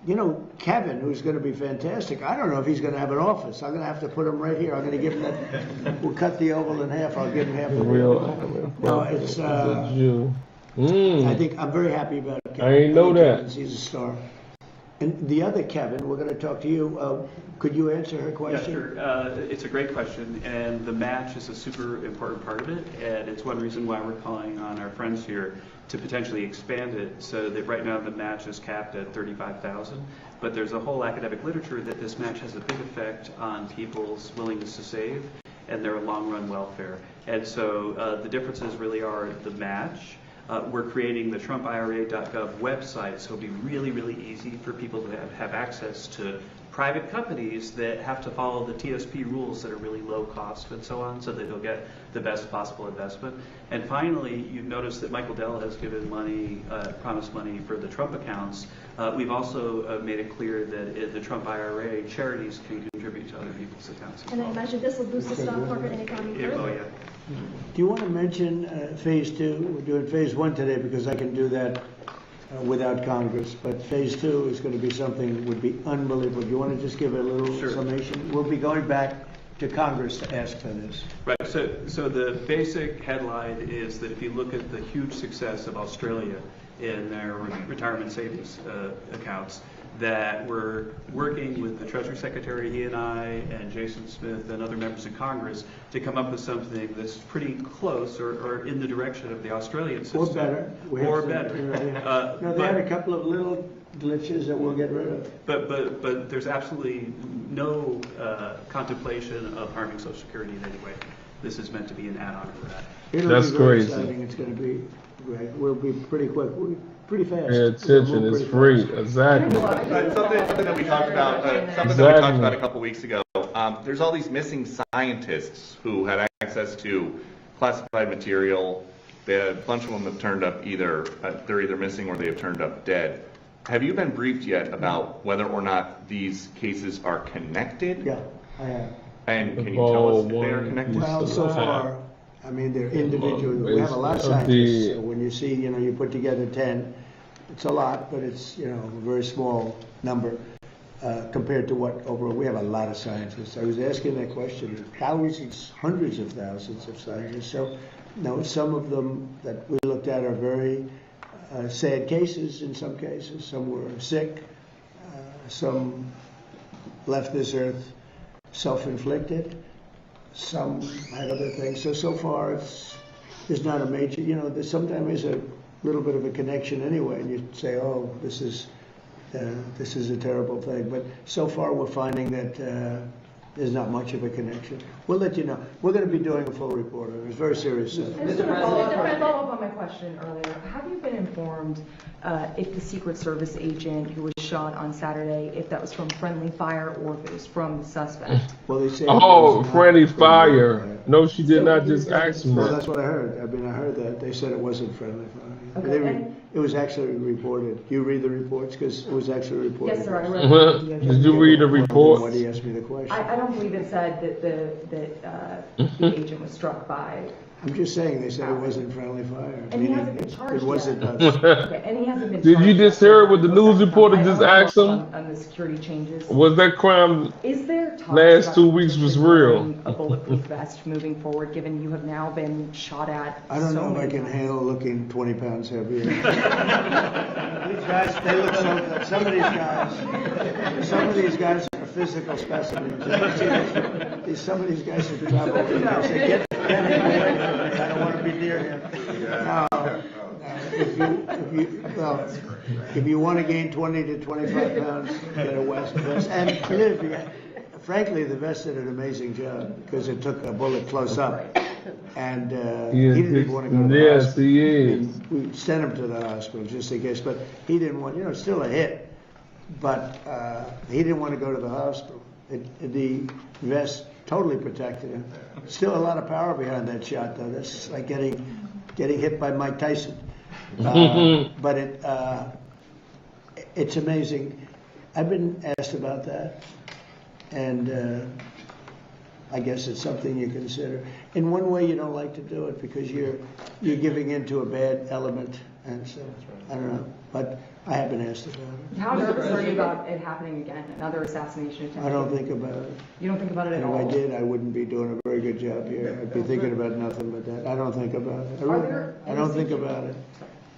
You know, Kevin, who's going to be fantastic, I don't know if he's going to have an office. I'm going to have to put him right here. I'm going to give him that. We'll cut the oval in half. I'll give him half of it. No, it's. I think I'm very happy about Kevin. I ain't know that. He's a star. And the other Kevin, we're going to talk to you. Could you answer her question? Yeah, sure. It's a great question, and the match is a super important part of it, and it's one reason why we're calling on our friends here to potentially expand it so that right now the match is capped at $35,000, but there's a whole academic literature that this match has a big effect on people's willingness to save and their long-run welfare. And so the differences really are the match. We're creating the TrumpIRA.gov website, so it'll be really, really easy for people to have access to private companies that have to follow the TSP rules that are really low cost and so on, so that they'll get the best possible investment. And finally, you've noticed that Michael Dell has given money, promised money for the Trump accounts. We've also made it clear that the Trump IRA charities can contribute to other people's accounts. And I imagine this will boost the stock market and economy further. Oh, yeah. Do you want to mention phase 2? We're doing phase 1 today because I can do that without Congress. But phase 2 is going to be something that would be unbelievable. Do you want to just give a little summation? We'll be going back to Congress to ask for this. Right. So the basic headline is that if you look at the huge success of Australia in their retirement savings accounts, that we're working with the Treasury Secretary, he and I, and Jason Smith and other members of Congress to come up with something that's pretty close or in the direction of the Australian system. Or better. Or better. No, they had a couple of little glitches that we'll get rid of. But there's absolutely no contemplation of harming Social Security in any way. This is meant to be an add-on for that. That's crazy. It's going to be great. We'll be pretty quick. Pretty fast. Pay attention, it's free. Exactly. Something that we talked about, that we talked about a couple weeks ago. There's all these missing scientists who had access to classified material. A bunch of them have turned up they're either missing or they have turned up dead. Have you been briefed yet about whether or not these cases are connected? Yeah, I have. And can you tell us if they are connected? Well, so far, I mean, they're individual. We have a lot of scientists. So when you see, you put together 10, it's a lot, but it's, a very small number compared to what overall. We have a lot of scientists. I was asking that question. Thousands, hundreds of thousands of scientists. So, no, some of them that we looked at are very sad cases in some cases. Some were sick. Some left this earth self-inflicted. Some had other things. So far, there's not a major, there's sometimes a little bit of a connection anyway, and you say, oh, this is a terrible thing. But so far, we're finding that there's not much of a connection. We'll let you know. We're going to be doing a full report. It was very serious. Mr. President, to follow up on my question earlier, have you been informed if the Secret Service agent who was shot on Saturday, if that was from friendly fire or if it was from the suspect? Well, they say friendly fire. No, she did not just ask me. Well, that's what I heard. I heard that. They said it wasn't friendly fire. Okay. It was actually reported. You read the reports because it was actually reported. Yes, sir. I read Did you read the report? Why do you ask me the question? I don't believe it said that the agent was struck by. I'm just saying they said it wasn't friendly fire. And he hasn't been charged It wasn't yet. us. Okay, and he hasn't been Did charged you just hear what the news reporter just asked him? On the security changes. Was that crime Is there talk last about 2 weeks was real? a bulletproof vest moving forward, given you have now been shot at? I don't know if I can handle looking 20 pounds heavier. These guys, they look so good. Some of these guys are physical specimens. Some of these guys should travel. They say, get the away from me. I don't want to be near him. If you want to gain 20 to 25 pounds, get a vest. And live. Frankly, the vest did an amazing job because it took a bullet close up. And he didn't even want to go to the hospital. Yes, he is. We sent him to the hospital just in case, but he didn't want, it's still a hit. But he didn't want to go to the hospital. The vest totally protected him. Still a lot of power behind that shot, though. That's like getting hit by Mike Tyson. But it's amazing. I've been asked about that, and I guess it's something you consider. In one way, you don't like to do it because you're giving into a bad element, and so I don't know. But I have been asked about it. How nervous are you about it happening again, another assassination attempt? I don't think about it. You don't think about it at And all? if I did, I wouldn't be doing a very good job here. I'd be thinking about nothing but that. I don't think about it. I don't think about it.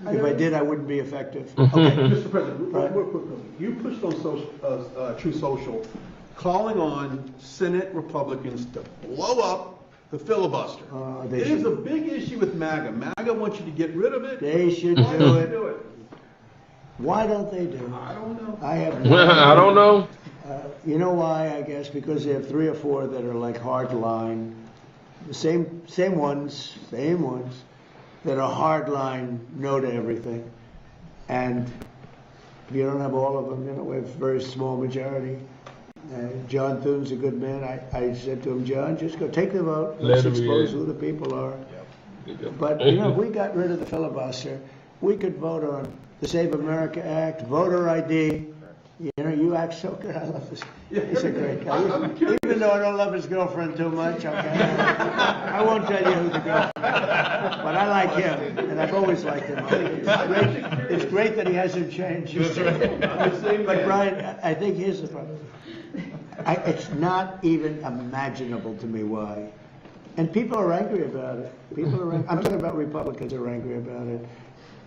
If I did, I wouldn't be effective. Okay. Mr. President, real quickly, you pushed on True Social, calling on Senate Republicans to blow up the filibuster. It is a big issue with MAGA. MAGA wants you to get rid of it. They should do it. Why don't they do it? I don't know. I have. I don't know. You know why? I guess because they have 3 or 4 that are like hard line, the same ones that are hard line, no to everything, and if you don't have all of them, we have a very small majority. John Thune's a good man. I said to him, John, just go take the vote. Let's expose who the people are. But if we got rid of the filibuster, we could vote on the Save America Act, voter ID. You act so good. I love this. He's a great guy. Even though I don't love his girlfriend too much, okay. I won't tell you who the girlfriend is. But I like him, and I've always liked him. It's great that he hasn't changed. But Brian, I think here's the problem. It's not even imaginable to me why. And people are angry about it. I'm talking about Republicans are angry about it.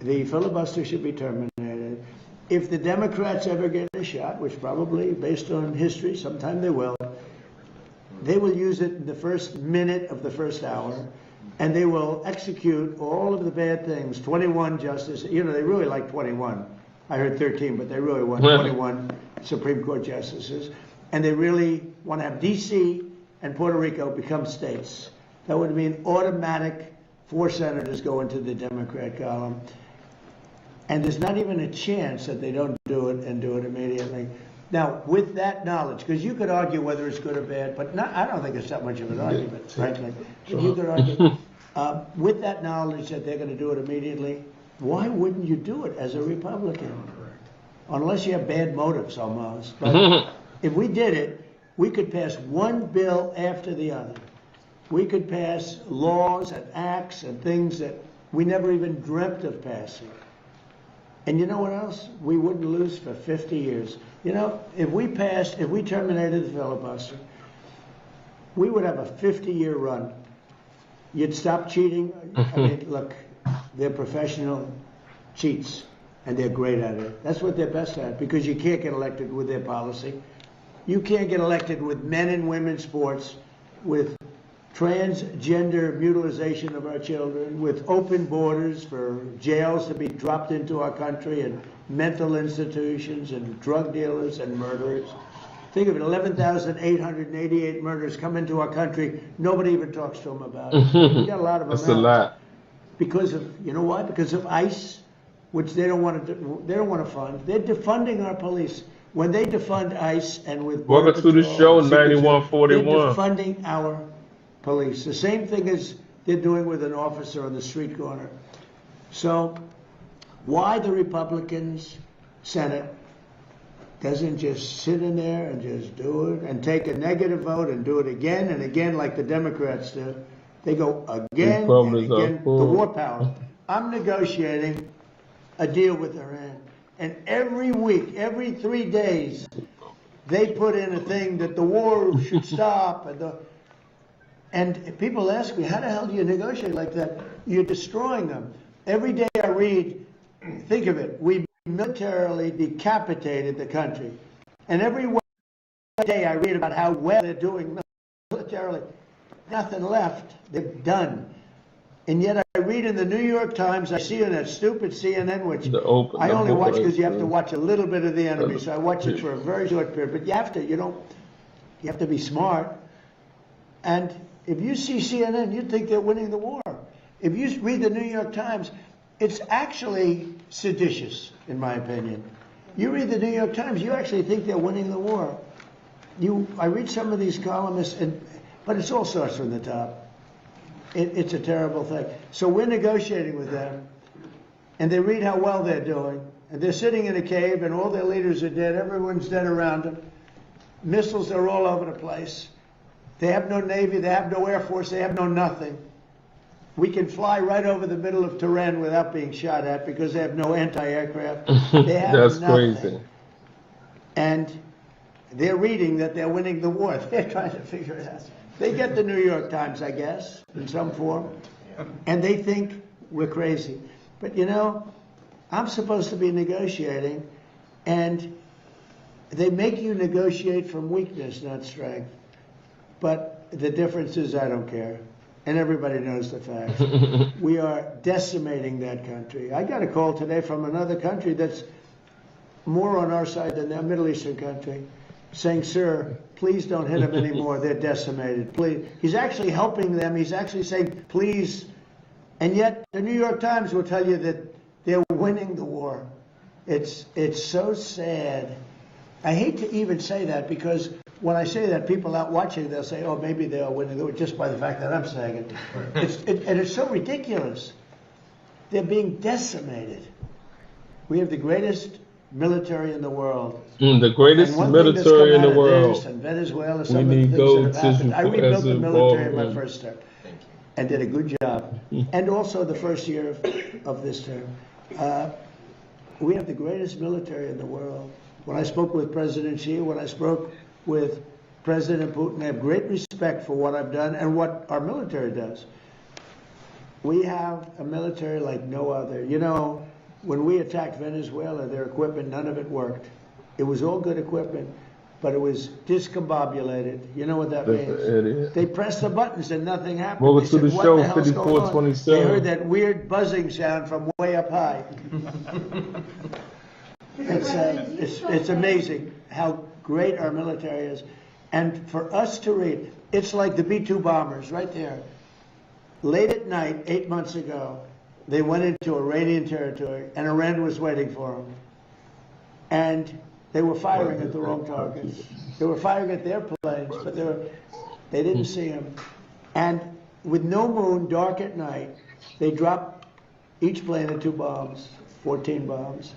The filibuster should be terminated. If the Democrats ever get a shot, which probably, based on history, sometime they will use it in the first minute of the first hour, and they will execute all of the bad things. 21 justices, they really like 21. I heard 13, but they really want 21 Supreme Court justices. And they really want to have D.C. and Puerto Rico become states. That would mean automatic 4 senators go into the Democrat column. And there's not even a chance that they don't do it and do it immediately. Now, with that knowledge, because you could argue whether it's good or bad, but I don't think it's that much of an argument, frankly. But you could argue, with that knowledge that they're going to do it immediately, why wouldn't you do it as a Republican? Unless you have bad motives, almost. But if we did it, we could pass one bill after the other. We could pass laws and acts and things that we never even dreamt of passing. And you know what else? We wouldn't lose for 50 years. If we terminated the filibuster, we would have a 50-year run. You'd stop cheating. I mean, look, they're professional cheats, and they're great at it. That's what they're best at, because you can't get elected with their policy. You can't get elected with men and women's sports, with transgender mutilization of our children, with open borders for jails to be dropped into our country, and mental institutions, and drug dealers and murderers. Think of it, 11,888 murders come into our country. Nobody even talks to them about it. We got a lot of them. That's a lot. Because of, you know why? Because of ICE, which they don't want to fund. They're defunding our police. When they defund ICE and with welcome to the show, 9141. They're defunding our police. The same thing as they're doing with an officer on the street corner. So why the Republicans Senate doesn't just sit in there and just do it and take a negative vote and do it again and again like the Democrats do. They go again and again. The war power. I'm negotiating a deal with Iran. And every week, every 3 days, they put in a thing that the war should stop. And people ask me, how the hell do you negotiate like that? You're destroying them. Every day I read, think of it, we militarily decapitated the country. And every day I read about how well they're doing militarily. Nothing left. They're done. And yet I read in the New York Times, I see in that stupid CNN, which I only watch because you have to watch a little bit of the enemy. So I watch it for a very short period. But you have to be smart. And if you see CNN, you'd think they're winning the war. If you read the New York Times, it's actually seditious, in my opinion. You read the New York Times, you actually think they're winning the war. I read some of these columnists, but it's all starts from the top. It's a terrible thing. So we're negotiating with them, and they read how well they're doing, and they're sitting in a cave, and all their leaders are dead. Everyone's dead around them. Missiles are all over the place. They have no Navy, they have no Air Force, they have no nothing. We can fly right over the middle of Tehran without being shot at because they have no anti-aircraft. They have That's nothing. crazy. And they're reading that they're winning the war. They're trying to figure it out. They get the New York Times, I guess, in some form, and they think we're crazy. But you know, I'm supposed to be negotiating, and they make you negotiate from weakness, not strength. But the difference is I don't care. And everybody knows the facts. We are decimating that country. I got a call today from another country that's more on our side than that Middle Eastern country, saying, sir, please don't hit them anymore. They're decimated. Please. He's actually helping them. He's actually saying, please. And yet the New York Times will tell you that they're winning the war. It's so sad. I hate to even say that because when I say that, people out watching, they'll say, oh, maybe they are winning the war just by the fact that I'm saying it. And it's so ridiculous. They're being decimated. We have the greatest military in the world. The greatest military in the world. And Venezuela, We need gold tissue I rebuilt the as military in my involvement. first term and did a good job. And also the first year of this term. We have the greatest military in the world. When I spoke with President Xi, when I spoke with President Putin, I have great respect for what I've done and what our military does. We have a military like no other. You know, when we attacked Venezuela, their equipment, none of it worked. It was all good equipment, but it was discombobulated. You know what that means? They pressed the buttons and nothing happened. Welcome They to said, the what show, the hell's going on? 5427. They heard that weird buzzing sound from way up high. It's amazing how great our military is. And for us to read, it's like the B-2 bombers right there. Late at night, 8 months ago, they went into Iranian territory, and Iran was waiting for them. And they were firing at the wrong targets. They were firing at their planes, but they didn't see them. And with no moon, dark at night, they dropped each plane at 2 bombs, 14 bombs.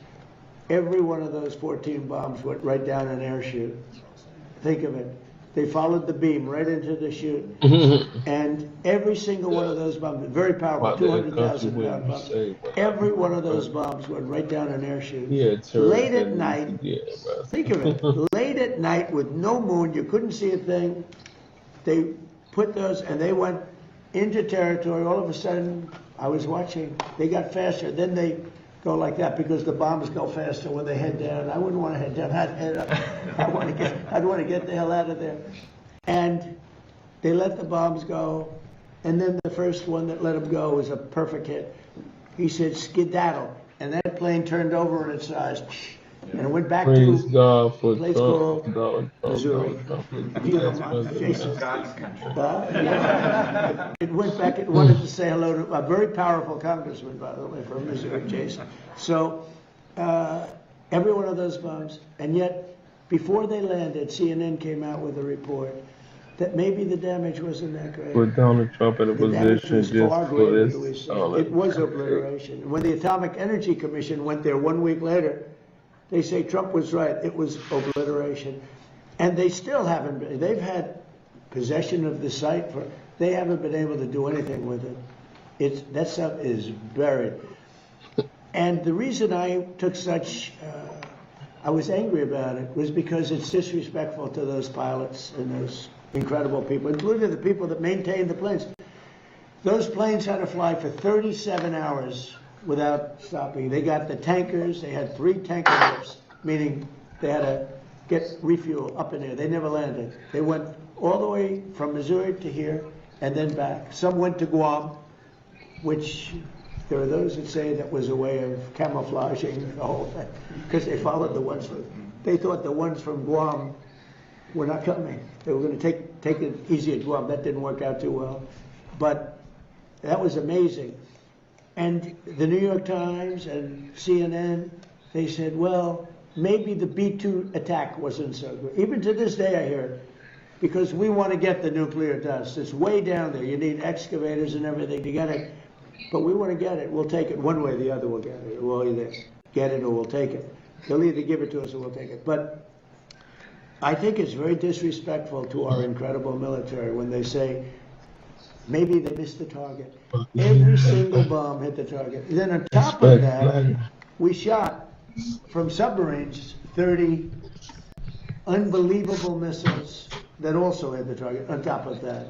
Every one of those 14 bombs went right down an air chute. Think of it. They followed the beam right into the chute. And every single one of those bombs, very powerful, 200,000 pound bombs. Every one of those bombs went right down an air chute. Late at night, think of it, late at night with no moon, you couldn't see a thing. They put those, and they went into territory. All of a sudden, I was watching, they got faster. Then they go like that because the bombs go faster when they head down. I wouldn't want to head down. I'd head up. I'd want to get the hell out of there. And they let the bombs go. And then the first one that let them go was a perfect hit. He said, skedaddle. And that plane turned over on its side. And it went back Praise to God for a place Trump. called Missouri. If you don't mind, Jason. It went back, it wanted to say hello to a very powerful congressman, by the way, from Missouri, Jason. So every one of those bombs, and yet before they landed, CNN came out with a report that maybe the damage wasn't that great. Put Donald Trump in a The damage position was just far for greater this. than we said. It was obliteration. When the Atomic Energy Commission went there 1 week later, they say Trump was right. It was obliteration. And they still haven't been. They've had possession of the site. They haven't been able to do anything with it. That stuff is buried. And the reason I took such, I was angry about it, was because it's disrespectful to those pilots and those incredible people, including the people that maintained the planes. Those planes had to fly for 37 hours without stopping. They got the tankers. They had 3 tanker lifts, meaning they had get refuel up in there. They never landed. They went all the way from Missouri to here and then back. Some went to Guam, which there are those that say that was a way of camouflaging the whole thing, because they followed the ones from, they thought the ones from Guam were not coming. They were going to take it easy at Guam. That didn't work out too well. But that was amazing. And the New York Times and CNN, they said, well, maybe the B-2 attack wasn't so good. Even to this day I hear it, because we want to get the nuclear dust. It's way down there. You need excavators and everything to get it. But we want to get it. We'll take it one way or the other. We'll get it. We'll either get it or we'll take it. They'll either give it to us or we'll take it. But I think it's very disrespectful to our incredible military when they say, maybe they missed the target. Every single bomb hit the target. Then on top of that, we shot from submarines 30 unbelievable missiles that also hit the target. On top of that,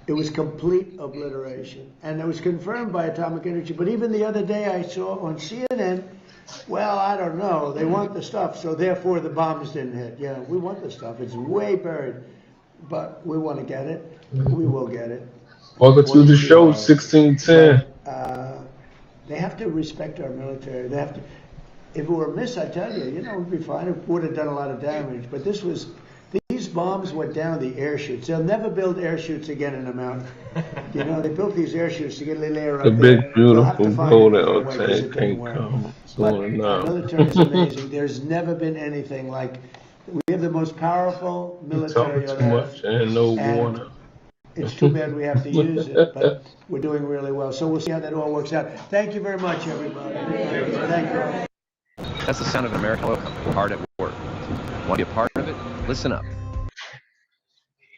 it was complete obliteration. And it was confirmed by Atomic Energy. But even the other day I saw on CNN, well, I don't know, they want the stuff, so therefore the bombs didn't hit. Yeah, we want the stuff. It's way buried. But we want to get it. We will get it. Welcome to the show, 1610. They have to respect our military. They have to. If it were a miss, I tell you, we'd be fine. It would have done a lot of damage. But these bombs went down the air chutes. They'll never build air chutes again in the mountain. They built these air chutes to get a little air up The there. big, beautiful golden But tank come going our now. military is amazing. There's never been anything like. We have the most powerful military Talking on too earth. much and no And water. it's too bad we have to use it, but we're doing really well. So we'll see how that all works out. Thank you very much, everybody. Thank you. That's the sound of American oil company, hard at work. Want to be a part of it? Listen up.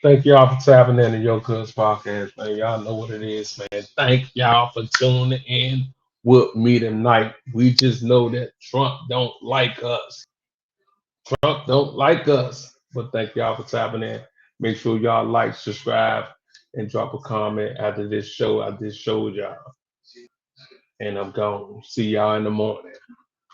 Thank y'all for tapping in to Yo Cuz podcast, man. Y'all know what it is, man. Thank y'all for tuning in with me tonight. We just know that Trump don't like us. Trump don't like us. But thank y'all for tapping in. Make sure y'all like, subscribe, and drop a comment after this show. I just showed y'all. And I'm gone. See y'all in the morning.